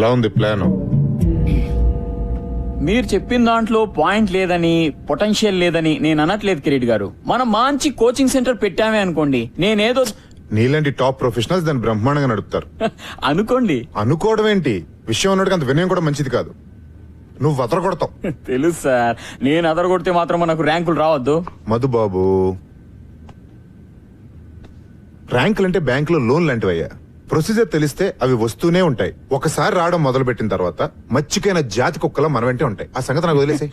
ఎలా ఉంది ప్లాన్? మీరు చెప్పిన దాంట్లో పాయింట్ లేదని, పొటెన్షియల్ లేదని నేను అనట్లేదు కిరీట్ గారు. మనం మంచి కోచింగ్ సెంటర్ పెట్టామే అనుకోండి, నేనేదో నీలాంటి టాప్ ప్రొఫెషనల్స్ దాన్ని బ్రహ్మాండంగా నడుపుతారు. అనుకోండి. అనుకోవడం ఏంటి, విషయం ఉన్నట్టుగా అంత వినయం కూడా మంచిది కాదు. నువ్వు వదలగొడతావు. తెలుసు సార్, నేను అదరగొడితే మాత్రం మనకు ర్యాంకులు రావద్దు. మధుబాబు, ర్యాంకులు అంటే బ్యాంకులో లోన్ లాంటివయ్యా. ప్రొసీజర్ తెలిస్తే అవి వస్తూనే ఉంటాయి. ఒకసారి రావడం మొదలు పెట్టిన తర్వాత మచ్చికైన జాతి కుక్కలా మన వెంటే ఉంటాయి. ఆ సంగతి నాకు వదిలేసాయి.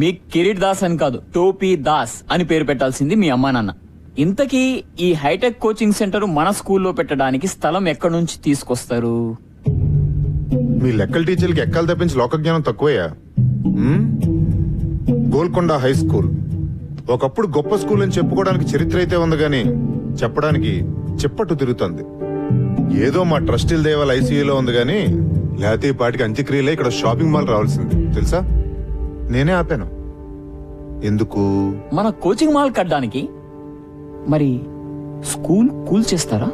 మీ కిరీట్ దాస్ అని కాదు, టోపీ దాస్ అని పేరు పెట్టాల్సింది మీ అమ్మా నాన్న. ఇంతకీ ఈ హైటెక్ కోచింగ్ సెంటర్ మన స్కూల్లో పెట్టడానికి స్థలం ఎక్కడి నుంచి తీసుకొస్తారు? మీ లెక్కల టీచర్లకి ఎక్కాలు తప్పించి లోక జ్ఞానం తక్కువయ్యా. గోల్కొండ హై స్కూల్ ఒకప్పుడు గొప్ప స్కూల్ అని చెప్పుకోవడానికి చరిత్ర అయితే ఉంది గాని చెప్పడానికి చెప్పట్టు తిరుగుతుంది. ఏదో మా ట్రస్టీల దేవాల ఐసీయూలో ఉంది గాని లేకపోతే ఈ పాటికి అంత్యక్రియలే ఇక్కడ షాపింగ్ మాల్ రావాల్సింది తెలుసా. నేనే ఆపాను. ఎందుకు? మన కోచింగ్ మాల్ కట్టడానికి. మరి స్కూల్ కూల్ చేస్తారా?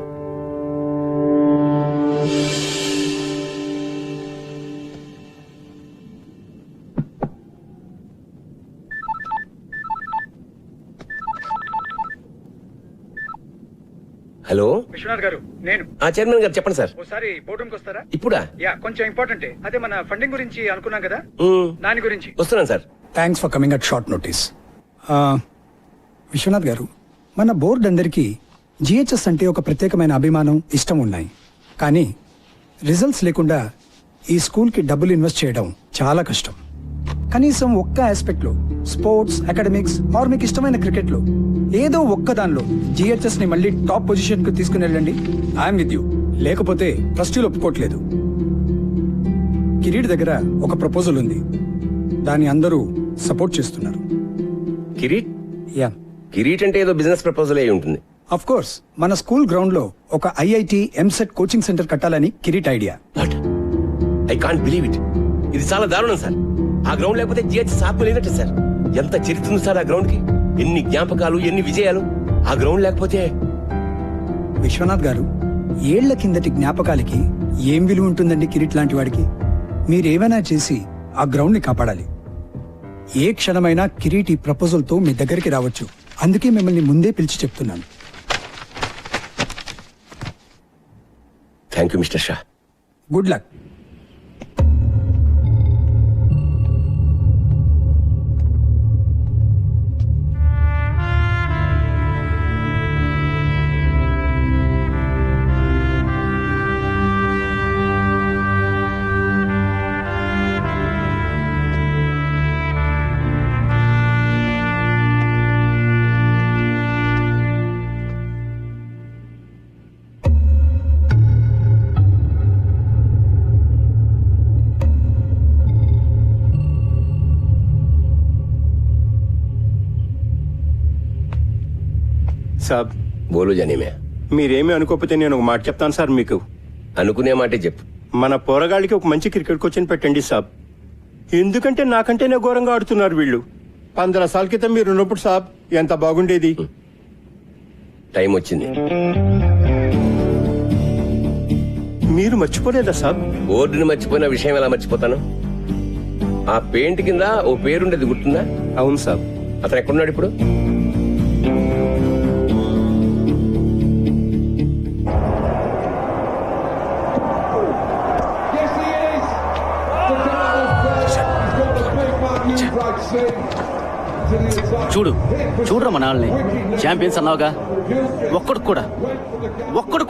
హలో విశ్వనాథ్ గారు, నేను చైర్మన్ గారు చెప్పండి సార్. ఒకసారి బోర్డు రూమ్కి వస్తారా? ఇప్పుడా? యా, కొంచెం ఇంపార్టెంట్. అదే మన ఫండింగ్ గురించి అనుకున్నాం కదా, దాని గురించి. వస్తున్నాను sir. Thanks for coming at short notice. Vishwanath garu, మన బోర్డు అందరికీ జిహెచ్ఎస్ అంటే ఒక ప్రత్యేకమైన అభిమానం, ఇష్టం ఉన్నాయి. కానీ రిజల్ట్స్ లేకుండా ఈ స్కూల్కి డబ్బులు ఇన్వెస్ట్ చేయడం చాలా కష్టం. కనీసం ఒక్క ఆస్పెక్ట్లో, స్పోర్ట్స్, అకాడమిక్స్ ఆర్ మీకు ఇష్టమైన క్రికెట్లో ఏదో ఒక్క దానిలో జిహెచ్ఎస్ ని మళ్ళీ టాప్ పొజిషన్ కు తీసుకుని వెళ్ళండి. I'm with you. లేకపోతే ట్రస్టీలు ఒప్పుకోవట్లేదు. కిరీట్ దగ్గర ఒక ప్రపోజల్ ఉంది, దాన్ని అందరూ సపోర్ట్ చేస్తున్నారు. కిరీట్? యా, కిరీట్ అంటే ఏదో బిజినెస్ ప్రపోజల్ అయి ఉంటుంది. Of course. మన స్కూల్ గ్రౌండ్ లో ఒక ఐఐటి ఎంసెట్ కోచింగ్ సెంటర్ కట్టాలని Kireet idea. What? I can't believe it. ఇది చాలా దారుణం సార్. ఆ గ్రౌండ్ లేకపోతే జిహెచ్ఎస్ ఆత్మ లేనట్టు సార్. ఎంత చరిత్ర ఉంది సార్ ఆ గ్రౌండ్ కి. ఎన్ని జ్ఞాపకాలు, ఎన్ని విజయాలు. ఆ గ్రౌండ్ లేకపోతే. విశ్వనాథ్ గారు, ఏళ్ల కిందటి జ్ఞాపకాలకి ఏం విలువ ఉంటుందండి కిరీట్ లాంటి వాడికి? మీరేమైనా చేసి ఆ గ్రౌండ్ ని కాపాడాలి. ఏ క్షణమైనా కిరీట్ ఈ ప్రపోజల్ తో మీ దగ్గరికి రావచ్చు. అందుకే మిమ్మల్ని ముందే పిలిచి చెప్తున్నాను. Thank you mister Shah. Good luck. సాబ్, బోలు జనీమే. మీరేమీ అనుకోకపోతే నేను ఒక మాట చెప్తాను సార్ మీకు. అనుకునే మాటే చెప్పు. మన పోరగాళ్ళకి ఒక మంచి క్రికెట్ కోచింగ్ పెట్టండి సాబ్. ఎందుకంటే నాకంటేనే ఘోరంగా ఆడుతున్నారు వీళ్ళు. 15 సార్ల క్రితం మీరు ఉన్నప్పుడు సాబ్ ఎంత బాగుండేది. టైం వచ్చింది. మీరు మర్చిపోలేదా సాబ్? బోర్డుని మర్చిపోయిన విషయం ఎలా మర్చిపోతాను? ఆ పెయింట్ కింద ఓ పేరుండేది గుర్తుందా? అవును సాబ్. అతను ఎక్కడున్నాడు ఇప్పుడు? చూడరా మన వాళ్ళని. ఛాంపియన్స్ అన్నావుగా, ఒక్కడు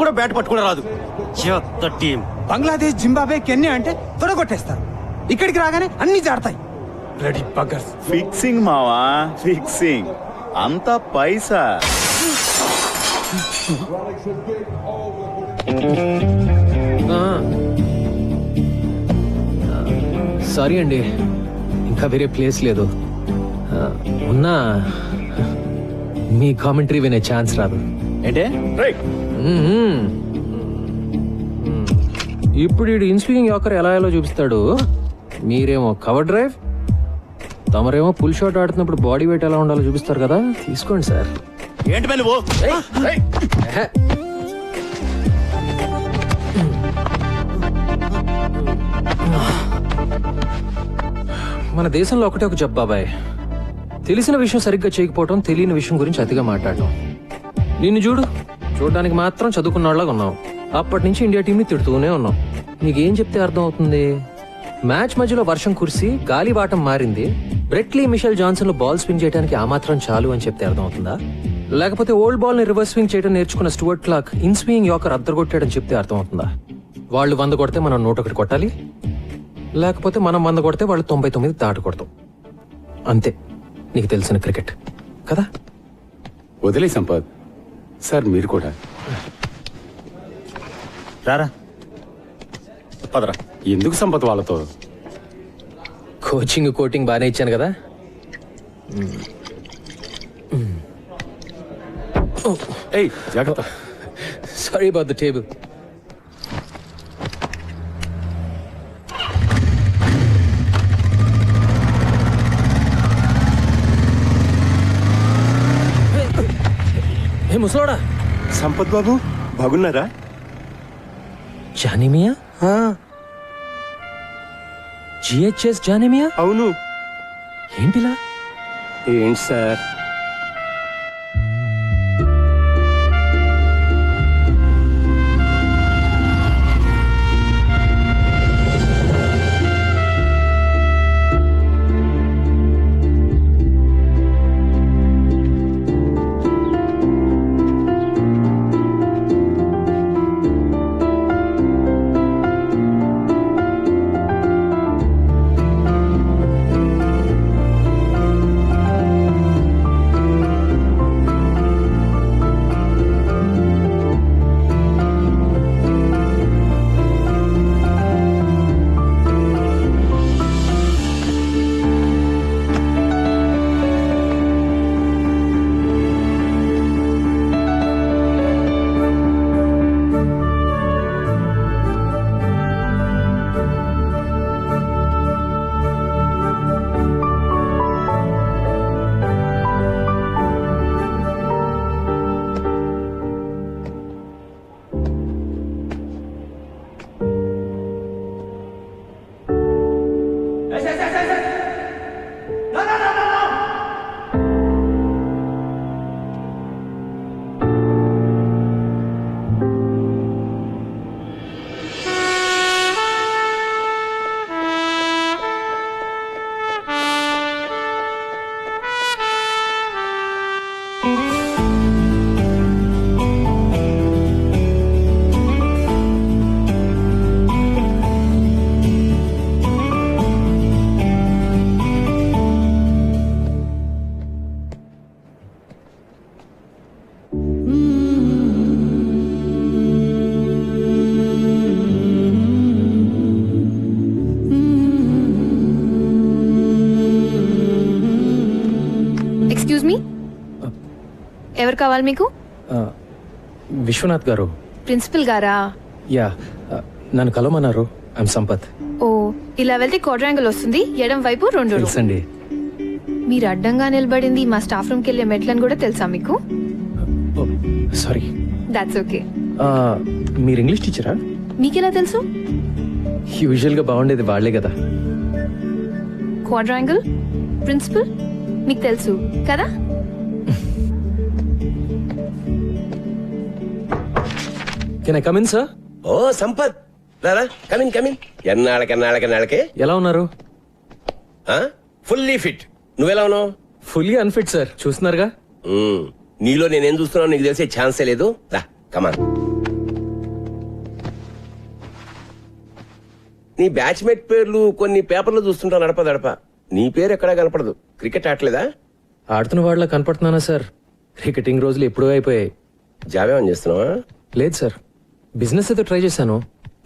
కూడా బ్యాట్ పట్టుకుని రాదు. చెత్త టీం. బంగ్లాదేశ్, జింబాబే, కెన్యా అంటే తొడగొట్టేస్తారు. ఇక్కడికి రాగానే అన్ని జాడతాయి. బ్లడీ బగ్గర్స్. ఫిక్సింగ్ మావా, ఫిక్సింగ్. అంతా పైసా. సారీ అండి, ఇంకా వేరే ప్లేస్ లేదు. ఉన్నా మీ కామెంటరీ వినే ఛాన్స్ రాదు. ఏంటే? ఇప్పుడు ఈ ఇన్స్వింగ్ యాకర్ ఎలా ఎలా చూపిస్తాడు. మీరేమో కవర్ డ్రైవ్, తమరేమో పుల్ షాట్ ఆడుతున్నప్పుడు బాడీ వెయిట్ ఎలా ఉండాలో చూపిస్తారు కదా. తీసుకోండి సార్. ఏంటి పని నువ్వు? మన దేశంలో ఒకటే ఒక జబ్బు బాబాయ్, తెలిసిన విషయం సరిగ్గా చేయకపోవటం, తెలియని విషయం గురించి అతిగా మాట్లాడటం. నిన్ను చూడడానికి మాత్రం చదువుకున్న వాళ్ళగా ఉన్నావు. అప్పటి నుంచి ఇండియా టీంని తిడుతూనే ఉన్నావు. నీకేం చెప్తే అర్థం అవుతుంది? మ్యాచ్ మధ్యలో వర్షం కురిసి గాలివాటం మారింది, బ్రెట్లీ మిషెల్ జాన్సన్ లో బాల్ స్వింగ్ చేయడానికి ఆ మాత్రం చాలు అని చెప్తే అర్థం అవుతుందా? లేకపోతే ఓల్డ్ బాల్ ని రివర్స్ స్వింగ్ చేయడం నేర్చుకున్న Stuart Clark in swing yorker అద్దరగొట్టాడని చెప్తే అర్థం అవుతుందా? వాళ్ళు 100 కొడితే మనం 101 కొట్టాలి, లేకపోతే మనం 100 కొడితే వాళ్ళు 99 దాటి కొడతాం. అంతే నీకు తెలిసిన క్రికెట్ కదా. వదిలే సంపత్ సార్, మీరు కూడా రారా పదరా. ఎందుకు సంపత్ వాళ్ళతో? కోటింగ్ బాగానే ఇచ్చాను కదా. ఏయ్ జాగ్రత్త. Sorry about the table. ఏ ముసలోడా, సంపత్ బాబు బాగున్నారా? జానిమియా? జిహెచ్ఎస్ జానిమియా? అవును. ఏంటిలా? ఏంటి సార్? ఎక్స్క్యూజ్ మీ, ఎవరు కావాలి మీకు? విశ్వనాథ్ గారు. ప్రిన్సిపల్ గారా? యా, నన్ను కలవమన్నారు. ఐమ్ సంపత్. ఓ, ఇలా వెళ్తే క్వాడ్రాంగిల్ వస్తుంది, ఎడం వైపు 2 రూమ్. తెలుసండి. మీరు అడ్డంగా నిలబడింది మా స్టాఫ్ రూమ్కి వెళ్ళే మెట్లని కూడా తెలుసా మీకు? సారీ. That's okay. మీరు ఇంగ్లీష్ టీచరా? మీకెలా తెలుసు? యూజువల్ గా బాగుండేది వాళ్ళే కదా. క్వాడ్రాంగిల్, ప్రిన్సిపల్ మీకు తెలుసు కదా? Can I come in sir? ఓ సంపత్, రారా, కమిన్. ఎన్నాళ్ళకే ఎలా ఉన్నారు? Fully fit. నువ్వెలా ఉన్నావు? ఫుల్లీ అన్ఫిట్ సార్, చూస్తున్నారుగా. నీలో నేనేం చూస్తున్నావు నీకు తెలిసే ఛాన్సే లేదు. రా కమాన్. నీ బ్యాచ్మేట్ పేర్లు కొన్ని పేపర్లు చూస్తుంటా నడప. నీ పేరు ఎక్కడా కనపడదు. క్రికెట్ ఆడలేదా? ఆడుతున్న వాళ్ళ కనపడుతున్నానా సార్? క్రికెటింగ్ రోజులు ఎప్పుడూ అయిపోయాయి. జాబేమని చేస్తున్నావా? లేదు సార్, బిజినెస్ అయితే ట్రై చేశాను.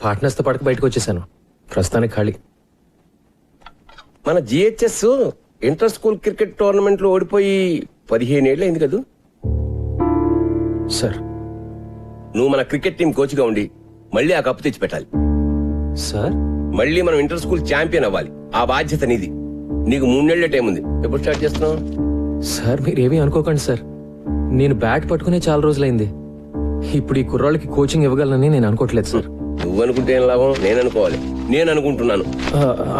పార్ట్నర్స్ తో పాటు బయటకు వచ్చేసాను. ప్రస్తుతానికి ఖాళీ. మన GHS inter school cricket tournament లో ఓడిపోయి 15 ఏళ్ళు అయింది కదా సార్. నువ్వు మన క్రికెట్ టీం కోచ్ గా ఉండి మళ్ళీ ఆ కప్పు తెచ్చి పెట్టాలి సార్. మళ్ళీ మనం ఇంటర్ స్కూల్ ఛాంపియన్ అవ్వాలి. ఆ బాధ్యత నీది. నీకు 3 నెలల టైం ఉంది. ఎప్పుడు స్టార్ట్ చేస్తున్నావు? సార్ మీరేమీ అనుకోకండి సార్, నేను బ్యాట్ పట్టుకునే చాలా రోజులైంది. ఇప్పుడు ఈ కుర్రాళ్ళకి కోచింగ్ ఇవ్వగలనని నేను అనుకోవట్లేదు సార్. నువ్వు అనుకుంటే ఏం లాభం? నేను అనుకోవాలి. నేను అనుకుంటున్నాను.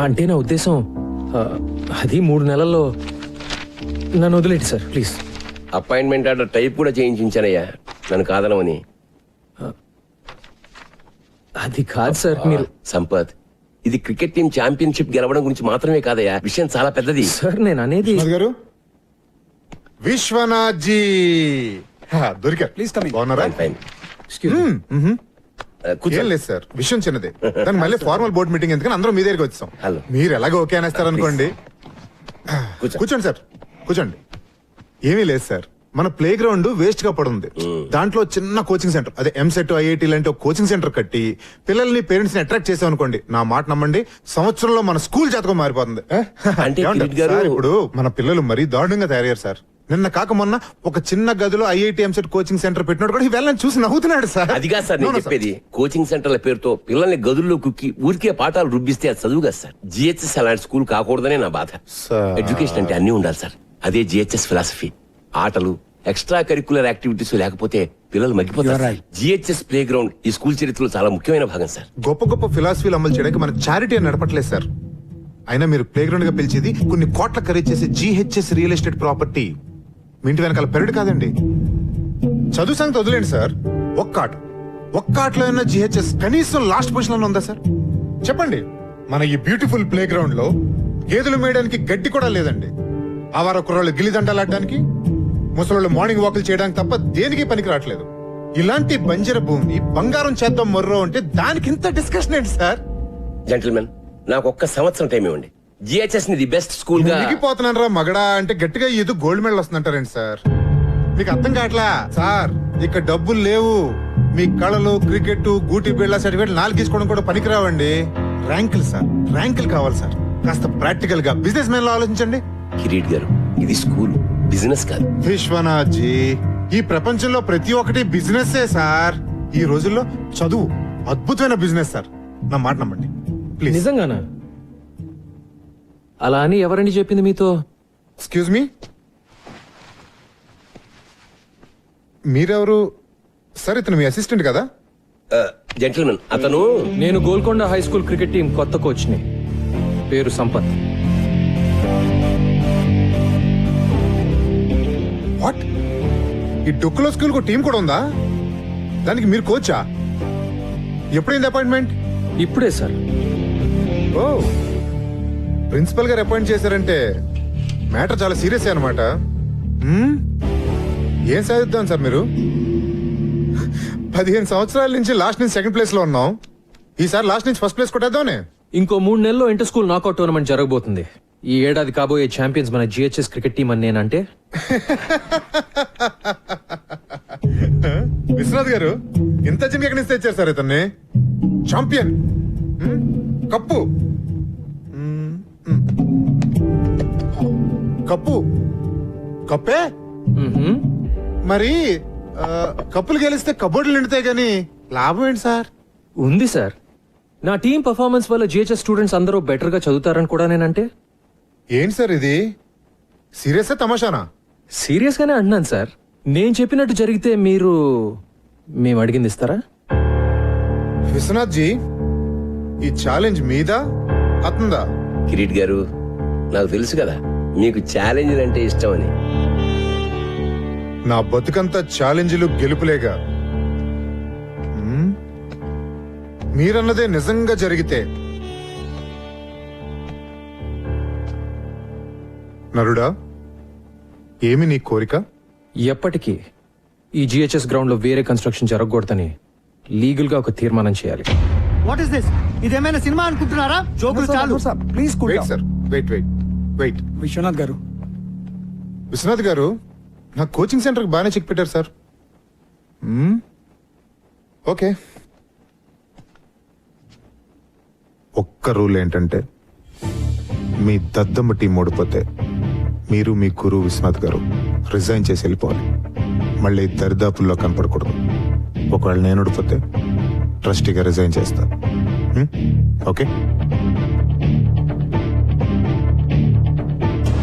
అంటే నా ఉద్దేశం అది 3 నెలల్లో. నన్ను వదిలేండి sir please. Appointment order type కూడా చేయించానయ్యా నన్ను కాదనమని. అది కాదు సార్, మీరు సంపత్, ఇది క్రికెట్ టీం ఛాంపియన్షిప్ గెలవడం గురించి మాత్రమే కాదయ్యా, విషయం చాలా పెద్దది. సార్ నేను అనేది విశ్వనాథ్ గారు, విశ్వనాథ్ జీ దొరికారు. Please come in. బాగున్నారా? Fine, fine. Excuse me. కూర్చో. ఏం లేదు సార్, విషయం చిన్నదే. దానికి మళ్ళీ ఫార్మల్ బోర్డ్ మీటింగ్ ఎందుకని అందరం మీ దగ్గరికి వచ్చాం. హలో. మీరు ఎలాగో ఓకే అనేస్తారు అనుకోండి. కూర్చో. కూర్చోండి సార్, కూర్చోండి. ఏమీ లేదు సార్, మన ప్లే గ్రౌండ్ వేస్ట్ గా పడుంది. దాంట్లో చిన్న కోచింగ్ సెంటర్, అదే ఎంసెట్ ఐఐటి లాంటి ఒక కోచింగ్ సెంటర్ కట్టి పిల్లల్ని పేరెంట్స్ ని అట్రాక్ట్ చేసాం అనుకోండి, నా మాట నమ్మండి, సంవత్సరంలో మన స్కూల్ జాతకం మారిపోతుంది. అంటే ఏమంటారు? కిరీట్ గారు- సార్, ఇప్పుడు మన పిల్లలు మరీ దారుణంగా తయారయ్యారు సార్. నిన్న కాక మొన్న ఒక చిన్న గదిలో ఐఐటి ఎంసెట్ కోచింగ్ సెంటర్ పెట్టినోడు కూడా వెళ్ళని చూసి నవ్వుతున్నాడు సార్. అది కాదు సార్ నేను అవునా సార్? చెప్పేది, కోచింగ్ సెంటర్ల పేరుతో పిల్లల్ని గదుల్లో కుక్కి ఊరికే పాఠాలు రుబ్బిస్తే అది చదువు కదా సార్. జిహెచ్ఎస్ అలాంటి స్కూల్ కాకూడదనే నా బాధ. సార్. ఎడ్యుకేషన్ అంటే అన్ని ఉండాలి సార్, అదే జిహెచ్ఎస్ ఫిలాసఫీ. ఆటలు, ఎక్స్ట్రా కరికులర్ యాక్టివిటీస్ లేకపోతే పిల్లలు మగ్గిపోతారు. జిహెచ్ఎస్ ప్లే గ్రౌండ్ ఈ స్కూల్ చరిత్రలో చాలా ముఖ్యమైన భాగం సార్. గొప్ప గొప్ప ఫిలాసఫీలు అమలు చేయడానికి మన చారిటీ అని నడపట్లేదు సార్. అయినా మీరు ప్లే గ్రౌండ్ గా పిలిచేది కొన్ని కోట్ల ఖరీదు చేసే జిహెచ్ఎస్ రియల్ ఎస్టేట్ ప్రాపర్టీ. మీ ఇంటి వెనకాల పెరడు కాదండి. చదువు సంగతి వదిలేండి సార్, ఒక్క ఆటలో ఉన్న జిహెచ్ఎస్ కనీసం లాస్ట్ పొజిషన్ లో ఉందా సార్? చెప్పండి. మన ఈ బ్యూటిఫుల్ ప్లే గ్రౌండ్ లో గేదెలు మేయడానికి గడ్డి కూడా లేదండి. ఆవార కుర్రాళ్ళు గిల్లిదండలాడడానికి, ముసలోళ్ళు మార్నింగ్ వాకులు చేయడానికి తప్ప దేనికి పనికి రావట్లేదు. ఇలాంటి బంజర భూమిని బంగారం చేద్దాం మొర్రో అంటే దానికి ఇంత డిస్కషన్ ఏంటి సార్? జెంటిల్మెన్, నాకు ఒక్క సంవత్సరం టైం ఇవ్వండి. జిహెచ్ఎస్ ని ది బెస్ట్ స్కూల్ గా. మునిగిపోతున్నారా మగడా అంటే గట్టిగా ఏదో గోల్డ్ మెడల్ వస్తుందంటారండి సార్. మీకు అర్థం కావట్లా సార్, ఇక్కడ డబ్బులు లేవు. మీ కళలు, క్రికెట్, గూటి బిళ్ళ సర్టిఫికేట్ 4 తీసుకోవడం కూడా పనికిరావండి. ర్యాంకులు సార్, ర్యాంకులు కావాలి సార్. కాస్త ప్రాక్టికల్ గా బిజినెస్ మ్యాన్ లో ఆలోచించండి. కిరీట్ గారు, ఇది స్కూల్, బిజినెస్ కాదు. విశ్వనాథ్ జీ, ఈ ప్రపంచంలో ప్రతి ఒక్కటి బిజినెస్ సార్. ఈ రోజుల్లో చదువు అద్భుతమైన బిజినెస్ సార్, నా మాట నమ్మండి ప్లీజ్. నిజంగానా? అలా అని ఎవరండి చెప్పింది మీతో? ఎక్స్క్యూజ్ మీ, మీరెవరు సార్? ఇతను మీ అసిస్టెంట్ కదా? జెంటిల్మెన్, అతను నేను Golconda high school cricket team కొత్త కోచ్ని. పేరు సంపత్. వాట్? ఈ డొక్కులో స్కూల్ కు టీం కూడా ఉందా? దానికి మీరు కోచా? ఎప్పుడైంది అపాయింట్మెంట్? ఇప్పుడే సార్. ఓ, ప్రిన్సిపల్ గారు అపాయింట్ చేశారంటే మ్యాటర్ చాలా సీరియస్ అనమాట. ఏం సాధిద్దాం సార్ మీరు? 15 సంవత్సరాల నుంచి లాస్ట్ నుంచి సెకండ్ ప్లేస్ లో ఉన్నాం. ఈసారి లాస్ట్ నుంచి ఫస్ట్ ప్లేస్ కొట్టేద్దామనే. ఇంకో 3 నెలల్లో ఇంటర్ స్కూల్ నాకౌట్ టోర్నమెంట్ జరగబోతుంది. ఈ ఏడాది కాబోయే ఛాంపియన్స్ మన జిహెచ్ఎస్ క్రికెట్ టీం అని నేనంటే. విశ్వనాథ్ గారు, ఇంత చిన్న ఎక్కడి నుంచి తెచ్చారు సార్ ఇతన్ని? ఛాంపియన్, కప్పు, కప్పు, కప్పే మ్మ్హ్మ్. మరి కప్పులు గెలిస్తే కబోర్డులు నిండుతాయి గాని లాభం ఏంటి సార్? ఉంది సార్. నా టీం పర్ఫార్మెన్స్ వల్ల జిహెచ్ఎస్ స్టూడెంట్స్ అందరూ బెటర్ గా చదువుతారని కూడా నేనంటే. ఏంటి సార్ ఇది? సీరియస్ తమాషానా? సీరియస్ గానే అంటున్నాను సార్. నేను చెప్పినట్టు జరిగితే మేము అడిగింది ఇస్తారా? విశ్వనాథ్ జీ, ఈ ఛాలెంజ్ మీదా అతందా? కిరీట్ గారు, నాకు తెలుసు కదా మీకు ఛాలెంజ్ అంటే ఇష్టం అని. నా బతుకంతా ఛాలెంజ్లు గెలుపులేగా. మీరన్నదే నిజంగా జరిగితే నరుడా, ఏమి నీ కోరిక? ఎప్పటికీ ఈ జిహెచ్ఎస్ గ్రౌండ్ లో వేరే కన్స్ట్రక్షన్ జరగకూడదని లీగల్ గా ఒక తీర్మానం చేయాలి. What is this? ఇదేమైనా సినిమా అనుకుంటున్నారా? జోకులు చాలు. Please wait sir, wait. Vishwanath garu, Vishwanath garu, నా కోచింగ్ సెంటర్ బాగానే చెక్ పెట్టారు సార్. ఓకే, ఒక్క రూల్ ఏంటంటే మీ దద్దమ్మ టీం ఓడిపోతే మీరు మీ గురువు విశ్వనాథ్ గారు రిజైన్ చేసి వెళ్ళిపోవాలి. మళ్ళీ దరిదాపుల్లో కనపడకూడదు. ఒకవేళ నేను ఓడిపోతే ట్రస్టీగా రిజైన్ చేస్తా. ఓకే?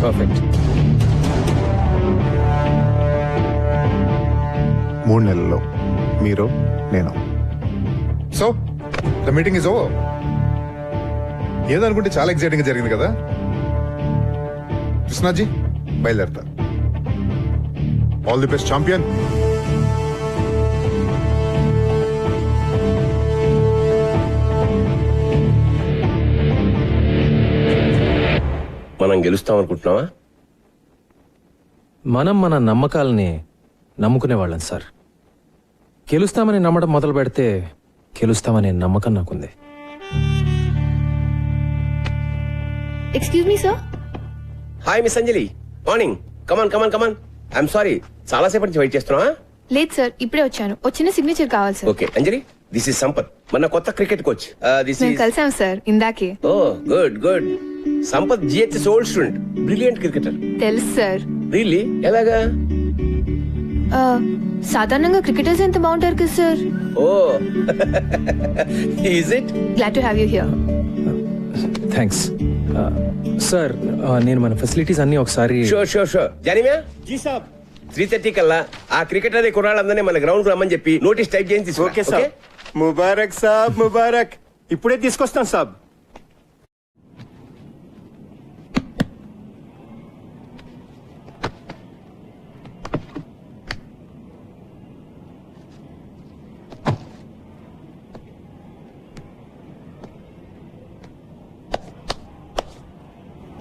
పర్ఫెక్ట్. 3 నెలల్లో మీరు, నేను. So the meeting is over. ఏదనుకుంటే చాలా ఎక్సైటింగ్ గా జరిగింది కదా? కృష్ణాజీ బయలుదేరతా. All the best champion. మనం గెలుస్తాం అనుకుంటున్నావా? మనం మన నమ్మకాలని నమ్ముకునేవాళ్ళం సార్. గెలుస్తామని నమ్మడం మొదలు పెడితే గెలుస్తామనే నమ్మకం నాకుంది. Excuse me sir. Hi miss Anjali, morning. Come on come on come on. I'm sorry, చాలా సేపటి నుంచి వెయిట్ చేస్తున్నావా? లేదు సార్, ఇప్పుడే వచ్చాను. వచ్చిన సిగ్నేచర్ కావాలి sir. Okay Anjali, this is Sampath, మన కొత్త క్రికెట్ కోచ్. దిస్ మేము ఇస్ కలిసాం సార్ ఇందాకే. Oh good good. Sampath GHS old student, brilliant cricketer. తెలుసు సార్. రియల్లీ? ఎలాగా? ఆ, సాధారణంగా క్రికెటర్స్ ఎంత బాగుంటారు కదా sir. Oh is it? Glad to have you here. Thanks sir. నేను మన ఫెసిలిటీస్ అన్ని ఒకసారి. Sure sure sure. జానివా, జీ సాబ్. 3:30 కల్లా ఆ క్రికెటర్ కుర్రాళ్ళందరినీ మన గ్రౌండ్ కు రమ్మని చెప్పి నోటీస్ టైప్ చేసి తీసుకురా. ఓకే సాబ్. ముబారక్ సాబ్, ముబారక్. ఇప్పుడే తీసుకొస్తాను సాబ్.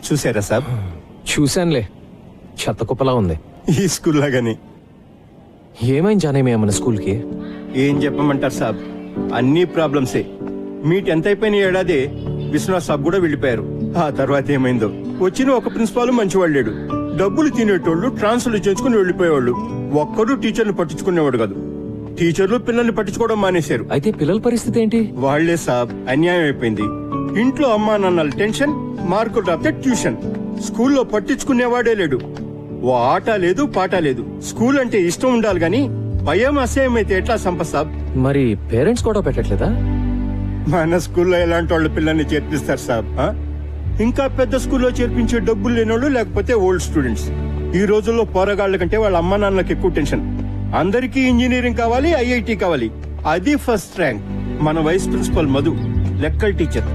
చూసారా సాబ్? చూశానులే, చెత్త కుప్పలా ఉంది. ఈ స్కూల్ లాగానే. ఏమైంది జానేమయ్య మన స్కూల్కి? ఏం చెప్పమంటారు సాబ్, అన్ని ప్రాబ్లమ్సే. మీ 10th అయిపోయిన ఏడాది విశ్వనాథ్ సాబ్ కూడా వెళ్ళిపోయారు. ఆ తర్వాత ఏమైందో. వచ్చిన ఒక ప్రిన్సిపాల్ మంచివాడు లేడు. డబ్బులు తినేటోళ్ళు ట్రాన్స్ఫర్లు చేసుకుని వెళ్ళిపోయేవాళ్ళు. ఒక్కడు టీచర్ని పట్టించుకునేవాడు కాదు. టీచర్లు పిల్లల్ని పట్టించుకోవడం మానేశారు. అయితే పిల్లల పరిస్థితి ఏంటి? వాళ్లే సాబ్, అన్యాయం అయిపోయింది. ఇంట్లో అమ్మా నాన్నల టెన్షన్, మార్కులు రాపితే ట్యూషన్. స్కూల్లో పట్టించుకునేవాడే లేడు. ఓ ఆట లేదు, పాట లేదు. స్కూల్ అంటే ఇష్టం ఉండాలి గాని భయం అసహ్యం అయితే ఎట్లా సంపత్ సాబ్? మరి పేరెంట్స్ కూడా పెట్టట్లేదా? మన స్కూల్లో ఎలాంటి వాళ్ళ పిల్లల్ని చేర్పిస్తారు సాబ్? ఇంకా పెద్ద స్కూల్లో చేర్పించే డబ్బులు లేనోళ్ళు, లేకపోతే ఓల్డ్ స్టూడెంట్స్. ఈ రోజుల్లో పోరగాళ్ల కంటే వాళ్ళ అమ్మా నాన్నలకు ఎక్కువ టెన్షన్. అందరికీ ఇంజనీరింగ్ కావాలి, ఐఐటి కావాలి. అది ఫస్ట్ ర్యాంక్. మన వైస్ ప్రిన్సిపల్ మధు లెక్కల టీచర్.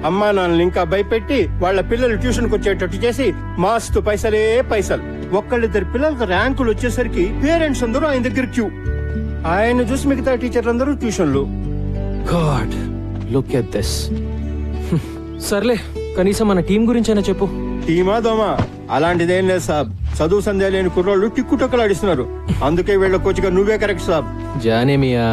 అమ్మా నాన్నలు ఇంకా భయపెట్టి వాళ్ళ పిల్లలు ట్యూషన్ కు వచ్చేటట్టు చేసి మాస్తు పైసలే పైసలు. ఒక్కళ్ళిద్దరు పిల్లలకు ర్యాంకులు వచ్చేసరికి పేరెంట్స్ అందరూ ఆయన దగ్గర క్యూ. ఆయన చూసి మిగతా టీచర్లు అందరూ ట్యూషన్లు. God, look at this. సర్లే, కనీసం మన టీం గురించైనా చెప్పు. టీమా దోమా అలాంటిదేం లేదు సాబ్. చదువు సంధ్య లేని కుర్రోళ్ళు టిక్కుటొక్కలాడిస్తున్నారు. అందుకే వీళ్ళ కోచ్గా నువ్వే కరెక్ట్ సాబ్. జానేమియా,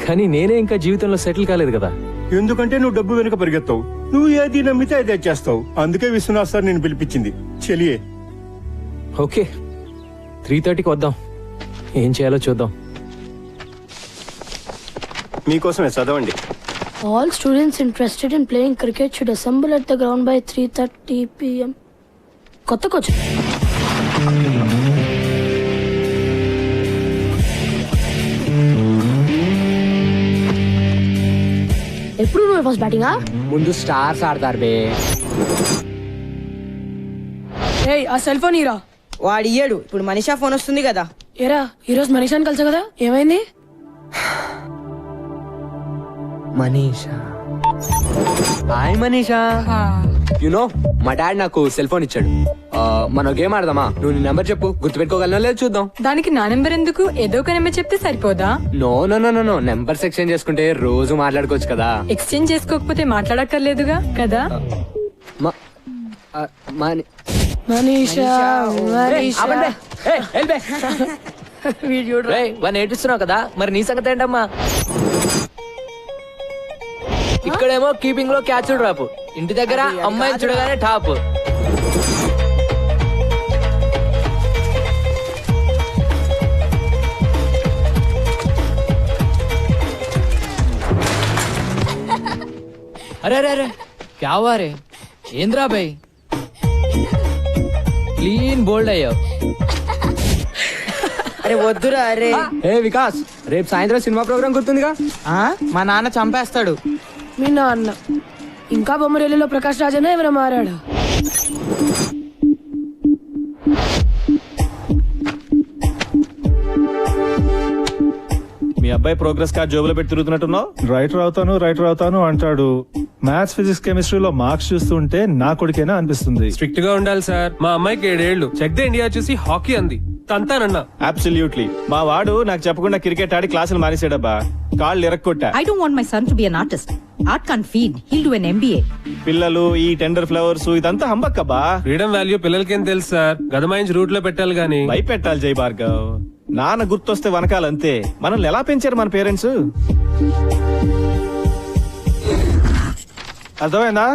కానీ నేనే ఇంకా జీవితంలో సెటిల్ కాలేదు కదా. ఎందుకంటే నువ్వు డబ్బు వెనుక పరిగెత్తావు. నువ్వు ఏది నమ్మితే అదే చేస్తావు. అందుకే విశ్వనాథ్ సార్ నేను పిలిపించింది. చెలియే. ఓకే, 3:30కి వద్దాం. ఏం చేయాలో చూద్దాం. మీకోసమే చదవండి. All students interested in playing cricket should assemble at the ground by 3:30 p.m. కొత్త కోచ్. ఎప్పుడు నువ్వు ఫస్ట్ బ్యాటింగా? ముందు స్టార్స్ ఆడతారు బే. ఏయ్, ఆ సెల్ ఫోన్ ఇరా. వాడు ఇయ్యడు. ఇప్పుడు మనీషా ఫోన్ వస్తుంది కదా. ఏరా, ఈరోజు మనీషాని కలిసా కదా, ఏమైంది? మనీషా, హాయ్ మనీషా. యునో మా డాడ్ నాకు సెల్ ఫోన్ ఇచ్చాడు. మనం గేమ్ ఆడదామా? నువ్వు నీ నెంబర్ చెప్పు, గుర్తుపెట్టుకోగలనో లేదు చూద్దాం. దానికి నా నెంబర్ ఎందుకు? ఏదో ఒక నెంబర్ చెప్తే సరిపోదా? No no no no no, numbers exchange చేసుకుంటే రోజు మాట్లాడుకోవచ్చు కదా. ఎక్స్చేంజ్ చేసుకోకపోతే మాట్లాడక్కర్లేదుగా కదా. మనీషా, నేర్పిస్తున్నావు కదా, మరి నీ సంగతి ఏంటమ్మా? ఇక్కడేమో కీపింగ్ లో క్యాచ్ డ్రాప్, ఇంటి దగ్గర అమ్మాయిని చూడగానే టాప్. అరే అరే అరే, క్యా హువా రే? ఏంద్రా బై, క్లీన్ బోల్డ్ అయ్యావు. అరే వద్దురా. అరే ఏ వికాస్, రేపు సాయంత్రం సినిమా ప్రోగ్రామ్ గుర్తుందిగా? మా నాన్న చంపేస్తాడు. మీ నాన్న ఇంకా బొమ్మరేలిలో ప్రకాష్ రాజనే ఎవరైనా మారాడా? మీ అబ్బాయి ప్రోగ్రెస్ కార్డ్ జోబులో పెట్టి తిరుగుతున్నట్టున్నావు. రైటర్ అవుతాను అంటాడు. మ్యాథ్స్ ఫిజిక్స్ కెమిస్ట్రీలో మార్క్స్ చూస్తుంటే నా కొడుకేనా అనిపిస్తుంది. స్ట్రిక్ట్ గా ఉండాలి సార్. మా అమ్మాయికి 7 ఏళ్ళు. చెక్ ద ఇండియా చూసి హాకీ అంది. తంతానన్నా. అబ్సల్యూట్లీ. మా వాడు నాకు చెప్పకుండా క్రికెట్ ఆడి క్లాసులు మానేసాడబ్బా. కాళ్ళు ఇరక్కొట్టా. I don't want my son to be an artist. Art can't feed. He'll do an MBA. పిల్లలు ఈ టెండర్ ఫ్లవర్స్ ఇదంతా హంబక్కబ్బా. ఫ్రీడమ్ వాల్యూ పిల్లలకేం తెలుసు సార్. గదమాయించి రూట్ లో పెట్టాలి గానీ. భయపెట్టాలి జై భార్గవ్. నాన్న గుర్తొస్తే వనకాలంతే. మనల్ని ఎలా పెంచారు మన పేరెంట్స్? అర్థమైందా?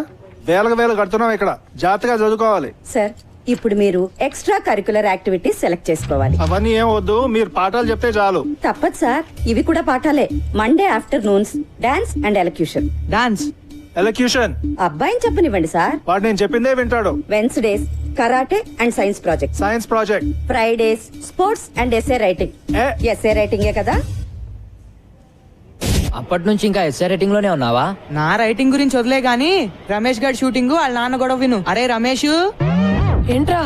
వేలు కడుతున్నాం ఇక్కడ. జాగ్రత్తగా చదువుకోవాలి. సార్, ఇప్పుడు మీరు ఎక్స్ట్రా కరికులర్ యాక్టివిటీస్ సెలెక్ట్ చేసుకోవాలి. అవన్నీ ఏం వద్దు, మీరు పాఠాలు చెప్తే చాలు. తప్పదు సార్, ఇవి కూడా పాఠాలే. Monday afternoons dance and elocution. Dance, elocution అబ్బాయిని చెప్పనివ్వండి సార్. వాడు నేను చెప్పిందే వింటాడు. Wednesdays karate and science project. Science project. Fridays sports and SA writing. SA రైటింగే కదా? అప్పటి నుంచి ఇంకా ఎస్ఐ రైటింగ్ లోనే ఉన్నావా? నా రైటింగ్ గురించి వదిలే గాని రమేష్ గారి షూటింగ్ వాళ్ళ నాన్న గొడవ విను. అరే రమేష్, ఏంట్రా?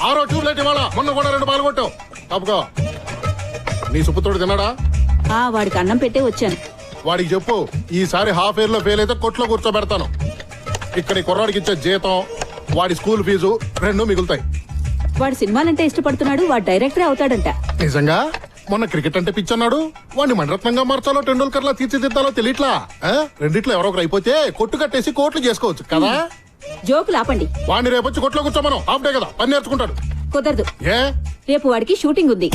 ఆరో ట్యూబ్లైట్ ఇవాళ మొన్న కూడా 2 పాల్గొట్టావు. తప్పుకో. నీ సుపుత్రుడు తిన్నాడా? వాడికి అన్నం పెట్టే వచ్చాను. వాడికి చెప్పు, ఈసారి హాఫ్ ఇయర్ లో ఫెయిల్ అయితే కొట్లో కూర్చోబెడతాను. ఇక్కడ ఈ కుర్రాడికి ఇచ్చే జీతం, వాడి స్కూల్ ఫీజు 2 మిగులుతాయి. వాడు సినిమాలంటే ఇష్టపడుతున్నాడు. వాడు డైరెక్టరే అవుతాడంట. నిజంగా? మొన్న క్రికెట్ అంటే పిచ్చన్నాడు. వాడిని మణరత్నంగా మార్చాలో టెండూల్కర్ లా తీర్చిదిద్దాలో తెలియట్లా. రెండిట్లో ఎవరో ఒకరు అయిపోతే కొట్టు కట్టేసి కోట్లు చేసుకోవచ్చు కదా. జోకులు ఆపండి. వాడిని రేపొచ్చి కొట్లో కూర్చోమను. హాఫ్ డే కదా, పని నేర్చుకుంటాడు. కుదరదు. ఏ? రేపు వాడికి షూటింగ్ ఉంది.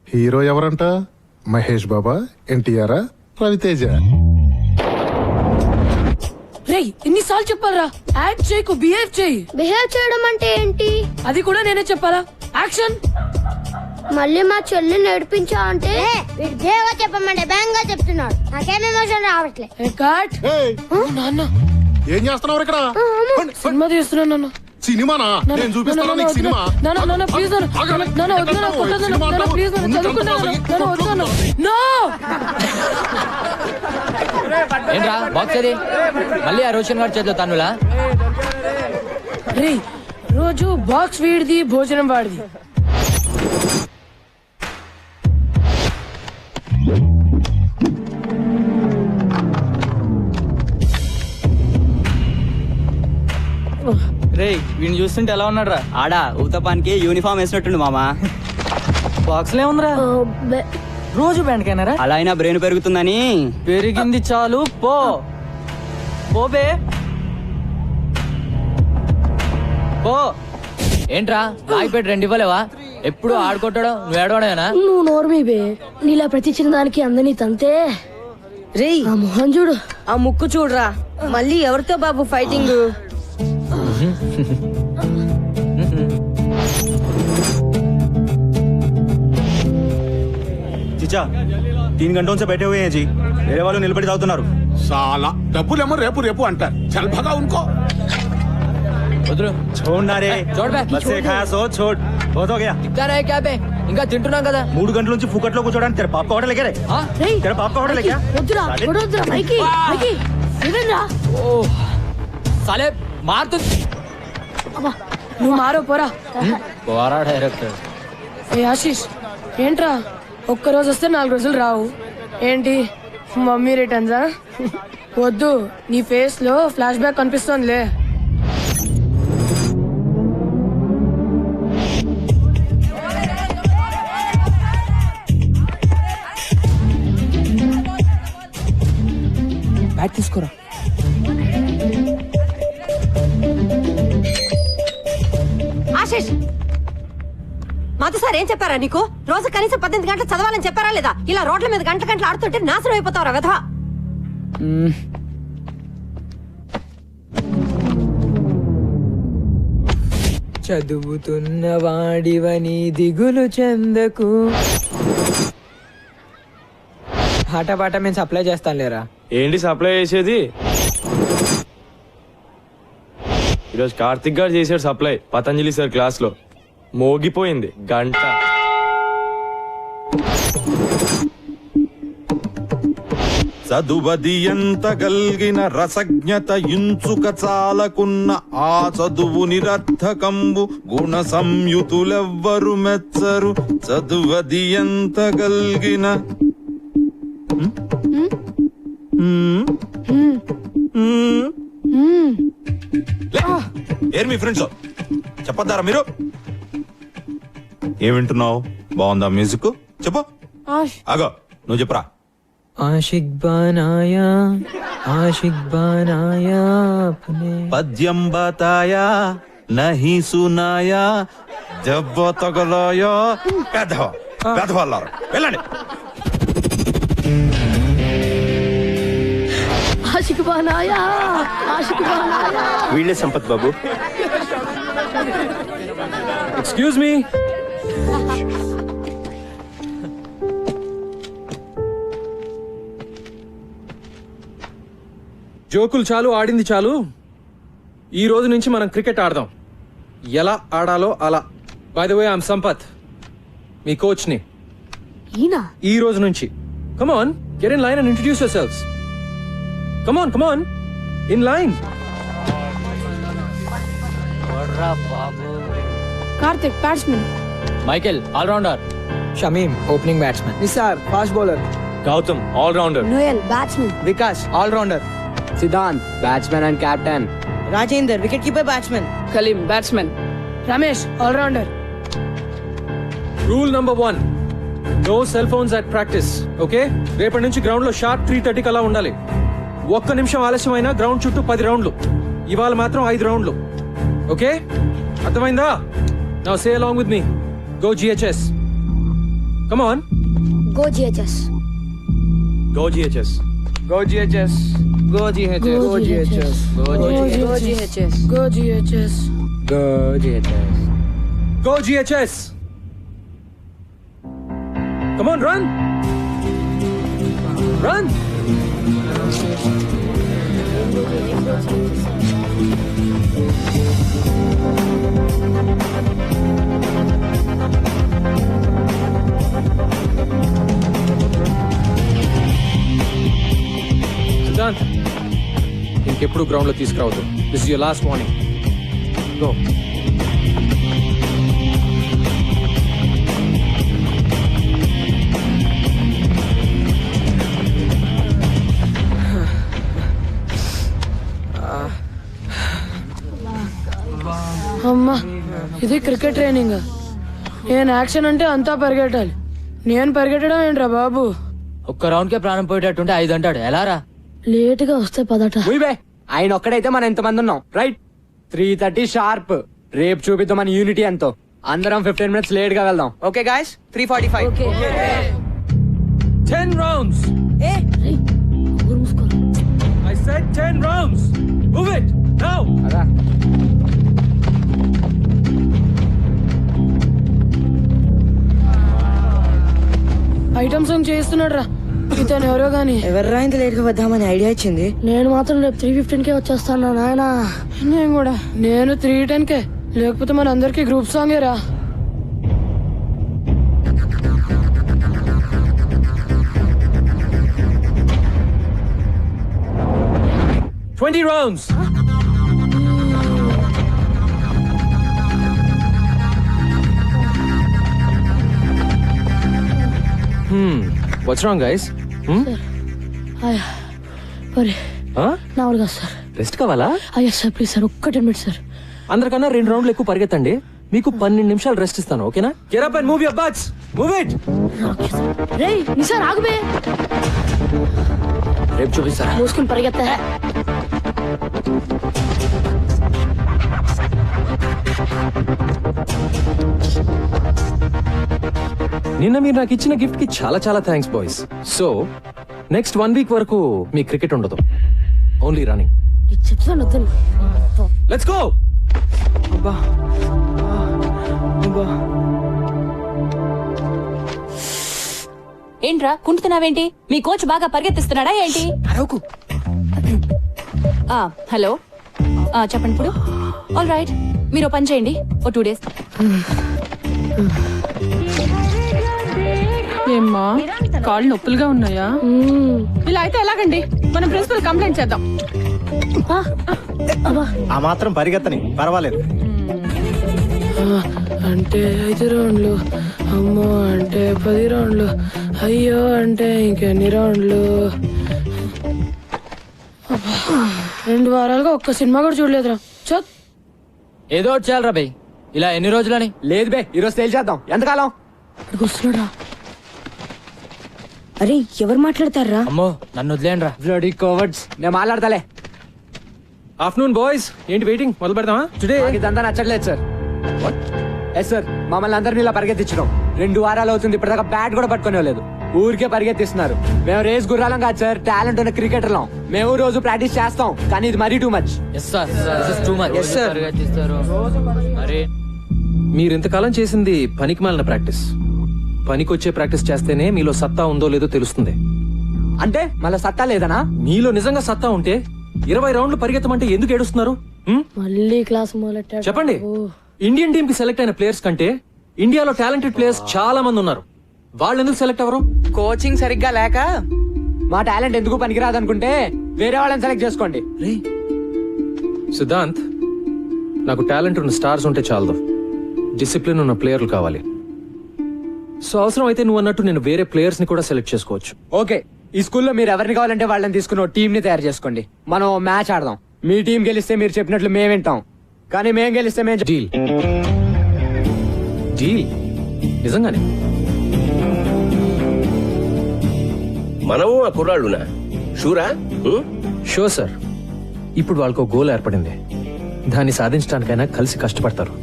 హీరో ఎవరంట? మహేష్ బాబా, ఎన్టీఆర్, రవితేజ. రేయ్, ఎన్నిసార్లు చెప్పాలరా? యాక్ట్ చేయకు, బిహేవ్ చేయి. బిహేవ్ చేయడం అంటే ఏంటి? అది కూడా నేనే చెప్పాలా? యాక్షన్. మళ్ళీ మా చెల్లి నడిపించా అంటే బిహేవ్ చెప్పమంటే బ్యాంగ్ గా చెప్తున్నాడు. నాకేం ఎమోషన్ రావట్లేదు. కట్. నాన్న ఏం చేస్తున్నావు ఇక్కడ? సినిమా తీస్తున్నాను నాన్న. సినిమానా? నేను చూపిస్తాను నీకు సినిమా. నాన్న ప్లీజ్ ఏంట్రా బాక్స్ అది? మళ్ళీ ఆ రోషన్ గారి చేతిలో తన్నులా? రే, రోజు బాక్స్ వీడిది, భోజనం వాడిది. రే, వీడిని చూస్తుంటే ఎలా ఉన్నాడు రా? ఆడా ఊతపానికి యూనిఫామ్ వేసినట్టుండు మామా. బాక్స్ లో ఉందిరా. రోజు బ్యాండ్ కైనారా? అలా అయినా బ్రెయిన్ పెరుగుతుందని. పెరిగింది చాలు, పో పోబే పో. ఏంట్రా రాయిపేట 2 ఇవ్వలేవా? ఎప్పుడు ఆడుకుంటాడో నువ్వు ఏడవడమేనా? నువ్వు నోర్మీబే. నీలా ప్రతి చిన్న దానికి అందని తంతే. రేయ్, ఆ మొహం చూడు, ఆ ముక్కు చూడరా. మళ్ళీ ఎవరితో బాబు ఫైటింగ్? చిచ్చా 3 घंटों से बैठे हुए हैं जी. मेरे वालों నిలబడి తాగుతున్నారు. చాలా డబ్బులేమో రేపు రేపు అంటారు. చల్ భగా ఉన్కో. వదులు. छोड़ना रे. छोड़ बे. बस से खाया सो छोड़. बहुत हो गया. ఇంకా రే క్యాబే, ఇంకా తింటున్నాం కదా. 3 గంటల నుంచి ఫుకట్లో కూర్చోడానికి तेरे पाप का होटल है क्या रे? तेरे पाप का होटल है क्या? వద్దురా వద్దురా మైకి మైకి ఇదేంరా? ఓ సాలే మారుతు. అబ్బా, నువ్వు మారో పోరా. పోరా డైరెక్టర్. ఏ ఆశీష్, ఏంట్రా ఒక్కరోజు వస్తే 4 రోజులు రావు ఏంటి? మమ్మీ రిటర్న్సా? వద్దు, నీ ఫేస్ లో ఫ్లాష్ బ్యాక్ కనిపిస్తోందిలే. బ్యాట్ తీసుకోరా. ఆశీష్, మాతో సార్ ఏం చెప్పారా నీకు? రోజు కనీసం 18 గంటలు చదవాలని చెప్పారా లేదా? ఇలా రోడ్ల మీద గంటలు ఆడుతుంటే నాశనం అయిపోతావురా వెధవా. చదువుతున్న వాడివని దిగులు చెందకు. పాట మేము సప్లై చేస్తాం లేరా? ఏంటి సప్లై చేసేది? ఈరోజు కార్తిక్ గారు చేసాడు సప్లై పతంజలి సార్ క్లాస్ లో. మోగిపోయింది గంట. చదువది ఎంత గల్గిన రసజ్ఞత ఇంచుక చాలకున్న ఆ చదువు నిరర్థకంబు గుణ సంయుతులెవ్వరు మెచ్చరు చదువది ఎంత గల్గిన ఏర్ మీ ఫ్రెండ్స్ చెప్పొద్దారా మీరు? ఏం వింటున్నావు? బాగుందా మ్యూజిక్? చెప్పు. ఆగో నువ్వు చెప్పరా. ఆషిక్ బనాయా పద్యం బతాయా నహి సునాయా జబ్బ తగలాయా పెద్దవాళ్ళారు వెళ్ళండి. ఆషిక్ బనాయా ఆషిక్ బనాయా. వీళ్ళే సంపత్ బాబు. Excuse me. జోకులు చాలు, ఆడింది చాలు. ఈ రోజు నుంచి మనం క్రికెట్ ఆడదాం. ఎలా ఆడాలో అలా. By the way I'm Sampath, మీ కోచ్ ని. ఈ రోజు నుంచి come on, get in line and introduce yourselves. Come on in line. Karthik batsmen. Michael allrounder. Shamim opening batsmen. Nisar fast bowler. Gautam allrounder. Noel batsmen. Vikas allrounder. Siddhant batsmen and captain. Rajender wicket keeper batsmen. Kaleem batsmen. Ramesh allrounder. Rule number 1, no cell phones at practice. Okay, రేపటి నుంచి ground లో sharp 3:30 అలా ఉండాలి. ఒక్క నిమిషం ఆలస్యమైనా ground చుట్టూ 10 రౌండ్లు. ఇవాళ మాత్రం 5 రౌండ్లు. ఓకే, అర్థమైందా? Now say along with me. Go GHS. Come on. Go GHS. Go GHS. Go GHS. Go GHS. Go GHS. Go GHS. Go GHS. Go GHS. Come on, run. Run. Siddhant, ఇంకెప్పుడు ground లో తీసుకురావద్దు. This is your last warning. Go. అమ్మా, ఇది cricket training. నేను action అంటే అంతా పరిగెట్టాలి. నేను పరిగెట్టడం ఏంట్రా బాబు? ఒక్క రౌండ్ కే ప్రాణం పోయేటట్టుంటే 5 అంటాడు. ఎలా రా? లేటుగా వస్తే పదట. ఆయన ఒక్కడైతే మనం ఎంతమంది ఉన్నాం? Right, 3:30 sharp. రేపు చూపిద్దాం మన యూనిటీ ఎంతో. అందరం 15 minutes లేట్ గా వెళ్దాం. Okay guys, 3:45. 10 rounds. I said 10 rounds. Move it now. Item song చేస్తున్నాడు రా ఇతను. ఎవరో గాని ఎవర్రా ఇంత లేట్ గా వద్దామని ఐడియా ఇచ్చింది? నేను మాత్రం రేపు 3:15కే వచ్చేస్తాను నాయనా. నేను కూడా. నేను 3:10కే. లేకపోతే మన అందరికి గ్రూప్ సాంగే రా. Twenty rounds. What's wrong, guys? నా వల్ల కాదు సార్. రెస్ట్ కావాలా? అయ్యా సార్, ప్లీజ్ సార్, ఒక్క 10 minutes సార్. అందరికన్నా 2 రౌండ్లు ఎక్కువ పరిగెత్తండి. మీకు 12 నిమిషాలు రెస్ట్ ఇస్తాను. ఓకేనా? Get up and move your butts. Move it. రేయ్ నిసార్ ఆగుబే. రేపు చూపిస్తారా? మూసుకుని పరిగెత్తా. నిన్న మీరు నాకు ఇచ్చిన గిఫ్ట్ కి చాలా చాలా thanks boys. So next 1 week వరకు మీ క్రికెట్ ఉండదు. Only running. చెప్తాను వద్దని. Let's go. అబ్బా అబ్బా. ఏంట్రా కుంటున్నావేంటి? మీ కోచ్ బాగా పరిగెత్తిస్తున్నాడా ఏంటి? హలో, చెప్పండి ఇప్పుడు. ఆల్ రైట్, మీరు పని చేయండి. ఓ 2 days. ఏమ్మా కాళ్ళు నొప్పులుగా ఉన్నాయా? ఇలా అయితే ఎలాగండి? మనం ప్రిన్సిపల్ కంప్లైంట్ చేద్దాం. ఆ మాత్రం పరిగెత్తని పర్వాలేదు. అంటే 5 రౌండ్లు, అమ్మో అంటే 10 రౌండ్లు, అయ్యో అంటే ఇంకెన్ని రౌండ్లు. 2 వారాలుగా ఒక్క సినిమా కూడా చూడలేదురా. చత్ ఏదో ఒకటి చేయాలరా బై. ఇలా ఎన్ని రోజులని? లేదు బే, ఈరోజు తేల్చేద్దాం. ఎంతకాలం? వస్తున్నాడా? అరే ఎవరు మాట్లాడతారా? అమ్మో నన్ను వదిలేండి రా. Bloody cowards. నేను మాట్లాడతాలే. ఆఫ్టర్నూన్ బాయ్స్, ఏంటి వెయిటింగ్? మొదలు పెడదామా? టుడే ఇదంతా నచ్చట్లేదు సార్. ఎస్ సార్, మమ్మల్ని అందరినీ ఇలా పరిగెత్తించడం 2 వారాలు అవుతుంది. ఇప్పటిదాకా బ్యాట్ కూడా పట్టుకునే లేదు. ఊరికే పరిగెత్తిస్తున్నారు. మేము రేస్ గుర్రాలం కాదు సార్, టాలెంట్ ఉన్న క్రికెటర్లం. మేము రోజు ప్రాక్టీస్ చేస్తాం, కానీ ఇది మరీ too much. Yes sir, too much. Yes sir, మరి మీరు ఇంతకాలం చేసింది పనికి మాలిన ప్రాక్టీస్. పనికొచ్చే ప్రాక్టీస్ చేస్తేనే మీలో సత్తా ఉందో లేదో తెలుస్తుంది. అంటే మళ్ళీ సత్తా లేదనా? మీలో నిజంగా సత్తా ఉంటే 20 రౌండ్లు పరిగెత్తమంటే ఎందుకు ఏడుస్తున్నారు? మళ్ళీ క్లాస్ మొదలెట్టాడు. చెప్పండి. ఇండియన్ టీమ్ కి సెలెక్ట్ అయిన ప్లేయర్స్ కంటే ఇండియాలో టాలెంటెడ్ ప్లేయర్స్ చాలా మంది ఉన్నారు. వాళ్ళు ఎందుకు సెలెక్ట్ అవ్వరు? కోచింగ్ సరిగ్గా లేక. మా టాలెంట్ ఎందుకు పనికిరాదు అనుకుంటే వేరే వాళ్ళని సెలెక్ట్ చేసుకోండి. సిద్ధాంత్, నాకు టాలెంట్ ఉన్న స్టార్స్ ఉంటే చాలదు, డిసిప్లిన్ ఉన్న ప్లేయర్లు కావాలి. సో అవసరం అయితే నువ్వు అన్నట్టు నేను వేరే ప్లేయర్స్ ని కూడా సెలెక్ట్ చేసుకోవచ్చు. ఓకే, ఈ స్కూల్లో మీరు ఎవరిని కావాలంటే వాళ్ళని తీసుకుని టీం ని తయారు చేసుకోండి. మనం మ్యాచ్ ఆడదాం. మీ టీం గెలిస్తే మీరు చెప్పినట్లు మేము వింటాం, కానీ మేము గెలిస్తే మేము డీల్. డీల్ నిజంగానే. మనము ఆ కుర్రాళ్ళునా? షూరా? Show sir. ఇప్పుడు వాళ్ళకు గోల్ ఏర్పడింది. దాన్ని సాధించడానికైనా కలిసి కష్టపడతారు.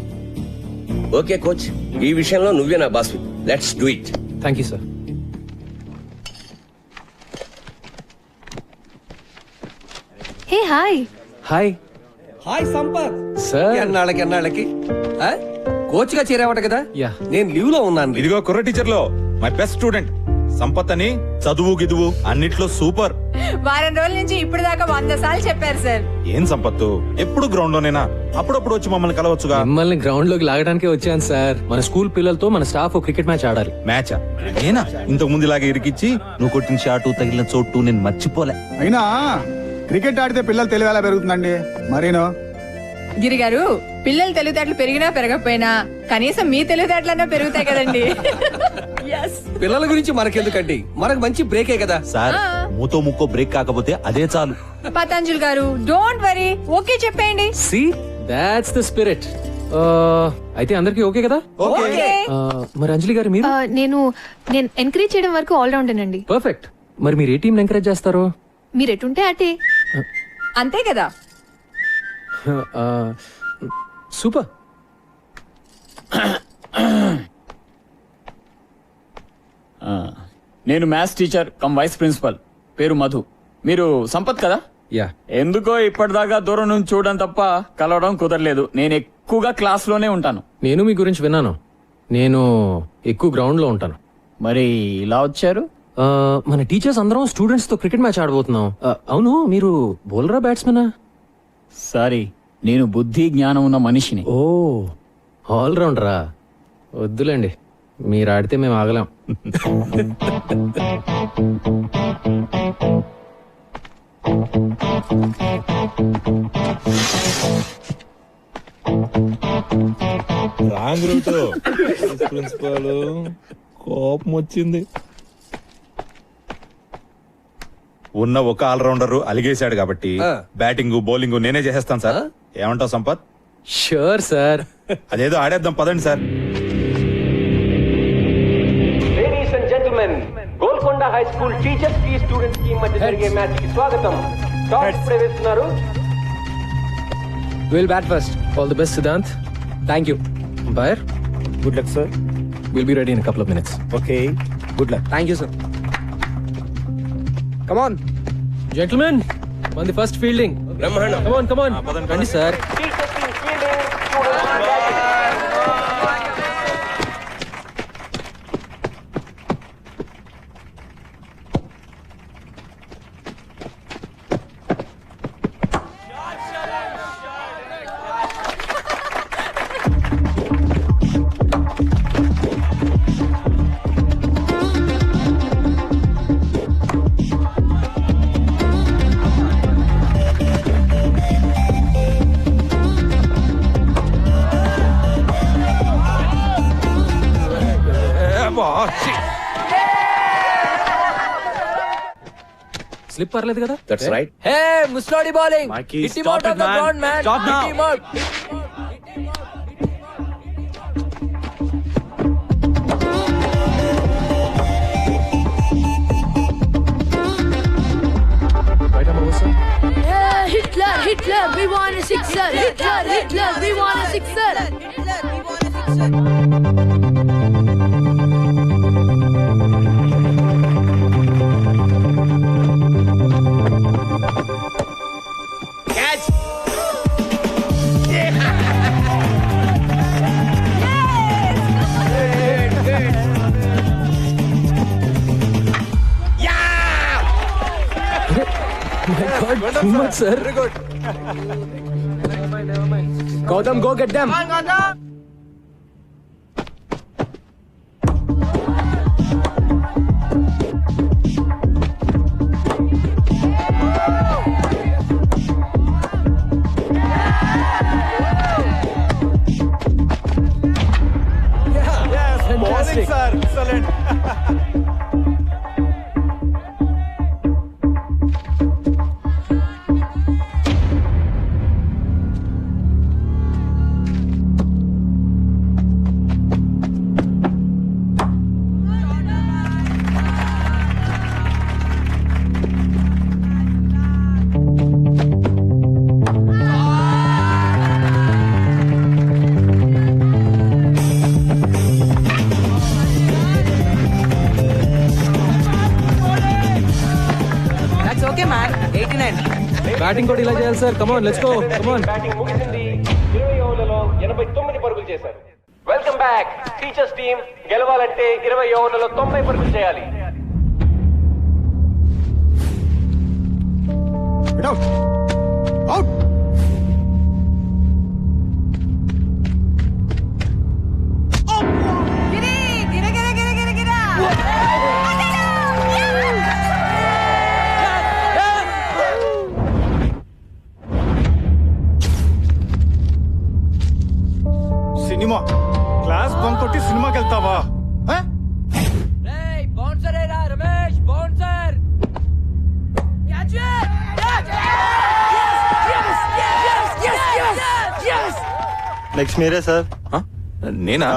ఓకే కోచ్, ఈ విషయంలో నువ్వే నా boss. Let's do it. Thank you sir. Hey hi. Hi. Hi Sampath. Sir, ఎన్నాళ్ళకి కోచ్ గా చేరావట కదా? యా. నేను లీవ్ లో ఉన్నాను. ఇదిగో కుర్ర టీచర్ లో మై బెస్ట్ స్టూడెంట్ సంపత్ అని. చదువు గిదువు అన్నిట్లో సూపర్. వారం రోజుల నుంచి ఇప్పుడు దాకా 100 సార్లు చెప్పారు సార్. ఏం సంపత్తు, ఎప్పుడు గ్రౌండ్ లోనేనా? అప్పుడప్పుడు వచ్చి మమ్మల్ని కలవచ్చుగా. మిమ్మల్ని గ్రౌండ్ లోకి లాగడానికే వచ్చాను సార్. మన స్కూల్ పిల్లలతో మన స్టాఫ్ క్రికెట్ మ్యాచ్ ఆడాలి. మ్యాచా? నేనా? ఇంతకు ముందు ఇలాగే ఇరికిచ్చి నువ్వు కొట్టిన షాటు తగిలిన చోటు నేను మర్చిపోలే. అయినా క్రికెట్ ఆడితే పిల్లలు తెలివి ఎలా పెరుగుతుందండి? మరేనో గిరి గారు, పిల్లలు తెలివితేటలు పెరిగినా పెరగకపోయినా కనీసం మీ తెలివితేటలన్నా పెరుగుతాయి కదండి. పిల్లల గురించి మనకెందుకండి, మనకు మంచి బ్రేకే కదా సార్. మూతో ముక్కో బ్రేక్ కాకపోతే అదే చాలు. పతంజలి గారు, డోంట్ వరీ, ఓకే చెప్పేయండి. See that's the spirit. అయితే అందరికి ఓకే కదా? మరి అంజలి గారు మీరు? నేను ఎంకరేజ్ చేయడం వరకు ఆల్ రౌండేనండి. పర్ఫెక్ట్. మరి మీరు ఏ టీం ఎంకరేజ్ చేస్తారు? మీరు ఎటుంటే అటే. అంతే కదా. సూపర్. నేను maths teacher cum vice principal, పేరు మధు. మీరు సంపత్ కదా? యా. ఎందుకో ఇప్పటిదాకా దూరం నుంచి చూడడం తప్ప కలవడం కుదరలేదు. నేను ఎక్కువగా క్లాస్ లోనే ఉంటాను. నేను మీ గురించి విన్నాను. నేను ఎక్కువ గ్రౌండ్ లో ఉంటాను. మరి ఇలా వచ్చారు? మన టీచర్స్ అందరం స్టూడెంట్స్ తో క్రికెట్ మ్యాచ్ ఆడబోతున్నాం. అవును, మీరు బౌలరా బ్యాట్స్మెనా? సారీ, నేను బుద్ధి జ్ఞానం ఉన్న మనిషిని. ఓ, ఆల్ రౌండరా? వద్దులేండి, మీరు ఆడితే మేము ఆగలేం. Wrong route. ప్రిన్సిపల్ కోపం వచ్చింది. ఉన్న ఒక ఆల్రౌండర్ అలిగేశాడు కాబట్టి బ్యాటింగ్ బౌలింగ్ నేనే చేసేస్తాను సార్. ఏమంటావు సంపత్? Sure sir. అదేదో ఆడేద్దాం పదండి sir. Ladies and gentlemen, Golconda high school teachers కి స్టూడెంట్స్ కి మధ్య జరిగే మ్యాచ్ కి స్వాగతం. టాస్ ప్రవేశిస్తున్నారు. Will bat first. All the best Siddhant. Thank you. బైర్, good luck sir. Will be ready in couple of minutes. Okay, good luck. Thank you sir. Come on gentlemen, on the first fielding. బ్రహ్మాండం. Come on. రండి sir. Teachers team fielding, students batting. Slip పర్లేదు కదా? That's right. హే ముస్లోడి bowling. Mikey, Hit him stop out it, of the man. ground, man. Stop Hit now. him out. Right arm over, sir. Yeah, Hitler, Hitler, we want a sixer. Hitler, Hitler, we want a sixer. Catch. My God, too much, sir. Very good. Gautam, go get them. Bowling, sir. Excellent. That's okay, man. 89. Batting కూడా ఇలా చేయాలి sir. Come on let's go. Come on. Batting ముగిసింది. 20 ఓవర్లలో 89 పరుగులు చేశారు. Welcome back. Teachers team గెలవాలంటే 20 ఓవర్లలో 90 పరుగులు చేయాలి. అవుట్. సినిమా క్లాస్ బంక్ కొట్టి సినిమాకి వెళ్తావా? Hey, bouncer era Ramesh, bouncer. Catch it! Yes! Next మీరే సార్. నేనా?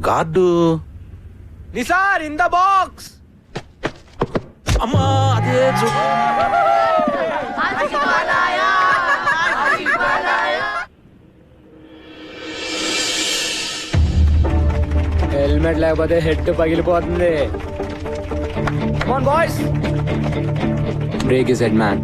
Guard Nisar in the box. అమ్మా అదే హెల్మెట్ లేకపోతే హెడ్ పగిలిపోతుంది. Come on, boys. Break his head, man.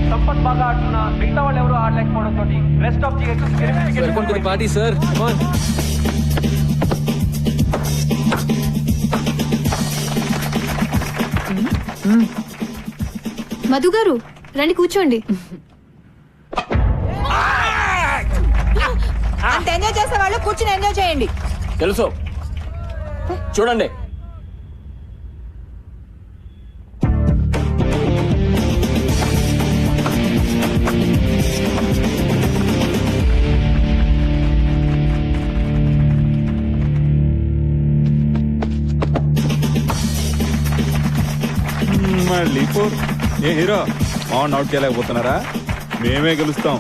Sampath బాగా ఆడుతున్నా మిగతా వాళ్ళు ఎవరు ఆడలేకపోవడంతో rest of welcome to the party sir. Come on. Madhu గారు రండి కూర్చోండి. అంత ఎంజాయ్ చేసే వాళ్ళు కూర్చుని ఎంజాయ్ చేయండి. తెలుసు చూడండి. మళ్ళీ ఫోర్. ఏ హీరో ఆన్ అవుట్ చేయలేకపోతున్నారా? మేమే గెలుస్తాం.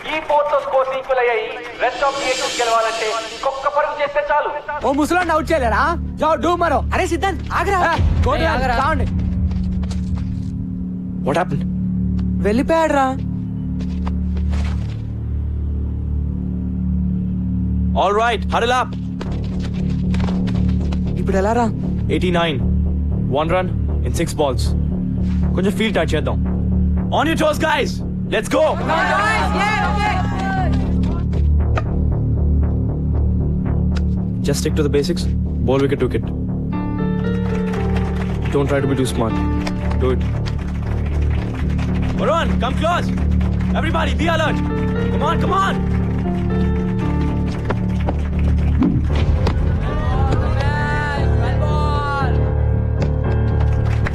ఈ 4తో స్కోర్స్ ఈక్వల్ అయ్యాయి. రెస్ట్ ఆఫ్ టీమ్స్ గెలవాలంటే ఇంకొక పరుగు చేస్తే చాలు. ఓ ముసలాన్ని అవుట్ చేయలేరా? జావ్ డూ మరో. అరే సిద్ధాంత్ ఆగరా. చావండి. What happened? వెళ్ళిపోయాడు రా. All right, huddle up. ఇప్పుడు ఎలా రా? 89 1 run in 6 balls. కొంచెం ఫీల్డ్ టచ్ చేద్దాం. On your toes guys, let's go. Just stick to the basics. Ball wicket to wicket. Don't try to be too smart. Do it. Varun, come close. Everybody, be alert. Come on, come on.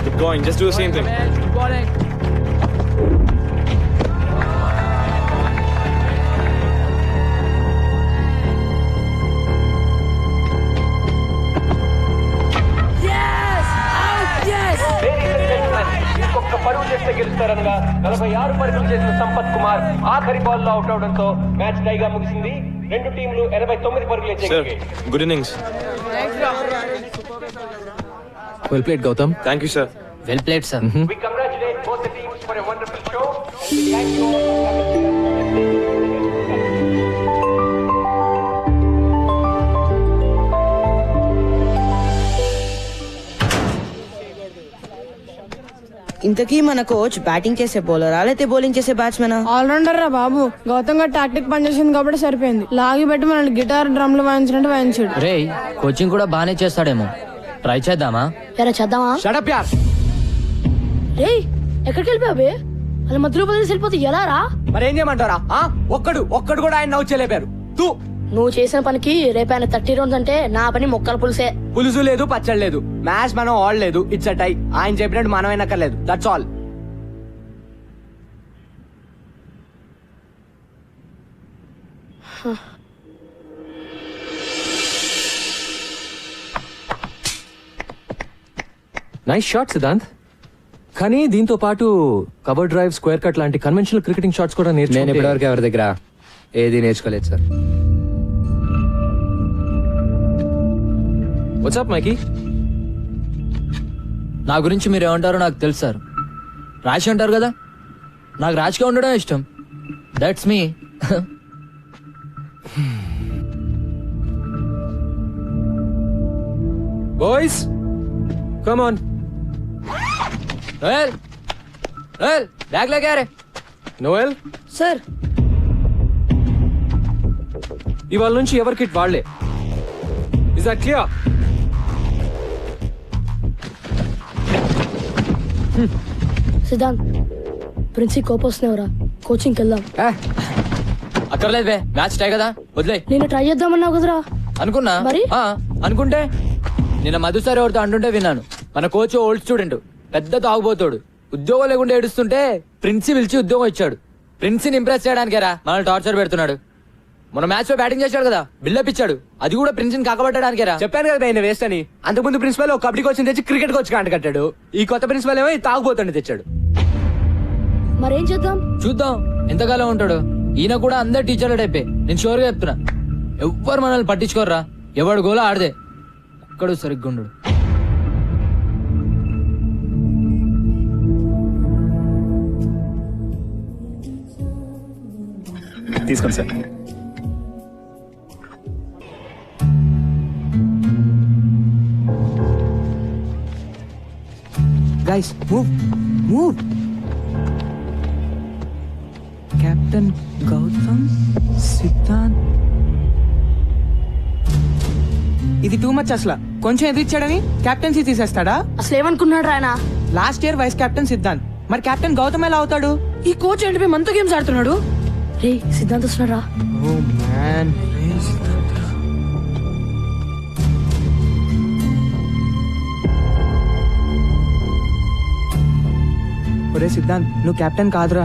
Keep going. Just do the same thing. ఇంకొక పరుగు చేస్తే గెలుస్తారనగా 46 పరుగులు చేసిన సంపత్ కుమార్ ఆఖరి ball లో out అవడంతో match టైగా ముగిసింది. రెండు టీంలు 89 పరుగులు Sir, చేశాయి. good innings. Well played Gautam. Thank you, sir. Well played sir. We congratulate both the teams for a wonderful show. Thank you. ఇంతకీ మన కోచ్ బ్యాటింగ్ చేసే బౌలరా లేకపోతే బౌలింగ్ చేసే బ్యాట్స్మెనా? ఆల్రౌండర్ రా బాబు. గౌతమ్ గారు టాక్టిక్ పనిచేసింది కాబట్టి సరిపోయింది. లాగి పెట్టి మనల్ని గిటార్ డ్రమ్లు వాయించినట్టు వాయించాడు. రే కోచింగ్ కూడా బానే చేస్తాడేమో. ట్రై చేద్దామా? చేద్దామా? షట్ అప్ యార్. రే ఎక్కడికి వెళ్ళిపోయావే? వాళ్ళ మధ్యలో బదిలేసి వెళ్ళిపోతే ఎలా రా? మరి ఏం చేయమంటారా? ఒక్కడు కూడా ఆయన నవ్వు చేయలేపారు. నువ్వు చేసిన పనికి రేపు ఆయన 30 రౌండ్స్ అంటే నా పని మొక్కల పులిసే. పులుసు లేదు, పచ్చడి లేదు, మ్యాచ్ మనం ఆడలేదు. It's a tie. ఆయన చెప్పినట్టు మనం అయినక్కర్లేదు. That's all. Nice shot Siddhant. కానీ దీంతో పాటు కవర్ డ్రైవ్, స్క్వేర్ కట్ లాంటి కన్వెన్షనల్ క్రికెటింగ్ షాట్స్ కూడా నేను ఇప్పటివరకు ఎవరి దగ్గర ఏది నేర్చుకోలేదు సార్. వాట్సాప్ మైకీ? నా గురించి మీరు ఏమంటారో నాకు తెలుసు సార్. రాశి అంటారు కదా, నాకు రాశిగా ఉండడం ఇష్టం. That's me. Boys come on. Bag లేకారే. నోయల్ సార్ ఇవాళ నుంచి ఎవరి కిట్ వాళ్లే. Is that clear? సిద్ధాంత్ ప్రిన్సి కోపొస్తున్నావురా, కోచింగ్కి వెళ్దాం. అక్కర్లేదు బే, మ్యాచ్ టై కదా, వదిలే. నేను ట్రై చేద్దామన్నావు కదరా. అనుకున్నా మరి? అనుకుంటే నిన్న మధు సార్ ఎవరితో అంటుంటే విన్నాను. మన కోచ్ ఓల్డ్ స్టూడెంట్, పెద్ద తాగుబోతాడు. ఉద్యోగం లేకుండా ఏడుస్తుంటే ప్రిన్సి పిలిచి ఉద్యోగం ఇచ్చాడు. ప్రిన్సిని ఇంప్రెస్ చేయడానికేరా మనల్ని టార్చర్ పెడుతున్నాడు. మన మ్యాచ్ లో బ్యాటింగ్ చేశాడు కదా, బిల్డప్ ఇచ్చాడు. అది కూడా ప్రిన్సిని కాకబట్టడానికేరా. చెప్పాను కదా ఆయన వేస్ట్ అని. అంతకుముందు ప్రిన్సిపల్ ఒక కబడ్డీ కోచ్ తెచ్చి క్రికెట్ కోచ్ కాంట కట్టాడు. ఈ కొత్త ప్రిన్సిపల్ ఏమో తాగుబోతుండే తెచ్చాడు. మరేం చేద్దాం? చూద్దాం ఎంతకాలం ఉంటాడు. ఈయన కూడా అందరు టీచర్ల టైపే. నేను షూర్ గా చెప్తున్నా, ఎవ్వరు మనల్ని పట్టించుకోర్రా. ఎవడు గోలా ఆడదే, ఒక్కడు సరిగ్గా ఉండడు. తీసుకోండి sir. Guys move move. Captain Gautam, Siddhant. ఇది టూ మచ్ అసలు. కొంచెం ఎదిరిచ్చాడని కెప్టెన్సీ తీసేస్తాడా? అసలు ఏమనుకున్నాడు ఆయన? Last year vice captain Siddhant, మరి కెప్టెన్ గౌతమ్ ఎలా అవుతాడు? ఈ కోచ్ ఏంటి మనతో గేమ్స్ ఆడుతున్నాడు? రే సిద్ధాంత్ వస్తున్నాడా? Oh man. ఒరే సిద్ధాంత్, నువ్వు కెప్టెన్ కాదురా.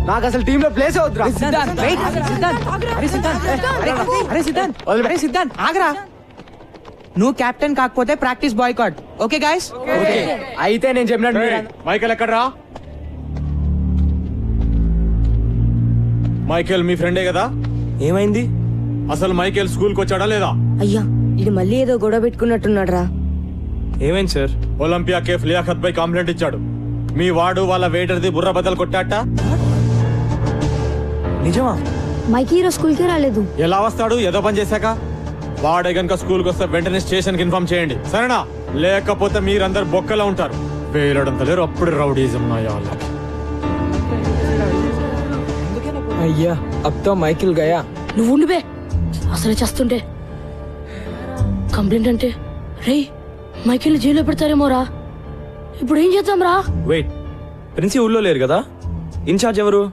నాకు అసలు టీమ్ లో ప్లేస్ అవుతురా. అరే సిద్ధాంత్ ఆగరా. నువ్వు కెప్టెన్ కాకపోతే ప్రాక్టీస్ బాయ్కాట్. Okay guys? అయితే నేను చెప్పినట్టు మైకేల్ ఎక్కడ్రా? మైకేల్ మీ ఫ్రెండే కదా? ఏమైంది? అసలు మైకేల్ స్కూల్ కి వచ్చాడా లేదా? అయ్యా ఇది మళ్ళీ ఏదో గొడవ పెట్టుకున్నట్టున్నాడు రా. ఏమైంది సార్? ఒలింపియా కేఫ్ లియాఖత్ పై కంప్లైంట్ ఇచ్చాడు. మీ వాడు వాళ్ళ వెయిటర్ది బుర్ర బద్దలు కొట్టాట. నిజమా? మైకి ఈరోజు స్కూల్కి రాలేదు. ఎలా వస్తాడు? ఏదో పని చేశాక. వాడే గనుక స్కూల్ కి వస్తే వెంటనే స్టేషన్ కి ఇన్ఫార్మ్ చేయండి, సరేనా? లేకపోతే మీరందరు బొక్కలో ఉంటారు. వేలడంత లేరు, అప్పుడు రౌడీజం నాయాల. అయ్యా అబ్తో మైకిల్ గయా. నువ్వు ఉండిపే, అసలే చేస్తుంటే కంప్లైంట్ అంటే. రే మైకిల్ జైల్లో పెడతారేమో రా. ఇప్పుడు ఏం చేద్దాం రా? వెయిట్, ప్రిన్సి ఊళ్ళో లేరు కదా, ఇన్ఛార్జ్ ఎవరు?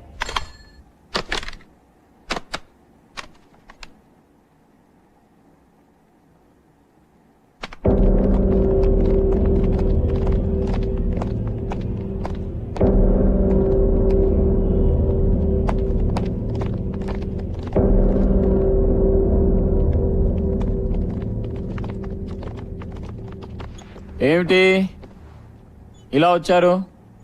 ఏమిటి ఇలా వచ్చారు?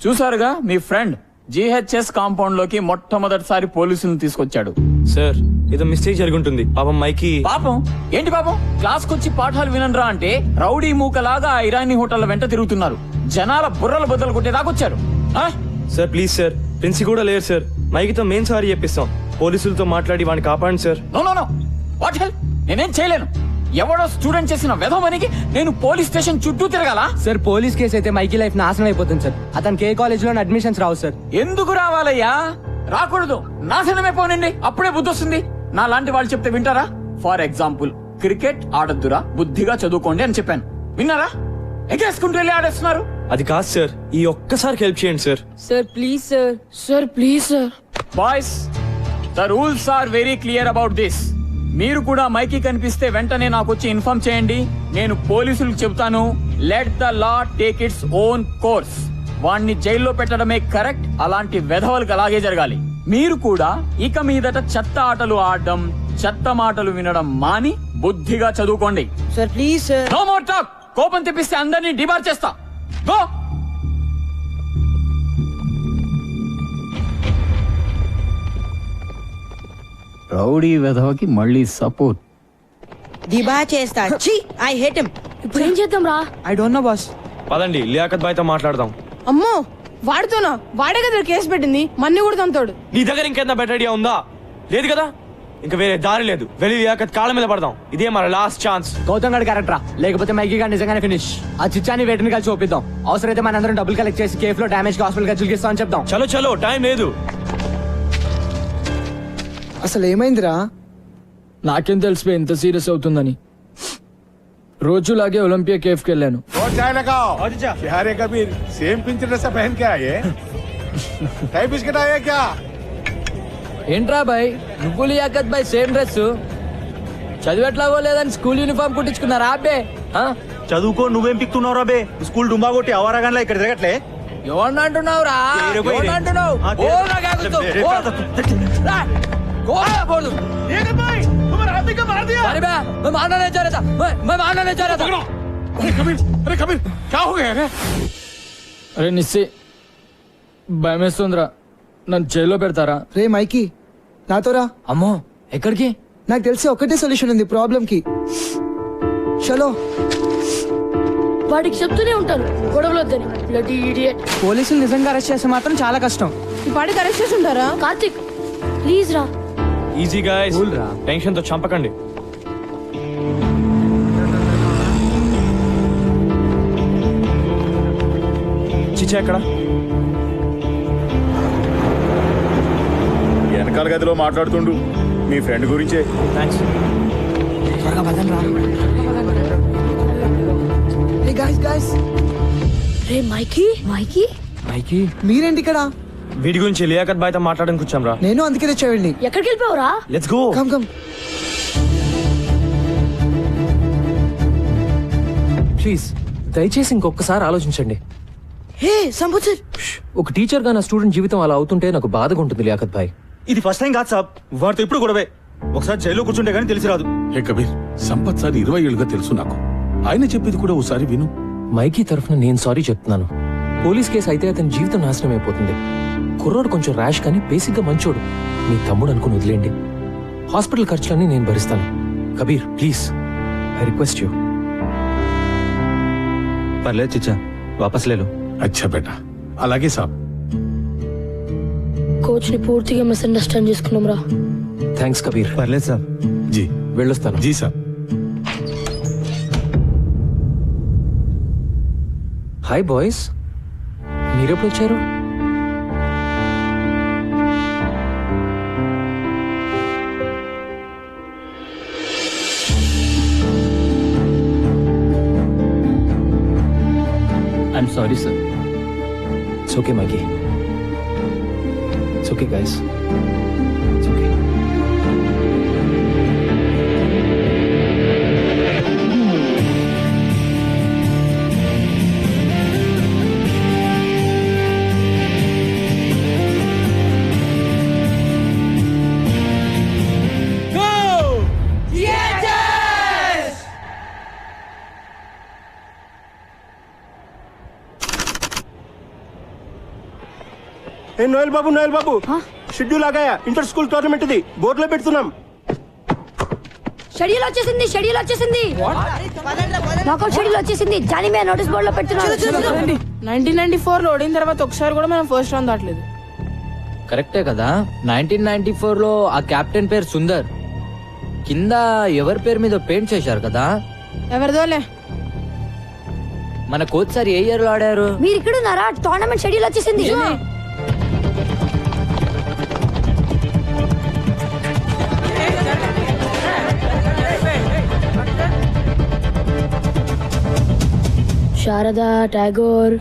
చూసారుగా మీ ఫ్రెండ్ జిహెచ్ఎస్ కాంపౌండ్ లోకి మొట్టమొదటిసారి పోలీసులను తీసుకొచ్చాడు. సార్ ఏదో మిస్టేక్ జరుగుంటుంది. పాపం మైకి. పాపం ఏంటి పాపం? క్లాస్ కొచ్చి పాఠాలు వినరా అంటే రౌడీ మూకలాగా ఐరానీ హోటల్ వెంట తిరుగుతున్నారు. జనాల బుర్రలు బద్దలు కొట్టే దాకొచ్చారు. సార్ ప్లీజ్ సార్, ప్రిన్సి కూడా లేరు సార్. మైకితో మెయిన్ సారీ చెప్పిస్తాం. పోలీసులతో మాట్లాడి వాడిని కాపాడండి sir. No no no, what hell? నేనేం చేయలేను. ఎవడో స్టూడెంట్ చేసిన వెధవనికి నేను పోలీస్ స్టేషన్ చుట్టూ తిరగాల? సార్ పోలీస్ కేసు అయితే మైకి లైఫ్ నాశనం అయిపోతుంది సార్. అతనికి ఏ కాలేజ్ లో అడ్మిషన్స్ రావు సార్. ఎందుకు రావాలయ్యా? రాకూడదు, నాశనమే పోనండి, అప్పుడే బుద్ధి వస్తుంది. నా లాంటి వాళ్ళు చెప్తే వింటారా? ఫర్ ఎగ్జాంపుల్, క్రికెట్ ఆడద్దురా, బుద్ధిగా చదువుకోండి అని చెప్పాను. విన్నారా? ఎగేసుకుంటూ వెళ్ళి ఆడేస్తున్నారు. అది కాదు సార్, ఈ ఒక్కసారి హెల్ప్ చేయండి sir. Sir please sir. Sir please sir. Boys, the rules are very clear about this. మీరు కూడా మైకి కనిపిస్తే వెంటనే నాకు వచ్చి ఇన్ఫార్మ్ చేయండి. నేను పోలీసులకు చెబుతాను. Let the law take its own course. వాణ్ణి జైల్లో పెట్టడమే కరెక్ట్. అలాంటి వెధవలకు అలాగే జరగాలి. మీరు కూడా ఇక మీదట చెత్త ఆటలు ఆడడం, చెత్త మాటలు వినడం మాని బుద్ధిగా చదువుకోండి. Sir please sir. No more talk. కోపం తెప్పిస్తే అందరినీ డిబార్ చేస్తా. గో. రౌడీ వెధవకి మళ్ళీ సపోర్ట్. దిబా చేస్తా. ఛీ, ఐ హేట్ హిమ్. ఇప్పుడు ఏం చేద్దాం రా? I don't know boss. పదండి లియాకత్ బాయ్తో మాట్లాడదాం. అమ్మో, వాడితోనా? వాడే కదా కేసు పెట్టింది, మన్ని కూడా తంతాడు. నీ దగ్గర ఇంకేంత బెటర్ ఐడియా ఉందా? లేదు కదా, ఇంకా వేరే దారి లేదు. వెళ్ళి లియాకత్ కాళ్ళ మీద పడదాం. ఇదే మన లాస్ట్ ఛాన్స్. గౌతమ్ గడ్ క్యారెక్టరా, లేకపోతే మైకి గారు నిజంగానే ఫినిష్. ఆ చిచ్చాని వేటిని కలిసి చూపిద్దాం. అవసరమైతే మనందరం డబ్బులు కలెక్ట్ చేసి కేఫ్ లో డామేజ్ హాస్పిటల్ ఖర్చులు ఇస్తామని చెప్దాం. చలో చలో, టైం లేదు. అసలు ఏమైందిరా? నాకేం తెలిసిపోయి ఎంత సీరియస్ అవుతుందని. రోజులాగే ఒలింపియా కేఫ్ కి వెళ్ళాను. ఏంట్రా బాయ్, నువ్వు లియాకత్ బాయ్ సేమ్ డ్రెస్? చదివేట్లాగో లేదని స్కూల్ యూనిఫామ్ కుట్టించుకున్నారా అబ్బే? చదువుకో, నువ్వేం పిక్తున్నావు రాబే? స్కూల్ డుంబా కొట్టి అవరాగానే ఇక్కడ తిరగట్లే. ఎవరిని అంటున్నావురా? ఎవరిని అంటున్నావు? అరే నిస్సి, భయమేస్తుందిరా. నన్ను జైల్లో పెడతారా? రే మైకి, నాతోరా. అమ్మో, ఎక్కడికి? నాకు తెలిసి ఒకటే సొల్యూషన్ ఉంది ప్రాబ్లం కి. చలో. వాడికి చెప్తూనే ఉంటాను గొడవలు వద్దని. Bloody idiot. పోలీసులు నిజంగా అరెస్ట్ చేస్తే మాత్రం చాలా కష్టం. ఈ పాడికి అరెస్ట్ చేసి ఉంటారా? కార్తిక్ ప్లీజ్ రా. ఈజీ గాయ్స్, టెన్షన్ తో చంపకండి. చిచ్చా ఎక్కడ? వెనకాల గదిలో మాట్లాడుతుండు మీ ఫ్రెండ్ గురించే. థ్యాంక్స్. రే మైకి. మైకి మైకి మీరేంటి ఇక్కడ? వీడి గురించి లియాకత్ బాయ్తో మాట్లాడడానికి వచ్చాం రా. నేను అందుకే తెచ్చేవాడిని. ఎక్కడికి వెళ్ళిపోవరా? Let's go. Come come. Please దయచేసి ఇంకొకసారి ఆలోచించండి. హే సంబుచర్, ఒక టీచర్ గా నా స్టూడెంట్ జీవితం అలా అవుతుంటే నాకు బాధగా ఉంటుంది లియాకత్ భాయ్. ఇది ఫస్ట్ టైం కాదు సాబ్, వాడితో ఇప్పుడు గొడవే. ఒకసారి జైల్లో కూర్చుంటే గానీ తెలిసి రాదు. హే కబీర్, సంపత్ సార్ 20 ఏళ్ళుగా తెలుసు నాకు. ఆయన చెప్పేది కూడా ఒకసారి విను. మైకి తరఫున నేను సారీ చెప్తున్నాను. పోలీస్ కేసు అయితే అతని జీవితం నాశనం అయిపోతుంది. కుర్రోడు కొంచెం ర్యాష్ కానీ బేసిక్ గా మంచోడు. మీ తమ్ముడు అనుకుని వదిలేండి. హాస్పిటల్ ఖర్చులన్నీ నేను భరిస్తాను. Kabir please, I request you. పర్లేదు చిచ్చా, వాపస్ లేలో. అచ్చా బేటా, అలాగే సాబ్. కోచ్ ని పూర్తిగా మిస్అండర్స్టాండ్ చేసుకున్నాం రా. థ్యాంక్స్ కబీర్. పర్లేదు సాబ్. జీ వెళ్ళొస్తాను. జీ సాబ్. హాయ్ బాయ్స్, మీరెప్పుడు వచ్చారు? I'm sorry sir. It's okay Mikey. Okay guys. ఏ నోయల్ బాబు షెడ్యూల్ ఆగాయా? ఇంటర్ స్కూల్ టోర్నమెంట్ ఇది బోర్డులో పెడుతున్నాం. షెడ్యూల్ వచ్చేసింది నాకౌట్ షెడ్యూల్ వచ్చేసింది. జానీ మే నోటీస్ బోర్డులో పెడుతున్నాడు. 1994 లో ఓడిన తర్వాత ఒకసారి కూడా మనం ఫస్ట్ రౌండ్ దాటలేదు. కరెక్టే కదా. 1994 లో ఆ కెప్టెన్ పేరు సుందర్. కింద ఎవరి పేరు మీద పెయింట్ చేశారు కదా. ఎవరిదోలే. మన కోచ్ సార్ ఏ ఇయర్ లో ఆడారు? మీరు ఇక్కడ ఉన్నారా? టోర్నమెంట్ షెడ్యూల్ వచ్చేసింది. శారదా, టాగోర్,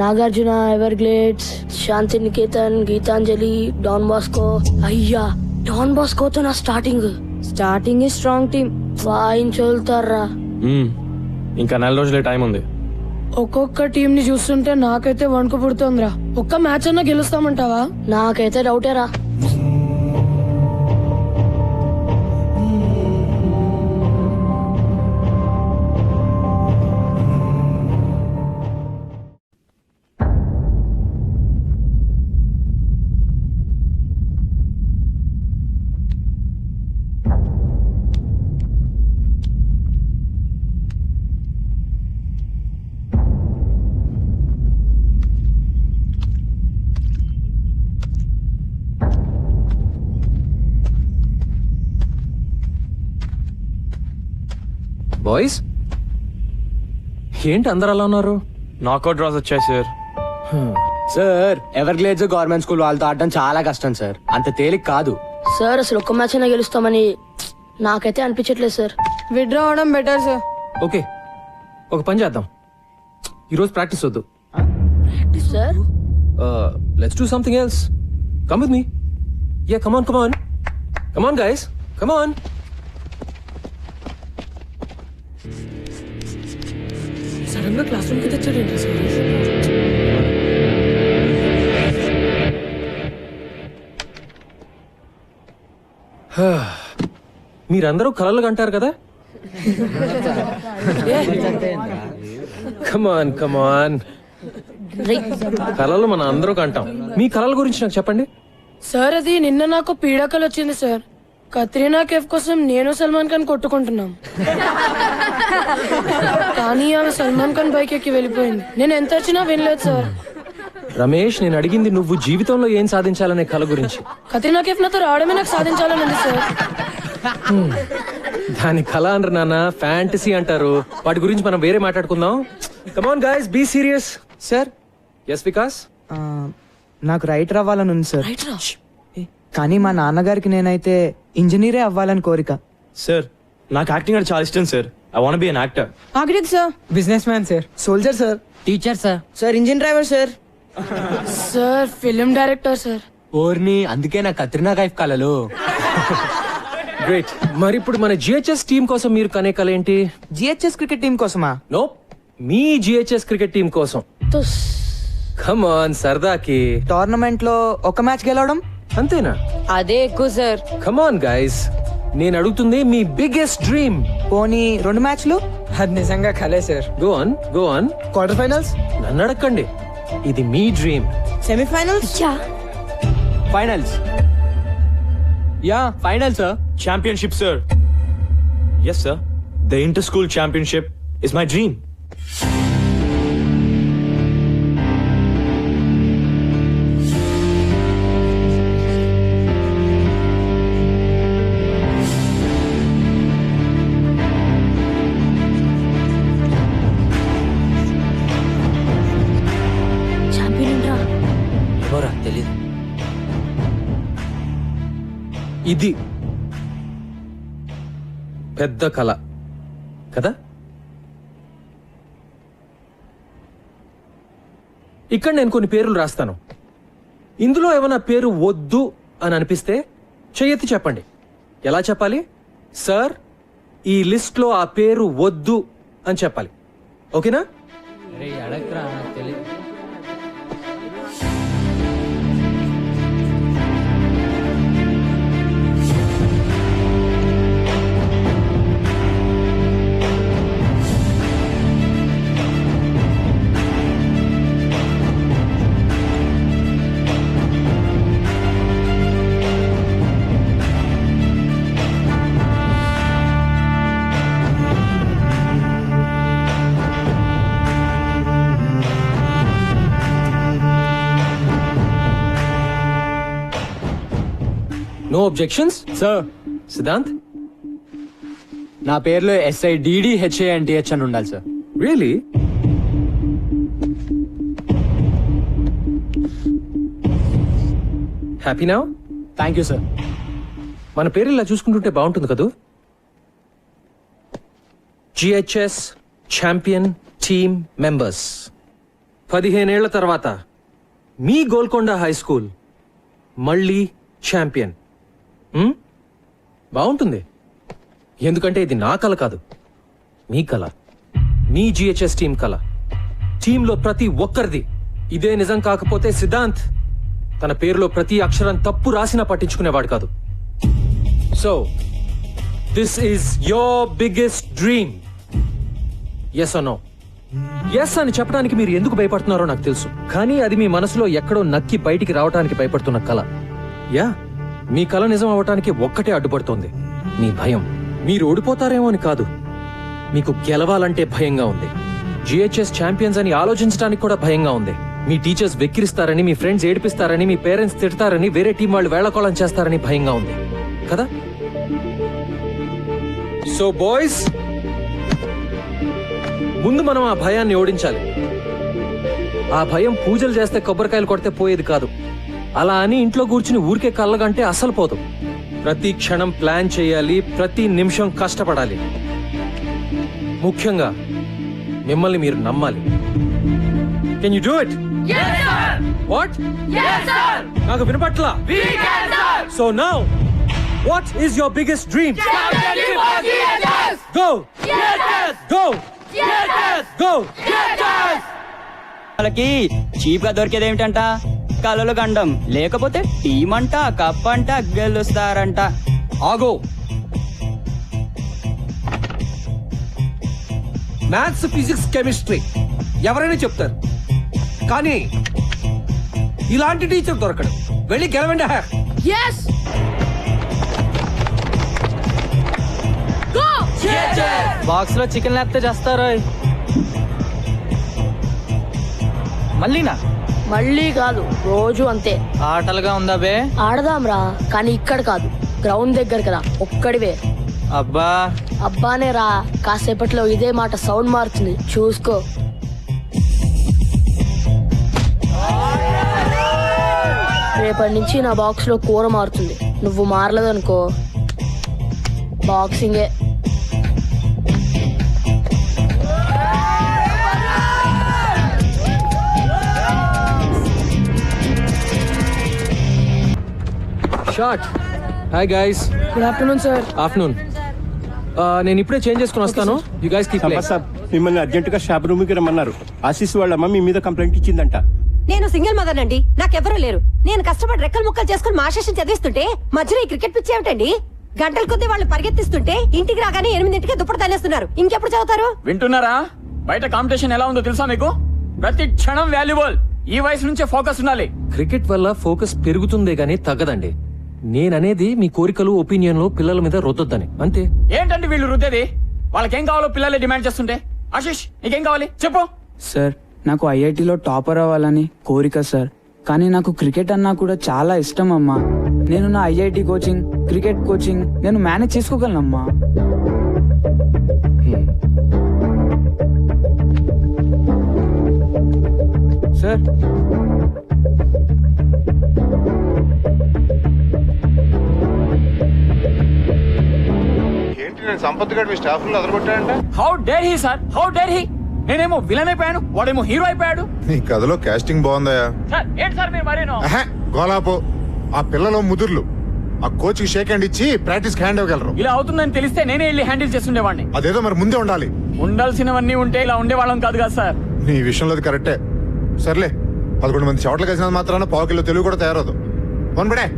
నాగార్జున, ఎవర్గ్లేడ్స్, శాంతి నికేతన్, గీతాంజలి, డాన్ బాస్కో. అయ్యా, డాన్ బాస్కోతో నా స్టార్టింగ్ స్ట్రాంగ్ టీమ్ వాయించోలుతారా. ఇంకా 4 రోజులే టైం ఉంది. ఒక్కొక్క టీం ని చూస్తుంటే నాకైతే వణుకు పుడుతోందిరా. ఒక్క మ్యాచ్ అన్నా గెలుస్తామంటావా? నాకైతే డౌటేరా. బాయ్స్, ఏంటి అందరు అలా ఉన్నారు? నాకౌట్ డ్రాస్ వచ్చాయి sir. Sir, Everglades government school వాళ్ళతో ఆడడం చాలా కష్టం సార్. అంత తేలిక కాదు సార్. అసలు ఒక్క మ్యాచ్ అయినా గెలుస్తామని నాకైతే అనిపించట్లేదు సార్. విత్డ్రా అవడం బెటర్ సార్. ఓకే, ఒక పని చేద్దాం. ఈరోజు ప్రాక్టీస్ వద్దు. Sir, let's do something else. Come with me. Yeah, come on guys, come on. Sudden గా క్లాస్ రూమ్ కి తెచ్చాడు సార్. మీరందరూ కలలు కంటారు కదా. కమాన్ కలలు మన అందరూ కంటాం. మీ కలల గురించి నాకు చెప్పండి. సార్, అది నిన్న నాకు పీడకలు వచ్చింది సార్. కత్రీనా కేఫ్ కోసం నేను సల్మాన్ ఖాన్ కొట్టుకుంటున్నాం. కానీ ఆమె సల్మాన్ ఖాన్ బైక్ ఎక్కి వెళ్ళిపోయింది. నేను ఎంత వచ్చినా వినలేదు సార్. రమేష్, నేను అడిగింది నువ్వు జీవితంలో ఏం సాధించాలనే కల గురించి. కత్రీనా కేఫ్ నాతో రావడమే నాకు సాధించాలని ఉంది సార్. దాని కళ అంటారు నాన్న, ఫ్యాంటసీ అంటారు. వాటి గురించి మనం వేరే మాట్లాడుకుందాం. Come on guys, be serious. Sir. Yes Vikas. నాకు రైటర్ అవ్వాలని ఉంది సార్. కానీ మా నాన్నగారికి నేనైతే ఇంజనీరే అవ్వాలని కోరిక. సార్, నాకు యాక్టింగ్ అంటే చాలా ఇష్టం sir. I want be an actor. Architect sir. Business man sir. Soldier sir. Teacher sir. Sir, engine driver sir. Sir, film director sir. ఓర్ని, అందుకే నా కత్రినా కైఫ్ కలలు. గ్రేట్. మరి ఇప్పుడు మన జిహెచ్ఎస్ టీం కోసం మీరు కనే కల ఏంటి? జిహెచ్ఎస్ క్రికెట్ టీం కోసమా? నో, మీ జిహెచ్ఎస్ క్రికెట్ టీం కోసం. కమ్ ఆన్, సరదాకి. టోర్నమెంట్ లో ఒక మ్యాచ్ గెలవడం అంతేనా? అదే ఎక్కువ సార్. కమ్ ఆన్ గైస్, నేను అడుగుతుంది మీ బిగ్గెస్ట్ డ్రీమ్. పోనీ 2 మ్యాచ్లు? అది నిజంగా కలే sir. Go on. Quarter finals? నన్ను అడగండి, ఇది మీ dream. Semifinals? Finals? Yeah, final sir. Championship, sir. Yes, sir. The inter-school championship is my dream. ఎవరా తెలీదు. ఇది పెద్ద కళ కదా. ఇక్కడ నేను కొన్ని పేర్లు రాస్తాను. ఇందులో ఏమైనా పేరు వద్దు అని అనిపిస్తే చెయ్యెత్తి చెప్పండి. ఎలా చెప్పాలి? సార్, ఈ లిస్ట్ లో ఆ పేరు వద్దు అని చెప్పాలి. ఓకేనా? No objections sir. సిద్ధాంత్, నా పేరులో SIDDHANTH అని ఉండాలి sir. Really? Happy now? Thank you sir. మన పేరు ఇలా చూసుకుంటుంటే బాగుంటుంది కదూ. GHS champion team members. 15 ఏళ్ల తర్వాత మీ గోల్కొండ హై స్కూల్ మళ్ళీ ఛాంపియన్. బాగుంటుంది. ఎందుకంటే ఇది నా కల కాదు, మీ కల, మీ GHS టీం కల. టీంలో ప్రతి ఒక్కరిది. ఇదే నిజం కాకపోతే సిద్ధాంత్ తన పేరులో ప్రతి అక్షరం తప్పు రాసినా పట్టించుకునేవాడు కాదు. So this is your biggest dream. Yes or no? Yes అని చెప్పడానికి మీరు ఎందుకు భయపడుతున్నారో నాకు తెలుసు, కానీ అది మీ మనసులో ఎక్కడో నక్కి బయటికి రావడానికి భయపడుతున్న కల. యా, మీ కల నిజం అవటానికి ఒక్కటే అడ్డుపడుతోంది, మీ భయం. మీరు ఓడిపోతారేమో అని కాదు, మీకు గెలవాలంటే భయంగా ఉంది. GHS ఛాంపియన్స్ అని ఆలోచించడానికి కూడా భయంగా ఉంది. మీ టీచర్స్ వెక్కిరిస్తారని, మీ ఫ్రెండ్స్ ఏడిపిస్తారని, మీ పేరెంట్స్ తిడతారని, వేరే టీం వాళ్ళు వేళకోళం చేస్తారని భయంగా ఉంది కదా. సో బాయ్స్, ముందు మనం ఆ భయాన్ని ఓడించాలి. ఆ భయం పూజలు చేస్తే కొబ్బరికాయలు కొడితే పోయేది కాదు. అలా అని ఇంట్లో కూర్చుని ఊరికే కళ్ళగంటే అస్సలు పోదు. ప్రతి క్షణం ప్లాన్ చేయాలి, ప్రతి నిమిషం కష్టపడాలి. ముఖ్యంగా మిమ్మల్ని మీరు నమ్మాలి. Can you do it? What? నాకు వినపట్లా. So now what is your biggest dream? Go go go. వాళ్ళకి చీప్ గా దొరికేది ఏమిటంట? కలలు గండం, లేకపోతే టీం అంట, కప్ అంట, గెలుస్తారంట. ఆగో. మ్యాథ్స్, ఫిజిక్స్, కెమిస్ట్రీ ఎవరైనా చెప్తారు, కానీ ఇలాంటి టీచర్ దొరకడు. వెళ్ళి గెలవండి. బాక్స్ లో చికెన్ లేకపోతే చేస్తారు. మళ్ళీనా? మళ్ళీ కాదు, రోజు అంతే. ఆటలుగా ఉందా బే? ఆడదాంరా, కానీ ఇక్కడ కాదు, గ్రౌండ్ దగ్గర కదా, ఒక్కడివే. అబ్బా అబ్బానే రా, కాసేపట్లో ఇదే మాట సౌండ్ మారుతుంది, చూసుకో. రేపటి నుంచి నా బాక్స్ లో కూర మారుతుంది. నువ్వు మారలేదనుకో బాక్సింగే. Shot. Hi guys. Good afternoon sir. Afternoon. నేను ఇప్పుడే చేంజ్ చేసుకుని వస్తాను. You guys keep playing. Sir, మిమ్మల్ని అర్జెంట్ గా షాప్ రూమ్ కి రమ్మన్నారు. ఆశీస్ వాళ్ళ అమ్మ మీ మీద కంప్లైంట్ ఇచ్చిందంట. నేను సింగిల్ మదర్ అండి, నాకెవరూ లేరు. నేను కష్టపడి రెక్కలు ముక్కలు చేసుకుని మా సెషన్ చదివిస్తుంటే మధ్యలో ఈ క్రికెట్ పిచ్చి ఏమిటండి? గంటల కొద్దీ వాళ్ళు పరిగెత్తిస్తుంటే ఇంటికి రాగానే 8ంటికే దుప్పటి తనేస్తున్నారు. ఇంకెప్పుడు చదువుతారు? వింటున్నారా? బయట కాంపిటీషన్ ఎలా ఉందో తెలుసా మీకు? ప్రతి క్షణం వాల్యుబుల్. ఈ వయసు నుంచే ఫోకస్ ఉండాలి. క్రికెట్ వల్ల ఫోకస్ పెరుగుతుందే గానీ తగ్గదండి. నేననేది మీ కోరికలు, ఒపీనియన్లు పిల్లల మీద రుద్దొద్దని, అంతే. ఏంటండి వీళ్ళు రుద్దేది? వాళ్ళకేం కావాలో పిల్లలే డిమాండ్ చేస్తుంటే. ఆశీష్, నీకేం కావాలి చెప్పు. సార్, నాకు IITలో టాపర్ అవ్వాలని కోరిక సార్, కానీ నాకు క్రికెట్ అన్నా కూడా చాలా ఇష్టం అమ్మా. నేను నా IIT కోచింగ్, క్రికెట్ కోచింగ్ నేను మేనేజ్ చేసుకోగలనమ్మా. సార్, ఏంటి నేను సంపత్ గారు మీ స్టాఫ్ లో అదరగొట్టాడంట? How dare he sir, how dare he. నేనేమో విలన్ అయిపోయాను, వాడేమో హీరో అయిపోయాడు. నీ కథలో కాస్టింగ్ బాగుందయా? సార్ ఏంటి సార్ మీరు మరేనో? గోలాపో ఆ పిల్లలు ముదుర్లు ఆ కోచ్ కి షేక్ హ్యాండ్ ఇచ్చి ప్రాక్టీస్ హ్యాండ్ ఇవ్వగలరు. ఇలా అవుతుందని తెలిస్తే నేనే వెళ్ళి హ్యాండిల్ చేస్తుండేవాడిని. అదేదో మరి ముందే ఉండాలి. ఉండాల్సినవన్నీ ఉంటే ఇలా ఉండేవాళ్ళం కాదు కదా సార్. నీ విషయంలో అది కరెక్టే. సర్లే 11 మంది చోట్ల కలిసినంత మాత్రాన పావు కిలో తెలుగు కూడా తయారవుదు. వన్బడే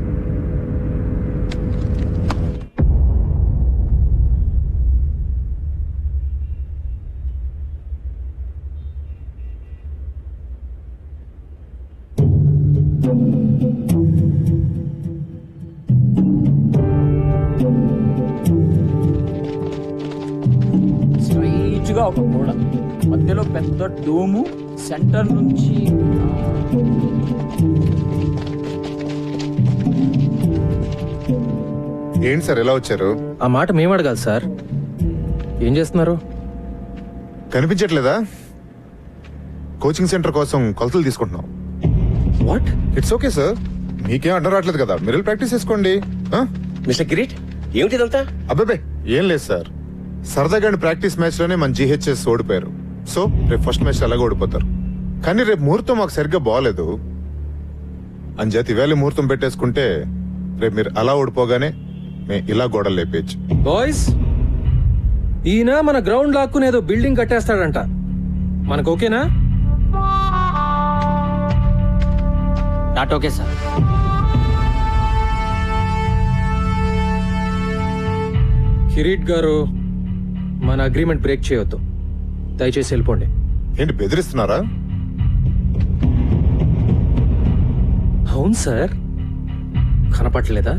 స్ట్రైట్ గా ఒక గోడ, మధ్యలో పెద్ద డోము, సెంటర్ నుంచి ఏంటి సార్ ఎలా వచ్చారు? ఆ మాట మేము అడగాలి సార్. ఏం చేస్తున్నారు? కనిపించట్లేదా? కోచింగ్ సెంటర్ కోసం కొలతలు తీసుకుంటున్నాం. వాట్? ఇట్స్ ఓకే సార్, మీకేం అడ్డం రావట్లేదు కదా, మీరు ప్రాక్టీస్ చేసుకోండి. మిస్టర్ కిరీట్ ఏమిటిదంతా? అబ్బాబే ఏం లేదు సార్, సరదాగా ప్రాక్టీస్ మ్యాచ్ లోనే మన జీహెచ్ఎస్ ఓడిపోయారు. సో రేపు ఫస్ట్ మ్యాచ్ అలాగే ఓడిపోతారు. కానీ రేపు ముహూర్తం మాకు సరిగ్గా బాగలేదు అని చేతి వేళ ముహూర్తం పెట్టేసుకుంటే రేపు మీరు అలా ఓడిపోగానే మేము ఇలా గోడలు లేపేయచ్చు. బాయ్స్, ఈయన మన గ్రౌండ్ లాక్కుని ఏదో బిల్డింగ్ కట్టేస్తాడంట. మనకు ఓకేనా? Not okay sir. కిరీట్ గారు, మన అగ్రిమెంట్ బ్రేక్ చేయొద్దు. దయచేసి వెళ్ళిపోండి. ఏంటి బెదిరిస్తున్నారా? అవును సార్, కనపట్లేదా?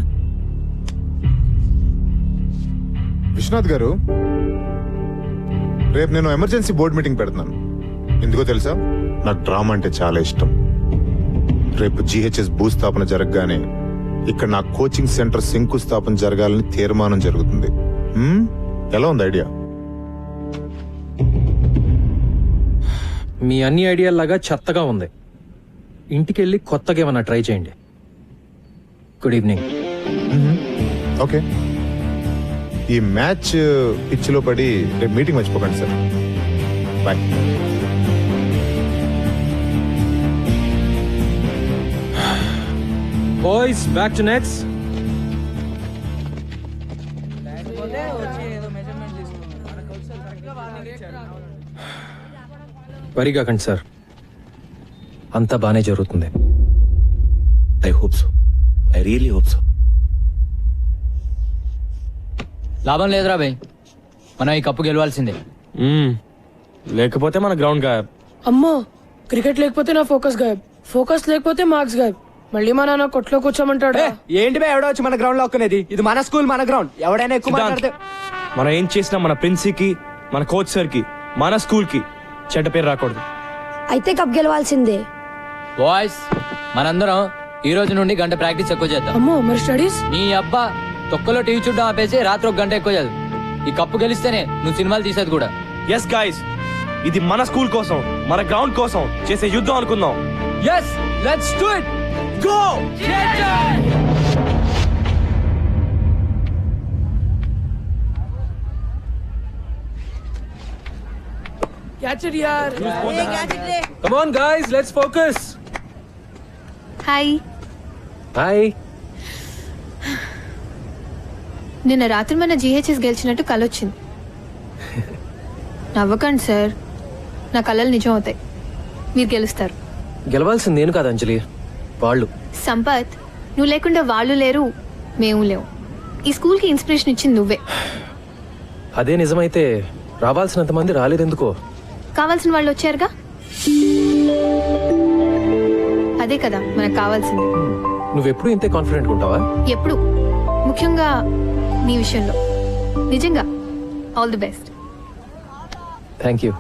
విశ్వనాథ్ గారు, రేపు నేను ఎమర్జెన్సీ బోర్డు మీటింగ్ పెడుతున్నాను. ఎందుకో తెలుసా, నాకు డ్రామా అంటే చాలా ఇష్టం. రేపు జీహెచ్ఎస్ భూస్థాపన జరగగానే ఇక్కడ నా కోచింగ్ సెంటర్ శంకుస్థాపన జరగాలని తీర్మానం జరుగుతుంది. ఎలా ఉంది ఐడియా? మీ అన్ని ఐడియాలాగా చెత్తగా ఉంది. ఇంటికెళ్ళి కొత్తగా ఏమన్నా ట్రై చేయండి. Good evening. ఓకే, ఈ మ్యాచ్ పిచ్చిలో పడి రేపు మీటింగ్ మర్చిపోకండి sir. Bye. Boys, back to nets. వరిగాకండి సార్, అంతా బానే జరుగుతుంది. I hope so, I really hope so. లాభం లేదురా భయ్, మనం ఈ కప్పు గెలవాల్సిందే. లేకపోతే మన గ్రౌండ్ గాయబ్. అమ్మో, క్రికెట్ లేకపోతే నా ఫోకస్ గాయబ్, ఫోకస్ లేకపోతే మార్క్స్ గాయబ్. మళ్ళీ మా నాన్న కొట్లో కూర్చోమంటాడు. ఏంటి బే ఎవడో వచ్చి మన గ్రౌండ్ లో ఒక్కనేది? ఇది మన స్కూల్, మన గ్రౌండ్. ఎవడైనా ఎక్కువ మాట్లాడితే మనం ఏం చేసినా మన ప్రిన్సికి, మన కోచ్ సార్ కి, మన స్కూల్ కి చెడ్డ పేరు రాకూడదు. అయితే కప్ గెలవాల్సిందే. బాయ్స్, మనందరం ఈ రోజు నుండి గంట ప్రాక్టీస్ ఎక్కువ చేద్దాం. అమ్మో, మరి స్టడీస్? నీ అబ్బా, తొక్కలో టీవీ చూడడం ఆపేసి రాత్రి 1 గంట ఎక్కువ చదువు. ఈ కప్పు గెలిస్తేనే నువ్వు సినిమాలు తీసేది కూడా. ఎస్ గైస్, ఇది మన స్కూల్ కోసం, మన గ్రౌండ్ కోసం చేసే యుద్ధం అనుకుందాం. Yes, let's do it. Go! Catch it యార్. Come on guys, let's focus. Hi. Hi. నిన్న రాత్రి మన జీహెచ్ఎస్ గెలిచినట్టు కలొచ్చింది. నవ్వకండి సార్, నా కళలు నిజం అవుతాయి. మీరు గెలుస్తారు. గెలవాల్సింది నేను కాదు అంజలి, వాళ్ళు. సంపత్, నువ్వు లేకుండా వాళ్ళు లేరు, మేము లేవు. ఈ స్కూల్కి ఇన్స్పిరేషన్ ఇచ్చింది నువ్వే. అదే నిజమైతే రావాల్సినంత మంది రాలేదెందుకో? కావాల్సిన వాళ్ళు వచ్చారుగా, అదే కదా మనకు కావాల్సింది. నువ్వెప్పుడు ఇంతే కాన్ఫిడెంట్ ఉంటావా? ఎప్పుడు, ముఖ్యంగా నీ విషయంలో. నిజంగా all the best. Thank you.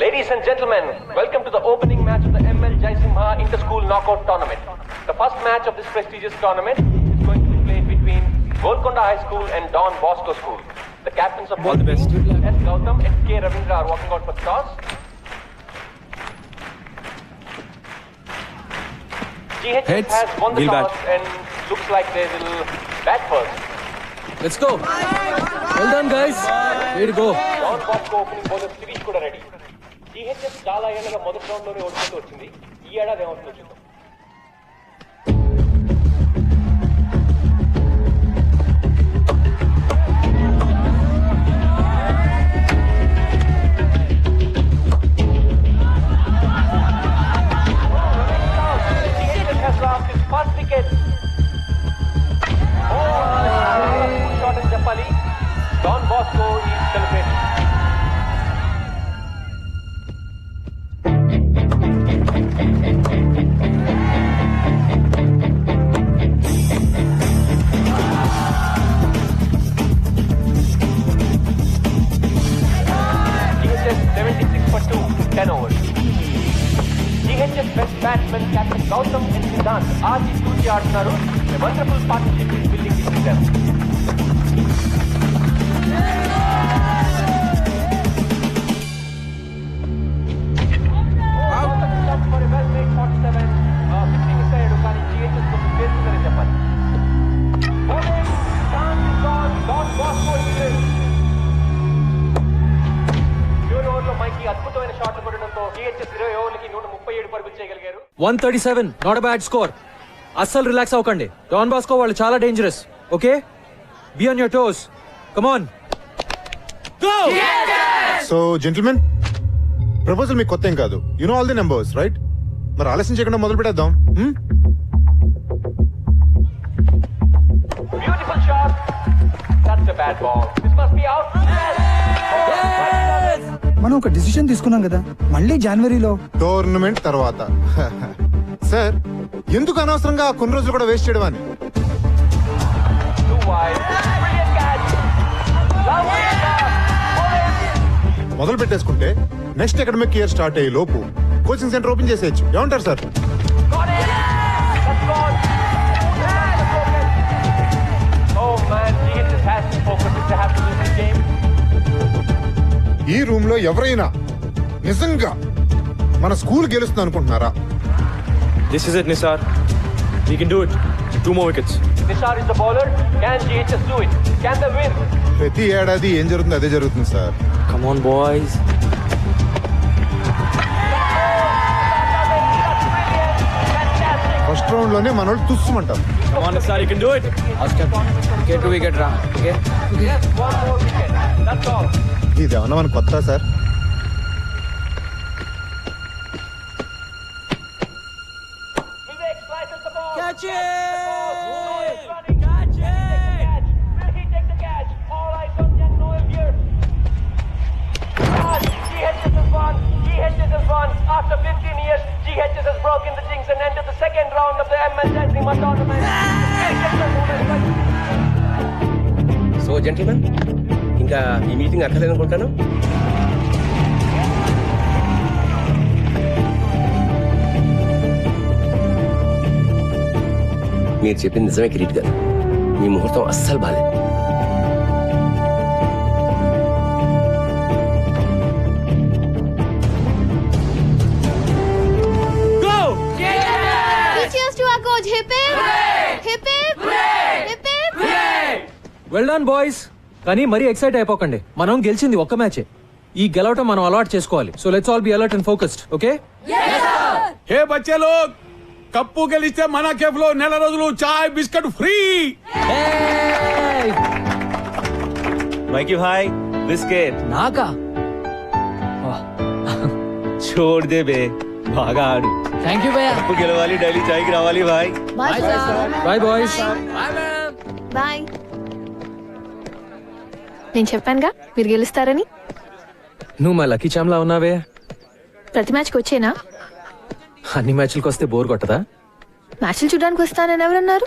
Ladies and gentlemen, welcome to the opening match of the ML Jaisimha Inter-School Knockout Tournament. The first match of this prestigious tournament is going to be played between Golconda High School and Don Bosco School. The captains of both teams, S. Gautam and K. Ravindra, are walking out for the toss. GHS has won the toss and looks like they will bat first. Let's go. Well done guys. Way to go. Don Bosco opening bowler Sirish kuda ready. GHS చాలా ఏళ్ళగా మొదటి round లోనే ఓడిపోతూ వచ్చింది. ఈ ఏడాది ఏమవుతుందో చూద్దాం. Has lost his first wicket. Shot in Japali. Don Bosco is celebrating. DHS 76 for 2, 10 overs. DHS best batsman Captain Gautam and Siddhant आज इस दूसरी आड़नारू a wonderful partnership is building between them. For a well-made 47, 15 side కానీ DHS కోసం చేస్తుందని చెప్పాలి. Bowling, chance is gone, Don Bosco is in. చివరి ఓవర్లో మైకి అద్భుతమైన షాట్లు కొట్టడంతో DHS 20 ఓవర్లకి 137 పరుగులు చేయగలిగారు. 137 నాట్ బ్యాడ్ స్కోర్. అస్సలు రిలాక్స్ అవ్వకండి. డాన్ బాస్కో వాళ్ళు చాలా dangerous. Okay, be on your toes. Come on, go. So gentlemen, proposal మీకు కొత్త ఏం కాదు. You know all the numbers right? మరి ఆలస్యం చేయకుండా మొదలు పెట్టేద్దాం. Beautiful shot. That's a bad ball. This must be out. మనం ఒక డిసిషన్ తీసుకున్నాం కదా, మళ్ళీ జనవరిలో టోర్నమెంట్ తర్వాత. సార్, ఎందుకు అనవసరంగా కొన్ని రోజులు కూడా వేస్ట్ చేయడం అని? మొదలు పెట్టేసుకుంటే నెక్స్ట్ అకాడమిక్ ఇయర్ స్టార్ట్ అయ్యే లోపు కోచింగ్ సెంటర్ ఓపెన్ చేసేయచ్చు. ఏమంటారు సార్? ఈ రూమ్ లో ఎవరైనా నిజంగా మన స్కూల్ గెలుస్తుంది అనుకుంటున్నారా? This is it, Nisar. We can do it. 2 more wickets. Nisar is the bowler. Can GHS do it? Can they win? ప్రతి ఏడాది ఏం జరుగుతుంది అదే జరుగుతుంది sir. Come on, boys. First round లోనే మన వాళ్ళు తుస్సుమంటారు. Come on, Nisar, you can do it. Wicket to wicket రా. Okay, One more wicket. That's all. ఇది ఏమన్నా మన కొత్త sir? Vivek slices the ball. Catch it! Catch it! Will he take the catch? All eyes on Jan Noel here. GHS has won. GHS has won. After 15 years, GHS has broken the jinx and entered the second round of the ML Jaisinghma tournament. So gentlemen, ఇంకా ఈ meeting అక్కర్లేదనుకుంటాను. మీరు చెప్పింది నిజమే కిరీట్ గారు. మీ ముహూర్తం అస్సలు బాలేదు. Cheers to our coach. Hip hip. Hip hip. Hip hip. Well done boys. కానీ మరీ ఎక్సైట్ అయిపోకండి. మనం గెలిచింది ఒక్క మ్యాచే. ఈ గెలవటం మనం అలవాటు చేసుకోవాలి. So let's all be alert and focused. Okay? Hey బచ్చే లోగ్, కప్పు గెలిస్తే మన కేఫ్ లో నెల రోజులు చాయ్ biscuit free. Mikey bhai, biscuit. నాకా? छोड़ दे बे, బాగా ఆడు. థ్యాంక్ యూ భయ్యా. కప్పు గెలవాలి, డైలీ చాయ్కి రావాలి భాయ్. Bye, sir. Bye boys. Bye. నేను చెప్పానుగా మీరు గెలుస్తారని. నువ్వు మా లక్కీ చామ్లా ఉన్నావే. ప్రతి మ్యాచ్కి వచ్చేనా? అన్ని మ్యాచ్లకు వస్తే బోర్ కొట్టదా? మ్యాచ్లు చూడడానికి వస్తానని ఎవరన్నారు?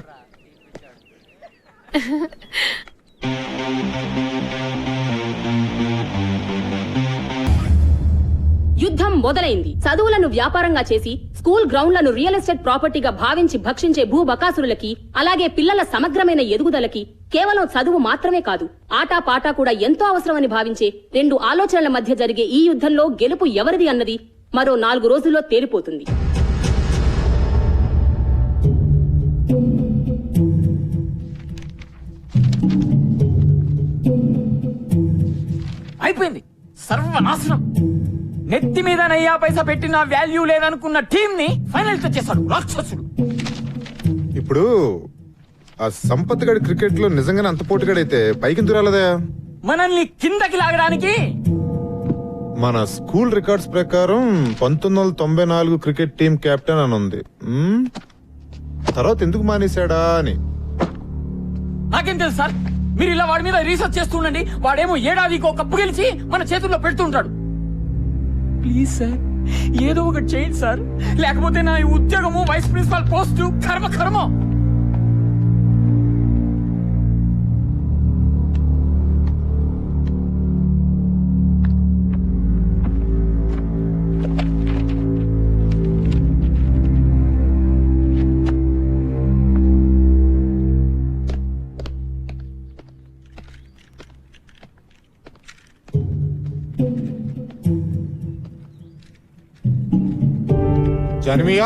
యుద్ధం మొదలైంది. చదువులను వ్యాపారంగా చేసి స్కూల్ గ్రౌండ్లను రియల్ ఎస్టేట్ ప్రాపర్టీగా భావించి భక్షించే భూబకాసురులకి, అలాగే పిల్లల సమగ్రమైన ఎదుగుదలకి కేవలం చదువు మాత్రమే కాదు, ఆటా పాటా కూడా ఎంతో అవసరమని భావించే 2 ఆలోచనల మధ్య జరిగే ఈ యుద్ధంలో గెలుపు ఎవరిది అన్నది మరో 4 రోజుల్లో తేలిపోతుంది. అయిపోయింది. సర్వనాశనం. నెత్తి మీద నయ్యా పైసా పెట్టిన వాల్యూ లేదనుకున్న టీం ని ఫైనల్ తెచ్చేశాడు రాక్షసుడు. ఇప్పుడు ఆ సంపత్ గడి క్రికెట్ లో నిజంగానే అంత పోటీగాడైతే పైకి రాలేదా? మనల్ని కిందకి లాగడానికి మన స్కూల్ రికార్డ్స్ ప్రకారం 1994 క్రికెట్ టీం కెప్టెన్ అని ఉంది. తర్వాత ఎందుకు మానేశాడా అని. నాకేం తెలుసు సార్, మీరు ఇలా వాడి మీద రీసెర్చ్ చేస్తుండండి. వాడేమో ఏడాదికి ఒక కప్పు గెలిచి మన చేతుల్లో పెడుతుంటాడు. ప్లీజ్ సార్, ఏదో ఒకటి చేయండి సార్, లేకపోతే నా ఈ ఉద్యోగము వైస్ ప్రిన్సిపాల్ పోస్టు కర్మ. జానమియా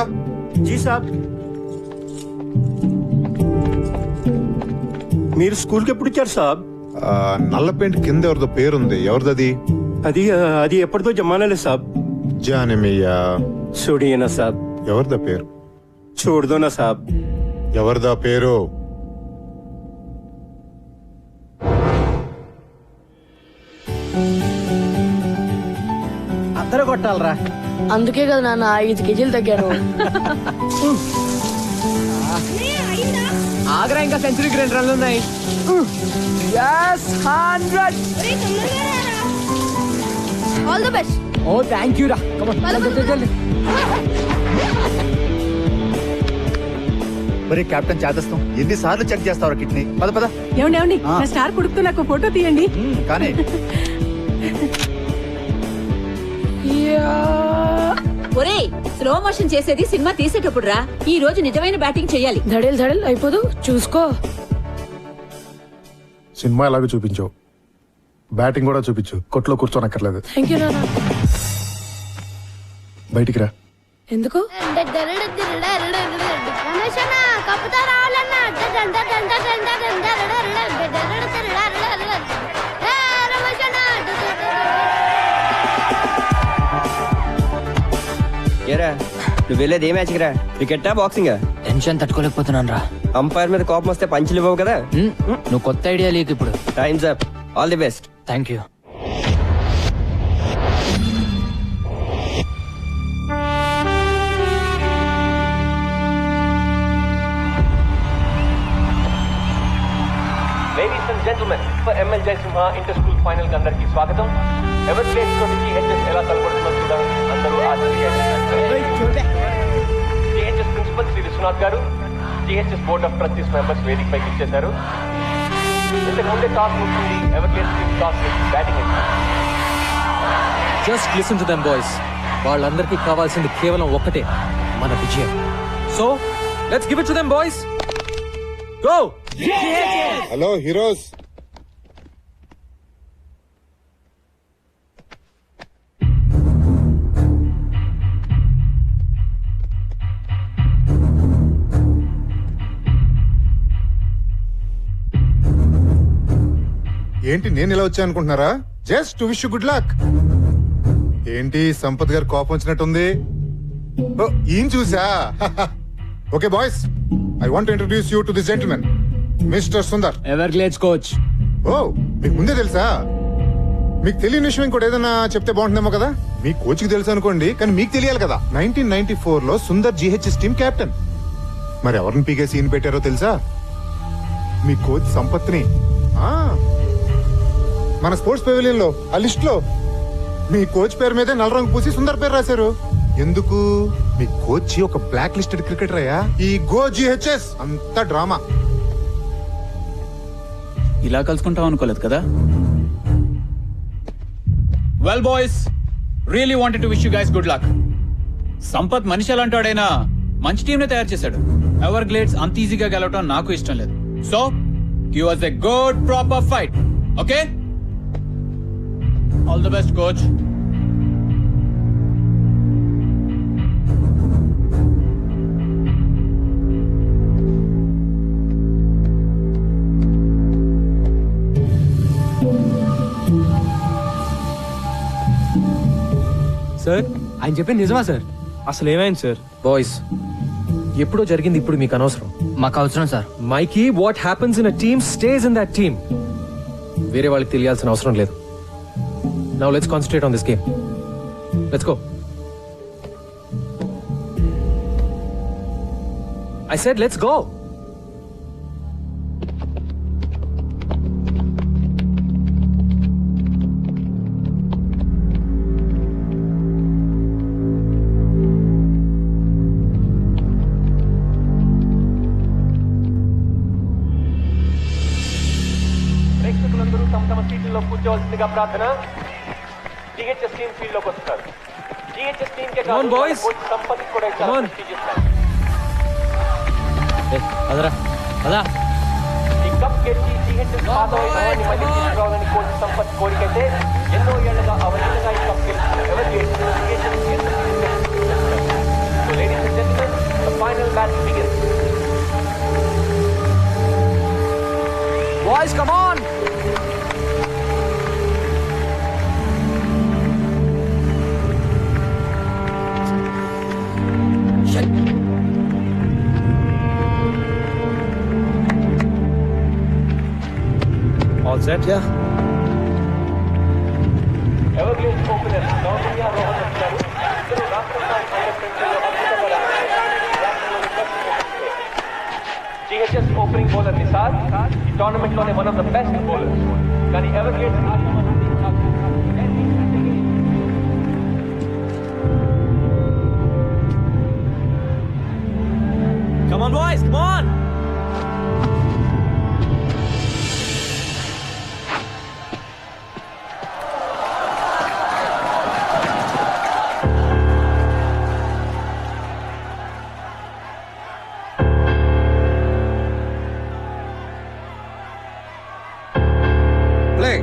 జీ సాబ్. మీరు స్కూల్కి ఎప్పుడు వచ్చారు సాబ్? నల్ల పెయింట్ కింద ఎవరిదో పేరుంది, ఎవరిదది? అది ఎప్పటిదో జమానాలే సాబ్. జానమియా చూడియనా సాబ్. ఎవరిదా పేరు? చూడదోనా సాబ్. ఎవరిదా పేరు? అందరూ కొట్టాలరా. అందుకే కదా నాన్న 5 కేజీలు తగ్గాను. ఆగ్రా ఇంకా సెంచరీకి 2 రన్లు ఉన్నాయి. All the best. Oh thank you రా. మరి కెప్టెన్ చేదస్తాం ఎన్నిసార్లు చెక్ చేస్తావు కిడ్నీ? పద ఏమండి నా స్టార్ కొడుకుతో నాకు ఫోటో తీయండి. కానీ ఒరే, స్లో మోషన్ చేసేది సినిమా తీసేటప్పుడు రా. ఈ రోజు నిజమైన బ్యాటింగ్ చెయ్యాలి. ధడేల్ అయిపోదు, చూసుకో. సినిమా ఎలాగో చూపించావు, బ్యాటింగ్ కూడా చూపించు. కొట్లో కూర్చోనక్కర్లేదు. థ్యాంక్ యూ నాన్న. బయటికి రా. ఎందుకు? కప్పుతా రావాలన్నా ఏరా నువ్వు వెళ్ళేది ఏ మ్యాచ్ రా? క్రికెటా బాక్సింగ్? టెన్షన్ తట్టుకోలేకపోతున్నాను రా. అంపైర్ మీద కోపం వస్తే పంచులు ఇవ్వవు కదా. నువ్వు కొత్త ఐడియా లేక ఇప్పుడు. Times up. All the best. Thank you. Ladies and gentlemen, for ML Jaisimha inter-school final కి అందరికీ స్వాగతం. ఎవర్గ్లేడ్స్ తోటి GHS ఎలా తలపడుతుందో చూడాలి. అందరూ GHS principal Shri Vishwanath garu, GHS board of trustees members వేదిక పైకి ఇచ్చేశారు. ఇంతకు ముందే టాస్ ముగిసింది. ఎవర్గ్లేడ్స్ టీమ్ టాస్ చేసి బ్యాటింగ్ ఇచ్చారు. Just listen to them boys. వాళ్ళందరికీ కావాల్సింది కేవలం ఒక్కటే, మన విజయం. So let's give it to them boys. Go! Hello heroes. ఏంటి నేను ఇలా వచ్చా అనుకుంటున్నారా? Just to wish you good luck. ఏంటి సంపత్ గారు కోపం వచ్చినట్టుంది? ఈయన చూసా. Okay boys, I want introduce you to this gentlemen, mister Sundar. Everglades coach. ఓ, మీకు ముందే తెలుసా? మీకు తెలియని విషయం ఇంకోటి ఏదైనా చెప్తే బాగుంటుందేమో కదా. మీ కోచ్ కి తెలుసు అనుకోండి, కానీ మీకు తెలియాలి కదా. 1994 లో సుందర్ GHS టీమ్ కెప్టెన్. మరి ఎవరిని పీకే సీన్ పెట్టారో తెలుసా? మీ కోచ్ సంపత్ని. మన స్పోర్ట్స్ పెవిలియన్ లో ఆ లిస్ట్ లో మీ కోచ్ పేరు మీదే నల్ల రంగు పూసి సుందర్ పేరు రాశారు. ఎందుకు? మీ కోచ్ ఒక బ్లాక్ లిస్టెడ్ క్రికెటర్ అయ్యా. ఈ గో GHS అంతా డ్రామా. ఇలా కలుసుకుంటాం అనుకోలేదు కదా. Well boys, really wanted to wish you guys good luck. Sampath మనిషి అలాంటాడైనా మంచి టీం ని తయారు చేశాడు. ఎవర్గ్లేడ్స్ అంత ఈజీగా గెలవటం నాకు ఇష్టం లేదు. So give us a good proper fight. Okay? All the best, coach. Sir ఆయన చెప్పింది నిజమా సార్? అసలు ఏమైంది సార్? బాయ్స్, ఎప్పుడో జరిగింది ఇప్పుడు మీకు అనవసరం. మాకు అవసరం సార్. Mikey, what happens in a team stays in that team. వేరే వాళ్ళకి తెలియాల్సిన అవసరం లేదు. Now let's concentrate on this game. Let's go. I said let's go. ప్రేక్షకులందరూ తమ తమ సీట్లలో కూర్చోవలసిందిగా ప్రార్థన. జిహెచ్ఎస్ టీమ్ ఫీల్డ్ లోకి వస్తున్నారు. GHS team K Come on, boys. సంపత్తి కూడా Come on. అదరా అదా ఈ కప్ గెలిచి జిహెచ్ఎస్ పాతవాన్ని మళ్ళీ తీసుకురావాలని కోచ్ సంపత్ కోరికైతే ఎన్నో ఏళ్లుగా అవలీలగా ఈ కప్ గెలుస్తున్నారు. ఎవరు ladies and gentlemen, the final match begins. Boys come on. All set? Yeah. Evergreens opener Soumya Rohan వచ్చారు. ఇద్దరు రాష్ట్ర స్థాయి అండర్ 20లో జిహెచ్ఎస్ ఓపెనింగ్ బౌలర్ నిసార్ ఈ టోర్నమెంట్ లోనే one of the best bowlers. కానీ Evergreens Come on, boys, come on. Play.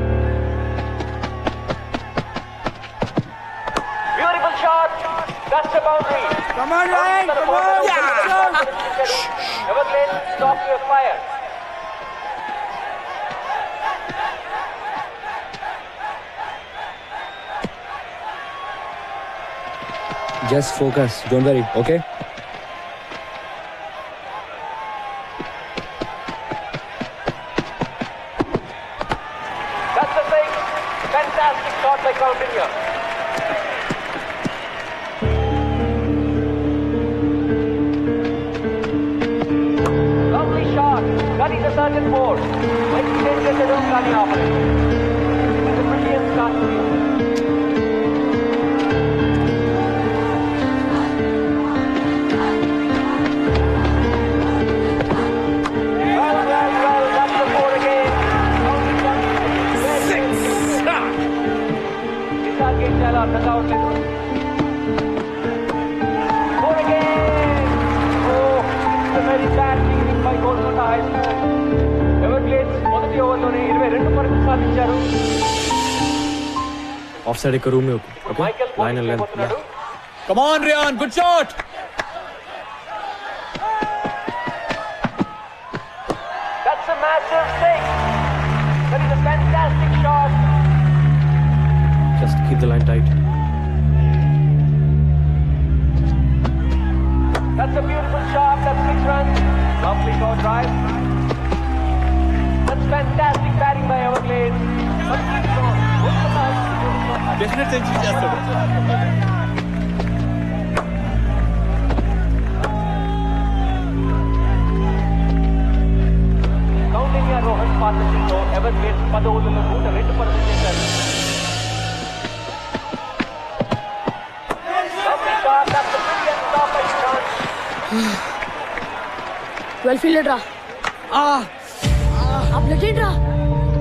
Beautiful shot. That's the boundary. Come on, Ryan. Come on. Everglades, stop your fire. Just focus. Don't worry, okay? That's the thing. Fantastic shot by Coutinho. Lovely shot. That is a certain board. When he didn't get the room running off it. It's a brilliant start to you. Well, that's the board again. Nisar game chala aర్థం కావట్లేదు. Board again. Oh, it's a very bad leading by Golconda High School. Everglades మొదటి ఓవర్లోనే 22 పరుగులు సాధించారు. Offside एक room में okay? Michael Line and length. పోతున్నాడు. Come on, Ryan. Good shot. That's a massive six. That is a fantastic shot. Just keep the line tight. That's a beautiful shot. That's 6 runs. Lovely short drive. That's fantastic batting by Everglades. Definite century చేస్తాడు. కౌండిన్యా రోహన్ పార్ట్నర్షిప్లో ఎవర్గ్రేడ్స్ 10 ఓవర్లలో 102 పరుగులు చేశారు. Lovely shot. That's a brilliant stop by Sean. Well fielded రా. ఆ blood ఏంట్రా?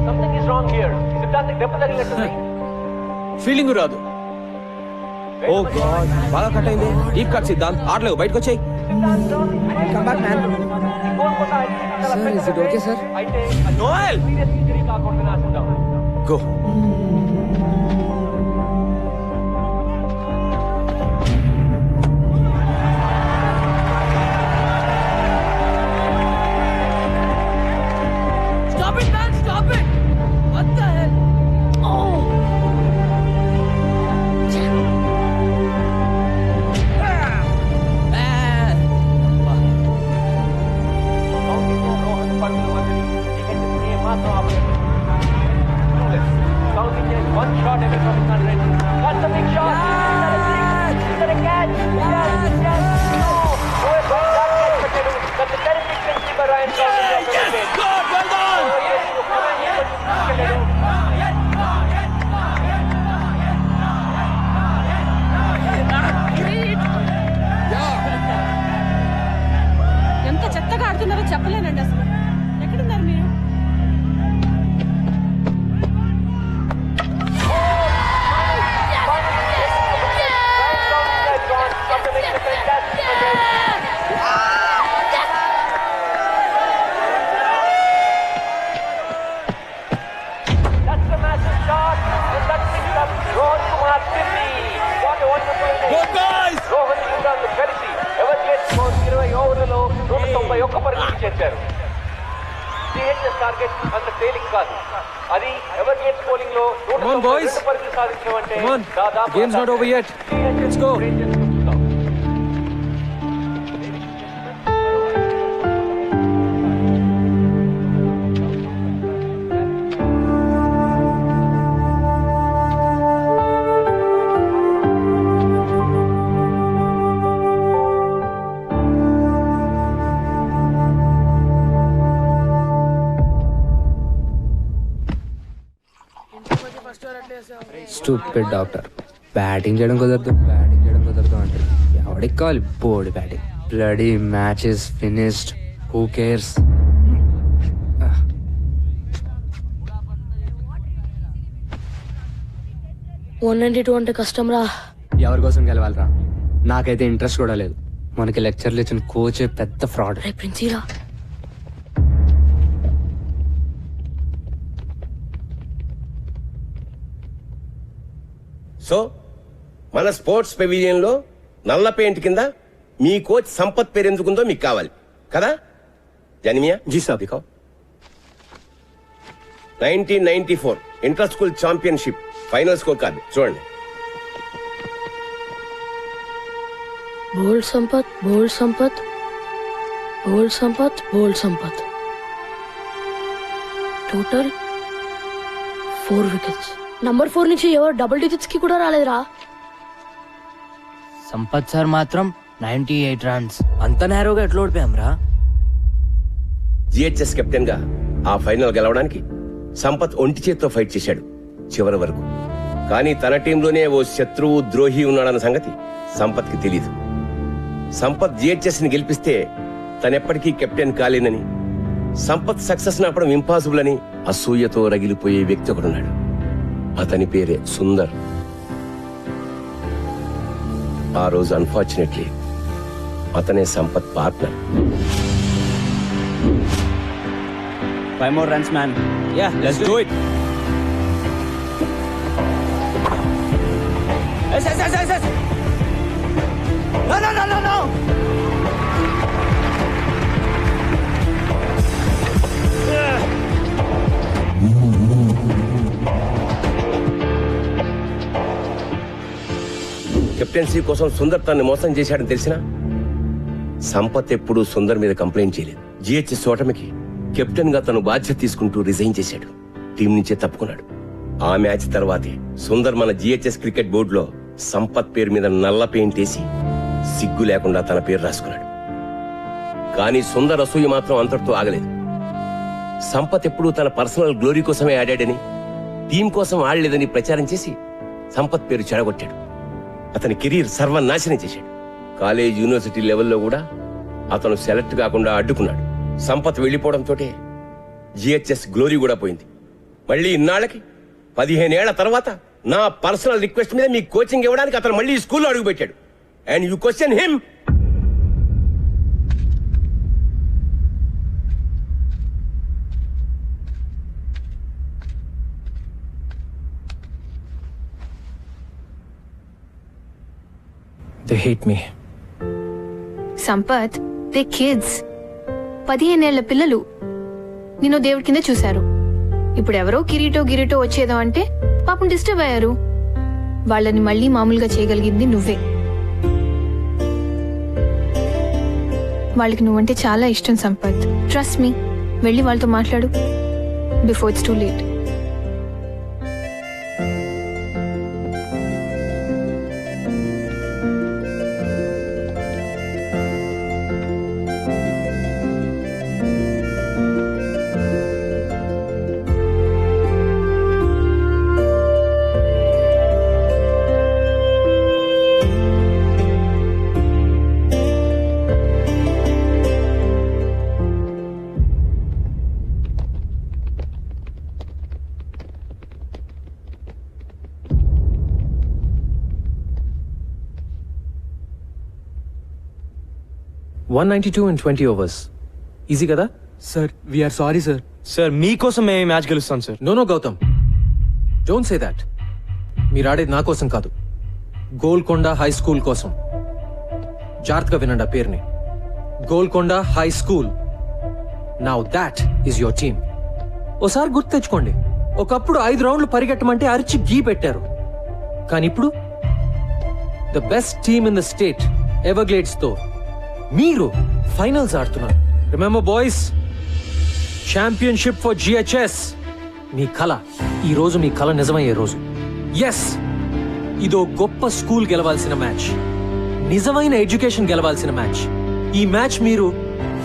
Something is wrong here. Siddharth దెబ్బ తగిలినట్టుంది. Feeling రాదు. ఓ గాడ్, బాగా కట్ అయింది. డీప్ కట్ సిద్ధాంత్, ఆడలేవు, బయటకు వచ్చేయ్. Come back man. Sir, is it okay, sir? అయితే నోయల్ సీరియస్ ఇంజరీ కాకుండా ఆశిద్దాం. Go. Stop it, man! Stop it! What the hell? Oh! తిరుగుతున్నారో చెప్పలేనండి అసలు. ఎక్కడున్నారు మీరు? చేశారు. సిహెచ్ఎస్ టార్గెట్ అంత తేలిక కాదు. అది ఎవర్గేట్స్ బౌలింగ్ లో 192 పరుగులు సాధించడం అంటే దాదాపు games not over yet. Let's go. Stupid doctor. Batting చేయడం కుదరదు అంటే ఎవడికి కావాలి board batting. Bloody matches finished. Who cares? 192 అంటే కష్టం రా. ఎవరి కోసం గెలవాలరా? నాకైతే ఇంట్రెస్ట్ కూడా లేదు. మనకి లెక్చర్లు ఇచ్చిన కోచ్ పెద్ద ఫ్రాడ్. ప్రిన్సీరా సో మన స్పోర్ట్స్ పెవిలియన్ లో నల్ల పెయింట్ కింద మీ కోచ్ సంపత్ పేరు ఎందుకుందో మీకు కావాలి కదా? జానిమియా జీ సాబ్ దిఖాओ. 1994 inter school championship final score card చూడండి. Bold Sampath, bold Sampath, bold Sampath, bold Sampath. Total 4 wickets. Number 4 నుంచి ఎవరు డబుల్ డిజిట్స్ కి కూడా రాలేదురా. సంపత్ సార్ మాత్రం 98 రన్స్. అంత నేరోగా ఎట్లా ఓడిపోయాం రా? జిహెచ్ఎస్ కెప్టెన్ గా ఆ ఫైనల్ గెలవడానికి సంపత్ ఒంటి చేత్తో ఫైట్ చేశాడు చివరి వరకు. కానీ తన టీంలోనే ఓ శత్రువు ద్రోహి ఉన్నాడన్న సంగతి సంపత్ కి తెలీదు. సంపత్ జిహెచ్ఎస్ ని గెలిపిస్తే తనెప్పటికీ కెప్టెన్ కాలేనని, సంపత్ సక్సెస్ నాపడం ఇంపాసిబుల్ అని అసూయతో రగిలిపోయే వ్యక్తి ఒకడున్నాడు. అతని పేరే సుందర్. ఆ రోజు అన్ఫార్చునేట్లీ అతనే Sampath partner. 5 more runs, man. Yeah, let's do it. Yes. No. Captaincy కోసం సుందర్ తనని మోసం చేశాడని తెలిసినా సంపత్ ఎప్పుడూ సుందర్ మీద కంప్లైంట్ చేయలేదు. జిహెచ్ఎస్ ఓటమికి కెప్టెన్ గా తను బాధ్యత తీసుకుంటూ రిజైన్ చేశాడు. టీం నుంచే తప్పుకున్నాడు. ఆ మ్యాచ్ తర్వాతే సుందర్ మన జిహెచ్ఎస్ క్రికెట్ బోర్డులో సంపత్ పేరు మీద నల్ల పెయింట్ వేసి సిగ్గు లేకుండా తన పేరు రాసుకున్నాడు. కానీ సుందర్ అసూయ మాత్రం అంతటితో ఆగలేదు. సంపత్ ఎప్పుడూ తన పర్సనల్ గ్లోరీ కోసమే ఆడాడని, టీం కోసం ఆడలేదని ప్రచారం చేసి సంపత్ పేరు చెడగొట్టాడు. అతని కెరీర్ సర్వనాశనం చేశాడు. కాలేజ్, యూనివర్సిటీ లెవెల్లో కూడా అతను సెలెక్ట్ కాకుండా అడ్డుకున్నాడు. సంపత్ వెళ్లిపోవడంతో జిహెచ్ఎస్ గ్లోరీ కూడా పోయింది. మళ్ళీ ఇన్నాళ్ళకి 15 ఏళ్ల తర్వాత నా పర్సనల్ రిక్వెస్ట్ మీద మీ కోచింగ్ ఇవ్వడానికి అతను మళ్ళీ స్కూల్లో అడుగుపెట్టాడు. And you question him. They hate me. Sampath, they kids. 15 ఏళ్ల పిల్లలు నిన్ను దేవుడి కింద చూశారు. ఇప్పుడు ఎవరో కిరీటో వచ్చేదో అంటే పాపం డిస్టర్బ్ అయ్యారు. వాళ్ళని మళ్ళీ మామూలుగా చేయగలిగింది నువ్వే. వాళ్ళకి నువ్వంటే చాలా ఇష్టం సంపత్. Trust me. వెళ్ళి వాళ్ళతో మాట్లాడు before it's too late. 192 in 20 overs. Easy కదా? Sir we're sorry sir. Sir మీకోసం మేము మ్యాచ్ గెలుస్తాం sir. No Gautam, don't say that. మీరు ఆడేది నా కోసం కాదు, గోల్కొండ హై స్కూల్ కోసం. జాగ్రత్తగా వినండి ఆ పేరుని, Golconda high school. Now that is your team. ఓసారి గుర్తు తెచ్చుకోండి, ఒకప్పుడు 5 రౌండ్లు పరిగెట్టమంటే అరిచి గీ పెట్టారు, కానీ ఇప్పుడు the best team in the state Everglades తో మీరు ఫైనల్స్ ఆడుతున్నారు. Remember boys, championship for GHS. మీ కళ ఈ రోజు మీ కళ నిజమయ్యే రోజు. ఎస్, ఇదో గొప్ప స్కూల్ గెలవాల్సిన మ్యాచ్, నిజమైన ఎడ్యుకేషన్ గెలవాల్సిన మ్యాచ్. ఈ మ్యాచ్ మీరు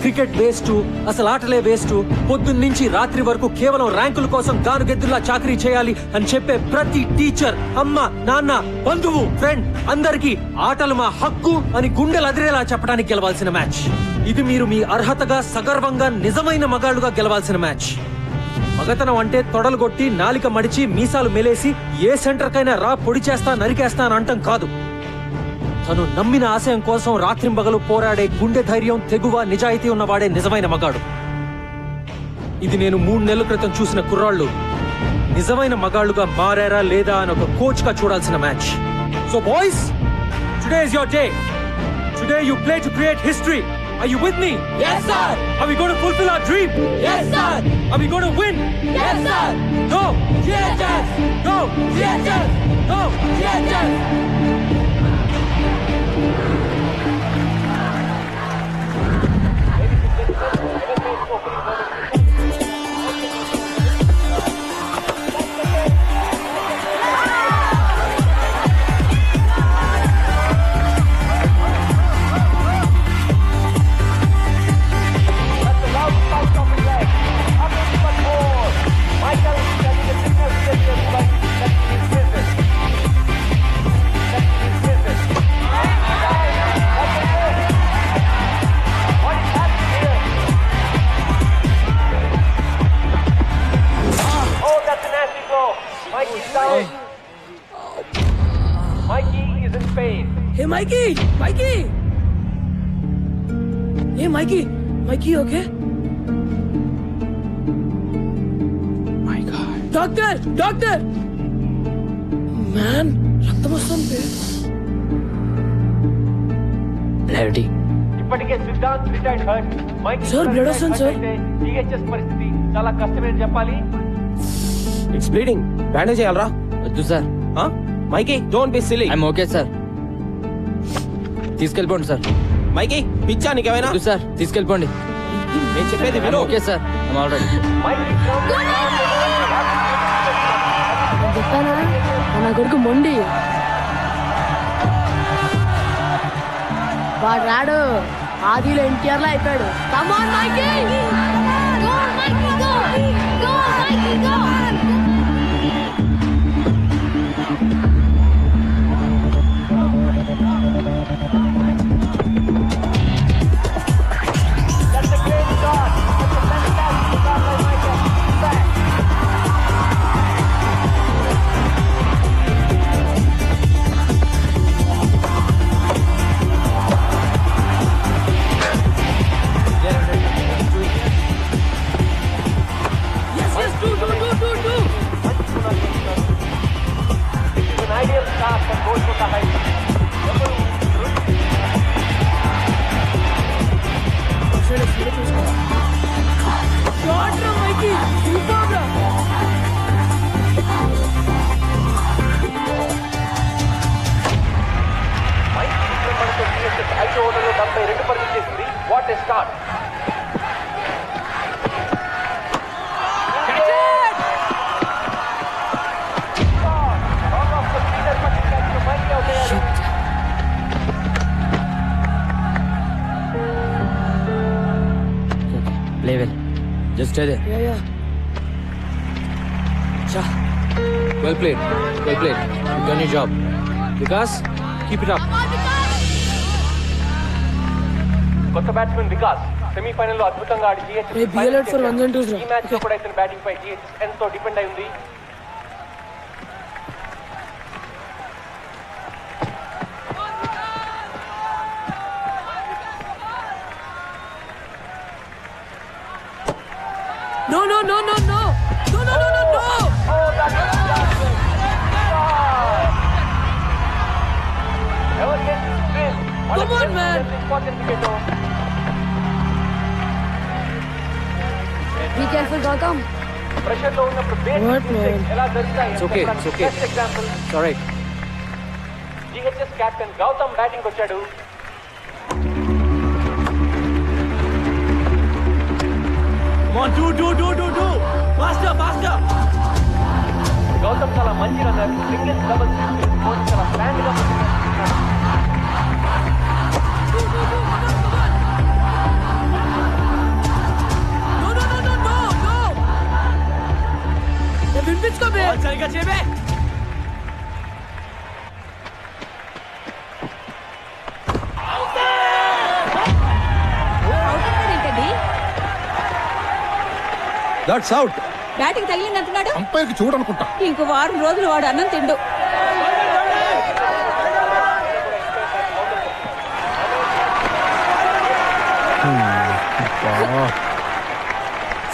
క్రికెట్ వేస్ట్, అసలు ఆటలే వేస్ట్, పొద్దున్నుంచి రాత్రి వరకు కేవలం ర్యాంకుల కోసం గానుగెద్దులా చాకరీ చేయాలి అని చెప్పే ప్రతి టీచర్, అమ్మ, నాన్న, బంధువు, ఫ్రెండ్ అందరికీ ఆటలు మా హక్కు అని గుండెలు అదిరేలా చెప్పడానికి గెలవాల్సిన మ్యాచ్. ఇది మీరు మీ అర్హతగా సగర్వంగా నిజమైన మగాళ్ళుగా గెలవాల్సిన మ్యాచ్. మగతనం అంటే తొడలు కొట్టి నాలిక మడిచి మీసాలు మెలేసి ఏ సెంటర్ కైనా రా పొడి చేస్తా నరికేస్తా అని అంటం కాదు. తను నమ్మిన ఆశయం కోసం రాత్రింబగలు పోరాడే గుండె ధైర్యం, తెగువ, నిజాయితీ ఉన్నవాడే నిజమైన మగాడు. ఇది నేను 3 నెలల క్రితం చూసిన కుర్రాళ్ళు నిజమైన మగాళ్ళుగా మారారా లేదా అని ఒక కోచ్ గా చూడాల్సిన match. So boys, today is your day. Today you play to create history. Are you with me? Yes, sir. Are we going to fulfill our dream? Yes, sir. Are we going to win? Yes, sir. Go! GHS. Go! GHS. Go! GHS. Mikey is in pain. Hey, Mikey! Mikey! Hey, Mikey! Mikey, okay? My God. Doctor! Doctor! Man, రక్తం వస్తుంది. Clarity. ఇప్పటికే Siddhant retired hurt. మైకీ Sir, blood వస్తుంది, sir. GHS పరిస్థితి చాలా కష్టమని చెప్పాలి. It's bleeding. Bandage చేయాలరా? వద్దు sir. Mikey, don't be silly. I'm okay sir. తీసుకెళ్ళిపోండి సార్. మైకీ, పిచ్చా నీకేమైనా? వద్దు సార్, తీసుకెళ్ళిపోండి. నేను చెప్పేది విను. Okay sir, I'm all right. చెప్పానా నా కొడుకు మొండి. వాడు రాడు, ఆదిలో ఎన్టీఆర్ లో అయిపోయాడు. Come on, Mikey! Go, Mikey, go! Go, Mikey, go! What a start! Play well. Just stay there. Yeah. Well played. Well played. You've done your job. Vikas, keep it up. కొత్త బ్యాట్స్మెన్ వికాస్ సెమీఫైనల్ లో అద్భుతంగా ఆడి GHS ఈ match లో కూడా ఇతని batting పై GHS ఎంతో depend అయి ఉంది. No, no, no, no, no. No, no, no, no, no. Come on, man. Be careful, Gautam. What, man? It's okay, it's okay. It's all right. GHS captain Gautam batting వచ్చాడు. Come on, do. Faster, faster. Gautam చాలా మంచి runner. Singles doubles చాలా plan గా వినిపించుకో బే. సరిగా చేయబే. That's out. Batting తగిలిందంటున్నాడు. అంపైర్కి చూడనుకుంటా. ఇంకో వారం రోజులు వాడు అన్నం తిండు.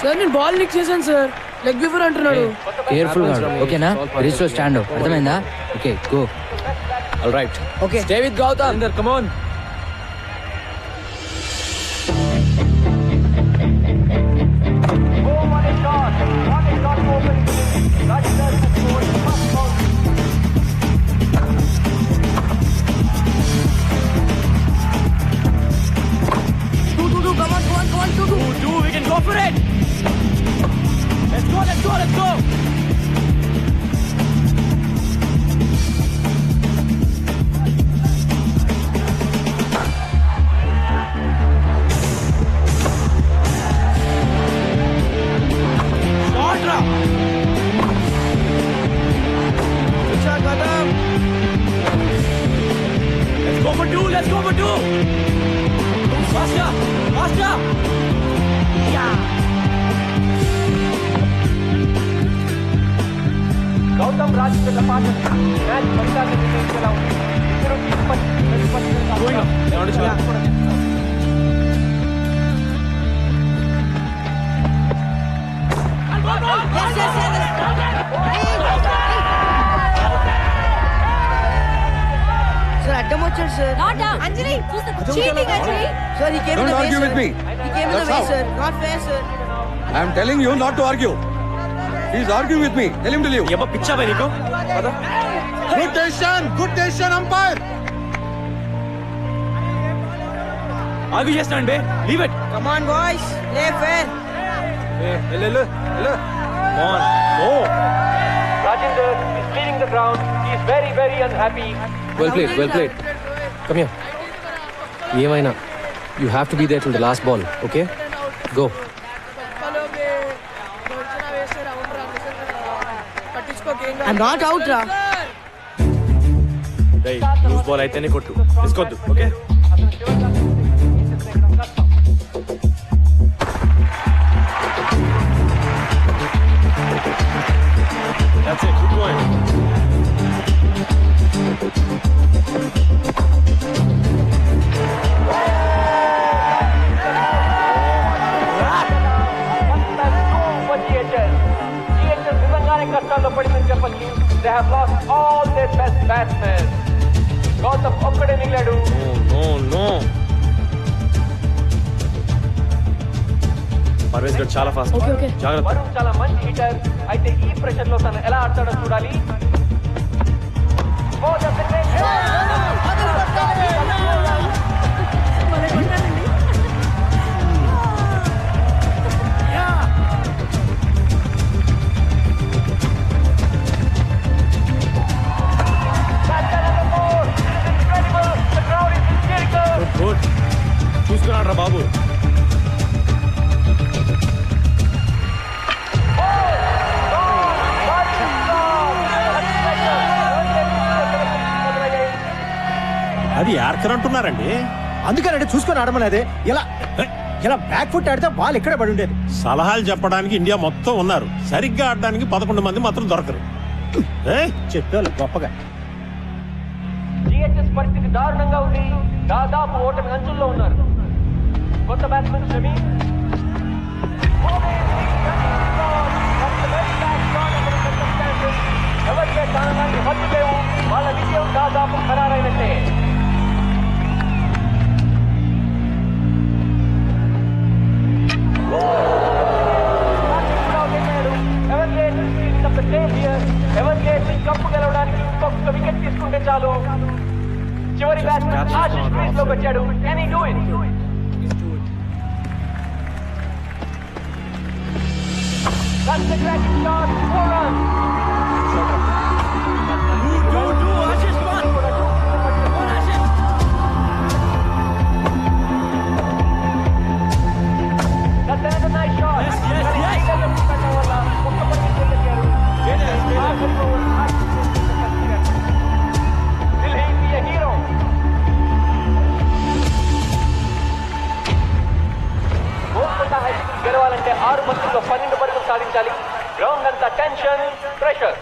సార్ నేను బాల్ లిక్ చేశాను సార్. లెగ్ బిఫోర్ అంటున్నాడు. కేర్ఫుల్ గా ఓకేనా? రిజిస్టర్ స్టాండ్ అర్థమైందా? Okay go. All right. Okay stay with Gautam. Come on. We can go for it. Let's go. Let's go for two. Faster. Yeah. Gautam Rajendra పాట match ఫలితాన్ని నిర్ణయించేలా ఉంది. Sir అడ్డం వచ్చాడు sir. Anjali cheating Anjali. Sir ఈ game Don't argue with me. That's how. Sir not fair sir. I am telling you not to argue. He is arguing with me. Tell him to leave. ఏమో పిచ్చా బై నీకు? పద. Good decision umpire. ఆగు చేస్తాను బే. Leave it. Come on boys play fair. వెళ్ళు. Come on. Go. Rajinder is leaving the ground. He is very, very unhappy. Well played. Come here. ఏమైనా you have to be there till the last ball. Okay go. I'm not out రా. డై loose ball అయితేనే కొట్టు. తీసుకోద్దు. Okay That's it. Keep going. GHS నిజంగానే కష్టాల్లో పడిందని చెప్పచ్చు. They have lost all their best batsmen. Gautam ఒక్కడే మిగిలాడు. No. పర్వేజ్ గారు చాలా ఫాస్ట్. జాగ్రత్త. వరుణ్ చాలా మంచి హిటర్. అయితే ఈ ప్రెషర్ లో తను ఎలా ఆడతాడో చూడాలి. Oh, that's a great good. చూసుకున్నాడు రా బాబు. అది యార్కర్ అంటున్నారండి. అందుకనంటే చూసుకొని ఆడమనేది. ఇలా బ్యాక్ ఫుట్ ఆడితే బాల్ ఎక్కడ పడి ఉండేది. సలహాలు చెప్పడానికి ఇండియా మొత్తం ఉన్నారు. సరిగ్గా ఆడడానికి 11 మంది మాత్రం దొరకరు. చెప్పాలి గొప్పగా. GHS పరిస్థితి దారుణంగా ఉంది. దాదాపు ఓటమి అంచుల్లో ఉన్నారు. కొత్త బ్యాట్స్మెన్ షమీ వాళ్ళ విజయం దాదాపు ఖరారైనట్టే. కప్పు గెలవడానికి ఇంకొక వికెట్ తీసుకుంటే చాలు. చివరి బ్యాట్స్మెన్ ఆశిష్ క్రీజ్ లోకి వచ్చాడు. Can he do it? That's the cracking shot. 4 runs. Ashish, come on. Ashish. That's another nice shot. Yes. Will he be a hero? Golconda high school గెలవాలంటే 6 బంతుల్లో 12 పరుగులు సాధించాలి. గ్రౌండ్ అంతా టెన్షన్, ప్రెషర్.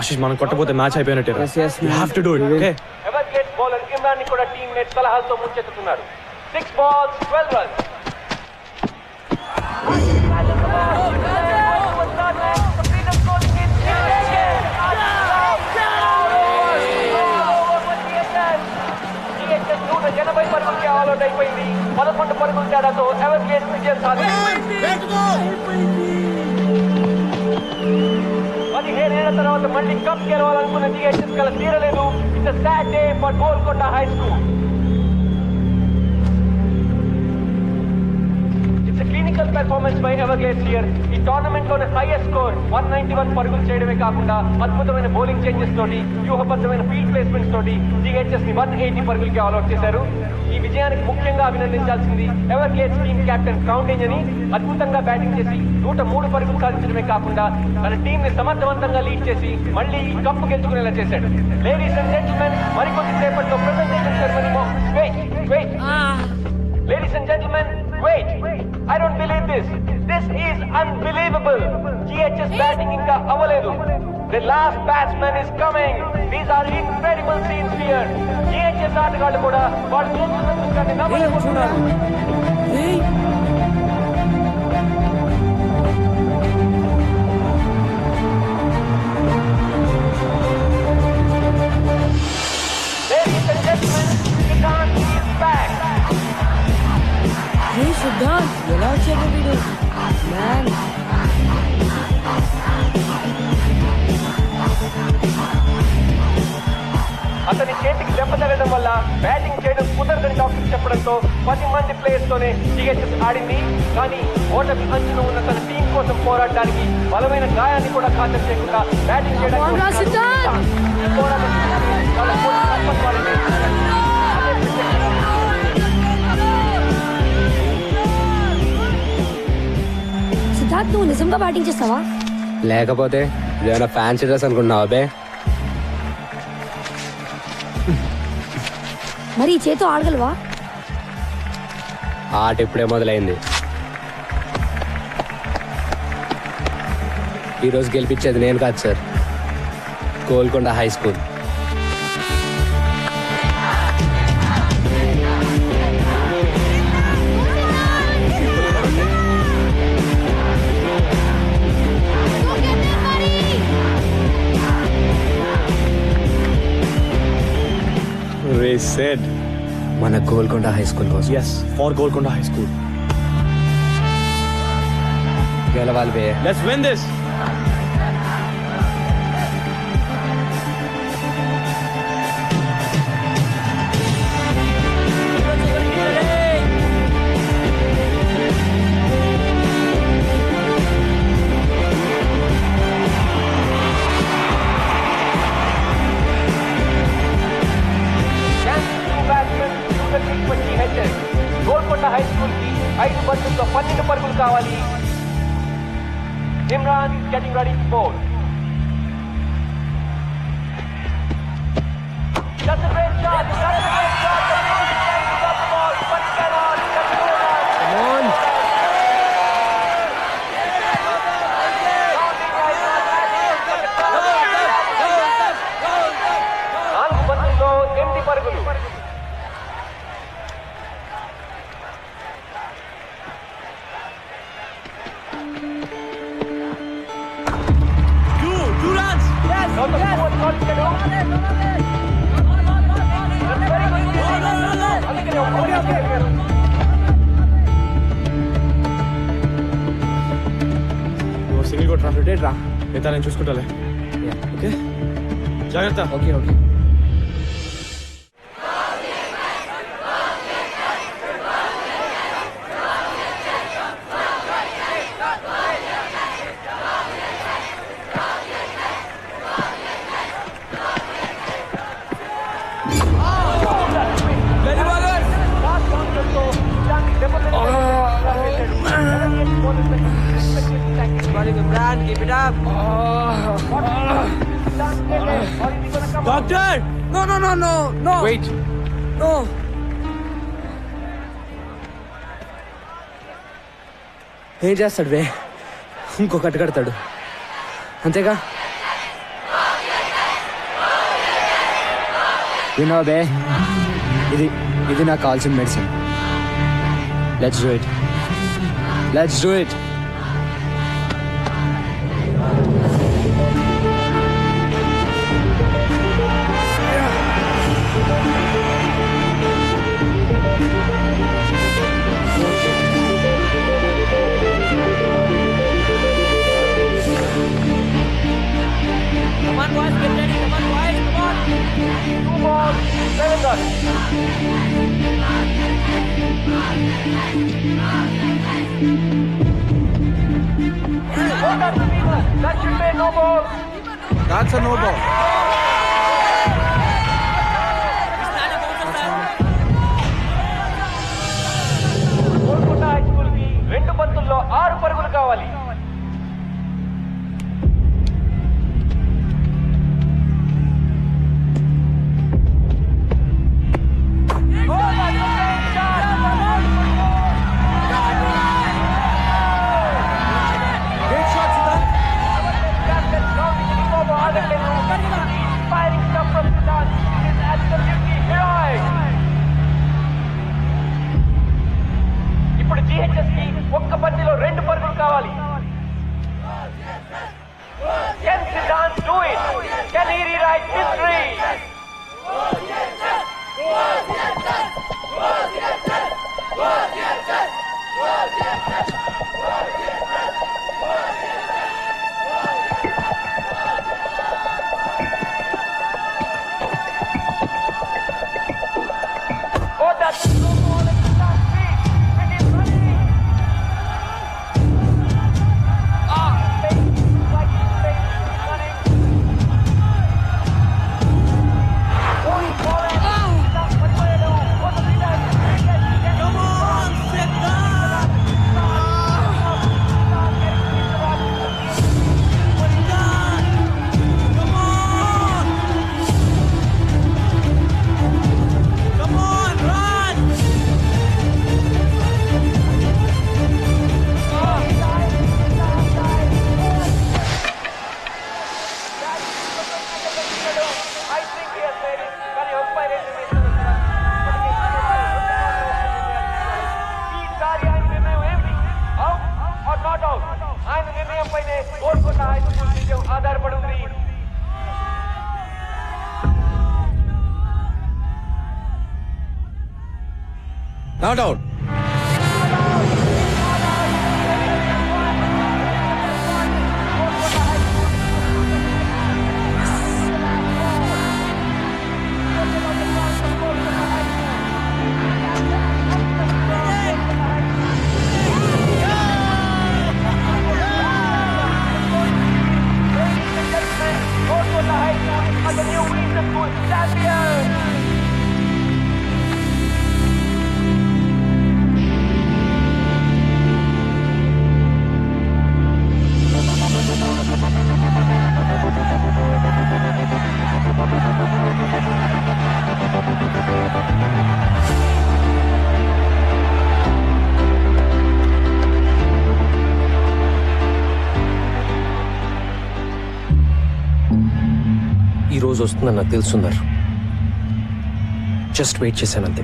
ఆశిష్ మనం కొట్టపోతే మ్యాచ్ అయిపోయినట్టే. You have to do it, okay? Everglades bowler Imran ని కూడా టీమ్మేట్ సలహాలతో ముంచెత్తుతున్నారు. 6 balls, 12 runs. ఎనభై పరుగులకి ఆల్అౌట్ అయిపోయింది. 11 పరుగుల తేడాతో ఎవర్గేట్ విజయం సాధించింది. 17 ఏళ్ల తర్వాత మళ్ళీ కప్ గెలవాలనుకున్న జిహెచ్ఎస్ కల తీరలేదు. It's a sad day for Golconda high school. Clinical performance by Everglades here. ఈ టోర్నమెంట్ లోనే హైయెస్ట్ స్కోర్ 191 పరుగులు చేయడమే కాకుండా అద్భుతమైన బౌలింగ్ చేంజెస్ తోటి, వ్యూహబద్ధమైన ఫీల్డ్ ప్లేస్మెంట్స్ తోటి జిహెచ్ఎస్ ని 180 పరుగులకి ఆల్అౌట్ చేశారు. ఈ విజయానికి ముఖ్యంగా అభినందించాల్సింది ఎవర్గ్లేడ్స్ టీమ్ కెప్టెన్ క్రౌండేజ్ అని. అద్భుతంగా బ్యాటింగ్ చేసి 103 పరుగులు సాధించడమే కాకుండా తన టీమ్ ని సమర్థవంతంగా లీడ్ చేసి మళ్ళీ ఈ కప్పు గెలుచుకునేలా చేశాడు. లేడీస్ అండ్ జెంటిల్మెన్, మరికొద్ది సేపట్లో presentation ceremony. Ladies and gentlemen, wait. I don't believe this. This is unbelievable. GHS batting inka avaledu. The last batsman is coming. These are incredible scenes here. GHS ఆటగాళ్ళు కూడా వాళ్ళు చూస్తున్న దృశ్యాన్ని నమ్మలేకపోతున్నారు. Ladies and gentlemen, Siddharth is back. Siddharth ఎలా వచ్చాడు వీడు? Man అతని చేతికి దెబ్బ తగలడం వల్ల బ్యాటింగ్ చేయడం కుదరదని డాక్టర్ చెప్పడంతో 10 మంది ప్లేయర్స్ తోనే జిహెచ్ఎస్ ఆడింది. కానీ ఓటమి అంచున ఉన్న తన టీం కోసం పోరాడడానికి బలమైన గాయాన్ని కూడా ఖాతరు చేయకుండా బ్యాటింగ్ చేయడానికి సిద్ధార్థ్, నువ్వు నిజంగా బ్యాటింగ్ చేస్తావా? లేకపోతే ఏమైనా ఫ్యాన్సీ డ్రెస్ అనుకున్నావా బే? మరి ఈ చేతో ఆడగలవా? ఆట ఇప్పుడే మొదలైంది. ఈరోజు గెలిపించేది నేను కాదు sir, Golconda high school. Said మన గోల్కొండ హై స్కూల్ కోసం. yes for Golconda High School. గెలవాలి బే. Let's win this. Golconda high school కి 5 బంతుల్లో 12 పరుగులు కావాలి. Imran getting ready to bowl. That's a great shot. That's a great shot. The ball, but cannot. Come on. నాలుగు బంతుల్లో 8 పరుగులు. మిగతా నేను చూసుకుంటాలే. ఓకే జాగ్రత్త. Okay okay. Doctor no wait. No. ఏం చేస్తాడు బే? ఇంకో కట్టు కడతాడు అంతేగా. వినో బే, ఇది నాకు కావాల్సిన medicine. Let's do it. That's a no ball. Golconda high school కి 2 బంతుల్లో 6 పరుగులు కావాలి. ఇప్పుడు GHS కి ఒక్క బంతిలో 2 పరుగులు కావాలి. Can Siddharth do it? Can he rewrite history? Oh, that's no ball at Siddharth's feet. It is running. ఆయన నిర్ణయంపైనే గోల్కొండ హై స్కూల్ విజయం ఆధారపడి ఉంది. Not out. Golconda High School are the new Winter School champions. ఈ రోజు వస్తుందని నాకు తెలుసున్నారు. Just wait చేశాను అంతే.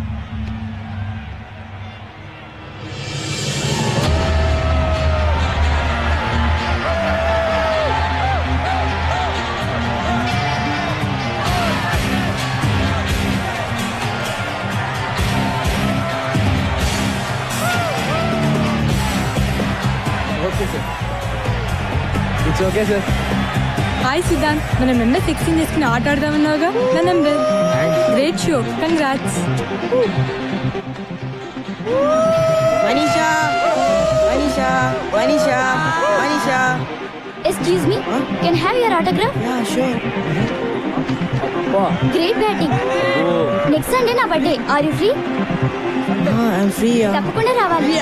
Okay sir. It's okay sir. Hi Siddhant, మనం మెంబర్స్ ఎక్స్చేంజ్ చేసుకుని ఆట ఆడదామన్నావుగా నా number. Great show, congrats. Manisha Manisha Manisha Manisha Excuse me, can I have your autograph? Yeah, sure. Great batting. Next Sunday నా birthday. Are you free? I'm free. తప్పకుండా రావాలి.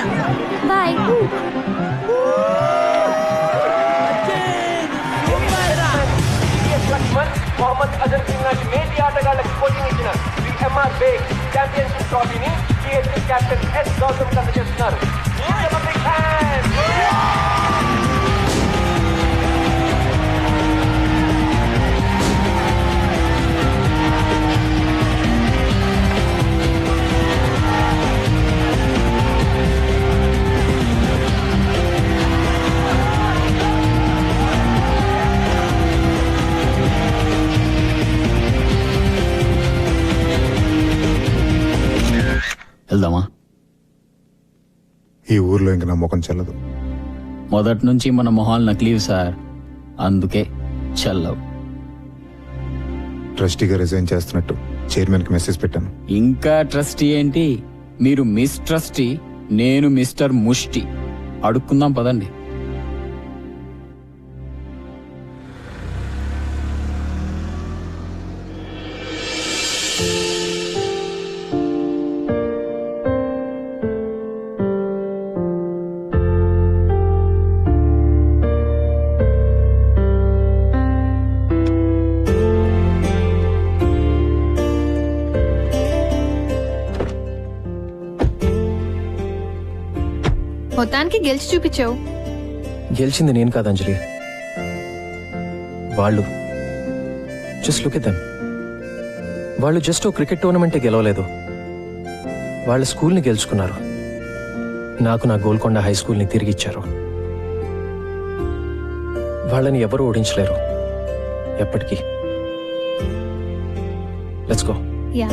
Bye. Mohammed Azhar Singh లాంటి నేటి ఆటగాళ్లకు కోచింగ్ ఇచ్చిన ఎంఆర్ బేగ్ ఛాంపియన్షిప్ ట్రోఫీని సిఎస్కే కెప్టెన్ ఎస్ గౌతమ్ అందజేస్తున్నారు. వెళ్దామా? ఈ ఊర్లో ఇంక నా ముఖం చెల్లదు. మొదటి నుంచి మన మొహాలు నకిలీవి సార్, అందుకే చల్లవు. ట్రస్టీగా రిజైన్ చేస్తున్నట్టు చైర్మన్ కి మెసేజ్ పెట్టాను. ఇంకా ట్రస్టీ ఏంటి? మీరు మిస్ ట్రస్టీ, నేను మిస్టర్ ముష్టి. అడుక్కుందాం పదండి. మొత్తానికి గెలిచి చూపించావు. గెలిచింది నేను కాదు అంజలి, వాళ్ళు. Just look at them. వాళ్ళు జస్ట్ ఓ క్రికెట్ టోర్నమెంటే గెలవలేదు, వాళ్ళ స్కూల్ని గెలుచుకున్నారు. నాకు నా గోల్కొండ హై స్కూల్ని తిరిగి ఇచ్చారు. వాళ్ళని ఎవరూ ఓడించలేరు ఎప్పటికీ. Let's go. యా.